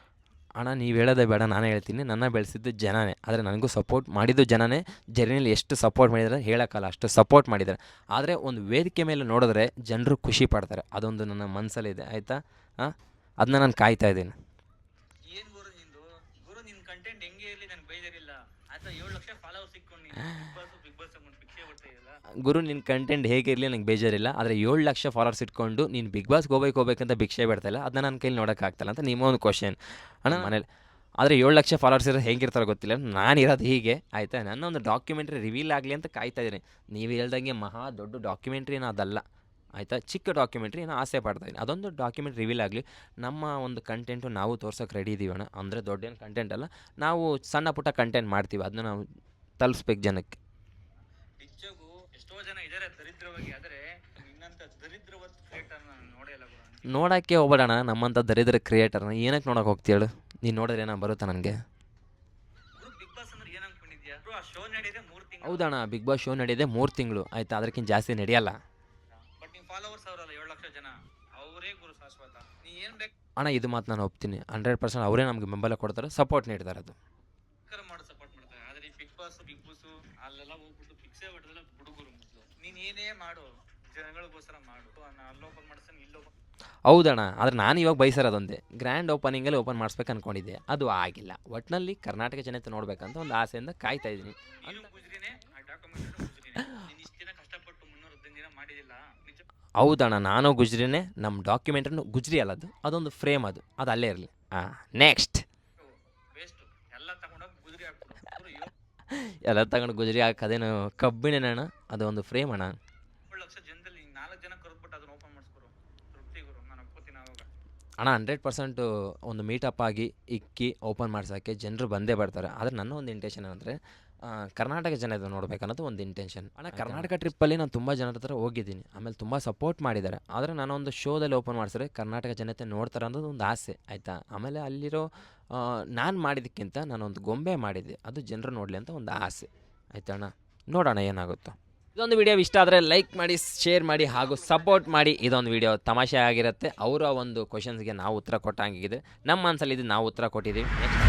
Speaker 1: ಅಣ್ಣ ನೀವು ಹೇಳೋದೇ ಬೇಡ, ನಾನೇ ಹೇಳ್ತೀನಿ. ನನ್ನ ಬೆಳೆಸಿದ್ದು ಜನನೇ, ಆದರೆ ನನಗೂ ಸಪೋರ್ಟ್ ಮಾಡಿದ್ದು ಜನನೇ. ಜರ್ನಿಯಲ್ಲಿ ಎಷ್ಟು ಸಪೋರ್ಟ್ ಮಾಡಿದ್ದಾರೆ ಹೇಳೋಕ್ಕಲ್ಲ, ಅಷ್ಟು ಸಪೋರ್ಟ್ ಮಾಡಿದ್ದಾರೆ. ಆದರೆ ಒಂದು ವೇದಿಕೆ ಮೇಲೆ ನೋಡಿದ್ರೆ ಜನರು ಖುಷಿ ಪಡ್ತಾರೆ, ಅದೊಂದು ನನ್ನ ಮನಸ್ಸಲ್ಲಿದೆ ಆಯಿತಾ. ಅದನ್ನ ನಾನು ಕಾಯ್ತಾ ಇದ್ದೀನಿ.
Speaker 7: ಏನ್ ಗುರು ನಿಂದು? ಗುರು ನಿನ್ ಕಂಟೆಂಟ್ ಹೆಂಗೆ ಇರಲಿ ನನ್ಗೆ ಬೇಜಾರಿಲ್ಲ ಆಯ್ತಾ. 7 ಲಕ್ಷ ಫಾಲೋವರ್ಸ್ ಸಿಕ್ಕೊಂಡು ನೀನು ಬಿಗ್ ಬಾಸ್ ಅನ್ಕೊಂಡು ಭಿಕ್ಷೆ ಬರ್ತಾ ಇದೆಯಲ್ಲ.
Speaker 1: ಗುರು ನಿನ್ನ ಕಂಟೆಂಟ್ ಹೇಗಿರಲಿ ನನಗೆ ಬೇಜಾರಿಲ್ಲ, ಆದರೆ 7 ಲಕ್ಷ ಫಾಲೋವರ್ಸ್ ಇಟ್ಕೊಂಡು ನೀನು ಬಿಗ್ ಬಾಸ್ಗೆ ಹೋಗ್ಬೇಕಂತ ಭಿಕ್ಷೆ ಬಿಡ್ತಾಯಿಲ್ಲ, ಅದನ್ನ ನನ್ನ ಕೈಲಿ ನೋಡೋಕ್ಕಾಗ್ತಲ್ಲ ಅಂತ ನಿಮ್ಮ ಒಂದು ಕ್ವಶನ್ ಅಣ್ಣ ಮನೇಲಿ. ಆದರೆ 7 ಲಕ್ಷ ಫಾಲೋವರ್ಸ್ ಇರೋದು ಹೇಗಿರ್ತಾರೋ ಗೊತ್ತಿಲ್ಲ, ನಾನು ಇರೋದು ಹೀಗೆ ಆಯಿತಾ. ನನ್ನ ಒಂದು ಡಾಕ್ಯುಮೆಂಟ್ರಿ ರಿವೀಲ್ ಆಗಲಿ ಅಂತ ಕಾಯ್ತಾ ಇದ್ದೀನಿ. ನೀವು ಹೇಳ್ದಂಗೆ ಮಹಾ ದೊಡ್ಡ ಡಾಕ್ಯುಮೆಂಟ್ರಿನ ಅದಲ್ಲ ಆಯಿತಾ, ಚಿಕ್ಕ ಡಾಕ್ಯುಮೆಂಟ್ರಿ ನಾನು ಆಸೆ ಪಡ್ತಾಯಿದ್ದೀನಿ. ಅದೊಂದು ಡಾಕ್ಯುಮೆಂಟ್ ರಿವೀಲ್ ಆಗಲಿ, ನಮ್ಮ ಒಂದು ಕಂಟೆಂಟು ನಾವು ತೋರ್ಸೋಕೆ ರೆಡಿ ಇದ್ದೀವಿ ಅಣ್ಣ. ಅಂದರೆ ದೊಡ್ಡ ಏನು ಕಂಟೆಂಟ್ ಅಲ್ಲ, ನಾವು ಸಣ್ಣ ಪುಟ್ಟ ಕಂಟೆಂಟ್ ಮಾಡ್ತೀವಿ, ಅದನ್ನ ನಾವು ತಲುಪಿಸ್ಬೇಕು ಜನಕ್ಕೆ.
Speaker 7: ನಿಜಕ್ಕೂ ಎಷ್ಟೋ ಜನ ಇದ್ದಾರೆ ದರಿದ್ರವಾಗಿ, ಆದರೆ ನಿನ್ನಂತ ದರಿದ್ರವಾದ ಕ್ರಿಯೇಟರ್ ನಾನು ನೋಡೇ ಇಲ್ಲ ಗುರು.
Speaker 1: ನೋಡೋಕ್ಕೆ ಹೋಗ್ಬೇಡಣ ನಮ್ಮಂಥ ದರಿದ್ರ ಕ್ರಿಯೇಟರ್ನ. ಏನಕ್ಕೆ ನೋಡೋಕೆ ಹೋಗ್ತೀಯಳು ನೀನು? ನೋಡಿದ್ರೆ ಏನೋ ಬರುತ್ತಾ ನನಗೆ?
Speaker 7: ಗುರು ಬಿಗ್ ಬಾಸ್ ಅಂದ್ರೆ ಏನ್ ಅನ್ಕೊಂಡಿದ್ಯಾ? ಗುರು ಆ ಶೋ ನಡೆಯದೆ 3 ತಿಂಗಳು.
Speaker 1: ಹೌದಣ್ಣ, ಬಿಗ್ ಬಾಸ್ ಶೋ ನಡೆಯದೆ 3 ತಿಂಗಳು ಆಯಿತಾ, ಅದಕ್ಕಿಂತ ಜಾಸ್ತಿ ನಡೆಯಲ್ಲ.
Speaker 7: ಬಟ್ ನಿಮ್ಮ ಫಾಲೋವರ್ಸ್ ಅವರಲ್ಲ 7 ಲಕ್ಷ ಜನ, ಅವರೇ ಗುರು ಶಾಶ್ವತ. ನೀ ಏನ್
Speaker 1: ಅಣ್ಣ ಇದು ಮಾತು ನಾನು ಒಪ್ತೀನಿ, 100% ಅವರೇ ನಮಗೆ ಬೆಂಬಲ ಕೊಡ್ತಾರೆ, ಸಪೋರ್ಟ್ ನೀಡ್ತಾರೆ. ಅದು
Speaker 7: ಬೇಕಾದ್ರೆ ಮಾಡೋ ಸಪೋರ್ಟ್ ಮಾಡ್ತಾರೆ. ಆದರೆ ಈ ಬಿಗ್ ಬಾಸ್ ಅಲ್ಲೆಲ್ಲ ಹೋಗ್ಬಿಟ್ಟು ಭಿಕ್ಷೆ ಹೊಡೆದೆಲ್ಲ ಹುಡುಗರು ಮೊದಲು. ನೀನ್ ಏನೇ ಮಾಡು ಜನಗಳಿಗೋಸ್ಕರ ಮಾಡು. ನಾನು ಅಲ್ಲಿ ಓಪನ್ ಮಾಡ್ಸೇನೆ ಇಲ್ಲಿ ಓಪನ್.
Speaker 1: ಹೌದಣ್ಣ, ಆದರೆ ನಾನು ಇವಾಗ ಬಯಸಿರೋದೊಂದೇ ಗ್ರ್ಯಾಂಡ್ ಓಪನಿಂಗಲ್ಲಿ ಓಪನ್ ಮಾಡಿಸ್ಬೇಕು ಅಂದ್ಕೊಂಡಿದ್ದೆ, ಅದು ಆಗಿಲ್ಲ. ಒಟ್ಟಿನಲ್ಲಿ ಕರ್ನಾಟಕ ಜನತೆ ನೋಡಬೇಕಂತ ಒಂದು ಆಸೆಯಿಂದ ಕಾಯ್ತಾ ಇದ್ದೀನಿ.
Speaker 7: ನೀನು ಗುಜ್ರಿನೇ, ಆ ಡಾಕ್ಯುಮೆಂಟ್ ಗುಜ್ರಿನೇ. ನೀನು ಇಷ್ಟು ದಿನ ಕಷ್ಟಪಟ್ಟು 315 ದಿನ ಮಾಡಿದಿಲ್ಲ ನಿಜ.
Speaker 1: ಹೌದಣ್ಣ, ನಾನು ಗುಜ್ರಿನೇ. ನಮ್ಮ ಡಾಕ್ಯುಮೆಂಟ್ರನ್ನು ಗುಜ್ರಿ ಅಲ್ಲದು, ಅದೊಂದು ಫ್ರೇಮ್, ಅದು ಅಲ್ಲೇ ಇರಲಿ. ನೆಕ್ಸ್ಟ್
Speaker 7: ವೇಸ್ಟ್ ಎಲ್ಲ ತಗೊಂಡೋಗಿ ಗುಜ್ರಿ ಹಾಕ್ಬಿಡು.
Speaker 1: ಎಲ್ಲ ತಗೊಂಡು ಗುಜ್ರಿ ಹಾಕೋದೇನು ಕಬ್ಬಿಣೇನಣ್ಣ, ಅದು ಒಂದು ಫ್ರೇಮ್ ಅಣ್ಣ.
Speaker 7: 7 ಲಕ್ಷ ಜನದಲ್ಲಿ 4 ಜನ ಕರೆದ್ಬಿಟ್ಟು ಅದನ್ನ ಓಪನ್ ಮಾಡಿಸ್ಕೊರು. ತೃಪ್ತಿ ಗುರು, ನಾನು ಒಪ್ಕೋತೀನಿ ಅವಾಗ.
Speaker 1: ಅಣ್ಣ 100% ಒಂದು ಮೀಟಪ್ ಆಗಿ ಇಕ್ಕಿ ಓಪನ್ ಮಾಡ್ಸೋಕ್ಕೆ ಜನರು ಬಂದೇ ಬರ್ತಾರೆ. ಆದರೆ ನನ್ನ ಒಂದು ಇಂಟೆನ್ಷನ್ ಏನಂದರೆ ಕರ್ನಾಟಕ ಜನತೆ ನೋಡಬೇಕನ್ನೋದು ಒಂದು ಇಂಟೆನ್ಷನ್. ಅಣ್ಣ ಕರ್ನಾಟಕ ಟ್ರಿಪ್ಪಲ್ಲಿ ನಾನು ತುಂಬ ಜನರ ಹತ್ರ ಹೋಗಿದ್ದೀನಿ, ಆಮೇಲೆ ತುಂಬ ಸಪೋರ್ಟ್ ಮಾಡಿದ್ದಾರೆ. ಆದರೆ ನಾನೊಂದು ಶೋದಲ್ಲಿ ಓಪನ್ ಮಾಡಿಸಿದ್ರೆ ಕರ್ನಾಟಕ ಜನತೆ ನೋಡ್ತಾರೆ ಅನ್ನೋದು ಒಂದು ಆಸೆ ಆಯಿತಾ. ಆಮೇಲೆ ಅಲ್ಲಿರೋ ನಾನು ಮಾಡಿದ್ದಕ್ಕಿಂತ ನಾನೊಂದು ಗೊಂಬೆ ಮಾಡಿದ್ದೆ, ಅದು ಜನರು ನೋಡಲಿ ಅಂತ ಒಂದು ಆಸೆ ಆಯ್ತಾ ಅಣ್ಣ. ನೋಡೋಣ ಏನಾಗುತ್ತೋ. ಇದೊಂದು ವಿಡಿಯೋ ಇಷ್ಟ ಆದರೆ ಲೈಕ್ ಮಾಡಿ, ಶೇರ್ ಮಾಡಿ ಹಾಗೂ ಸಪೋರ್ಟ್ ಮಾಡಿ. ಇದೊಂದು ವಿಡಿಯೋ ತಮಾಷೆ ಆಗಿರುತ್ತೆ. ಅವರ ಒಂದು ಕ್ವಶನ್ಸ್ಗೆ ನಾವು ಉತ್ತರ ಕೊಟ್ಟಂಗಿದೆ, ನಮ್ಮ ಮನಸ್ಸಲ್ಲಿ ಇದು ನಾವು ಉತ್ತರ ಕೊಟ್ಟಿದ್ದೀವಿ. ನೆಕ್ಸ್ಟ್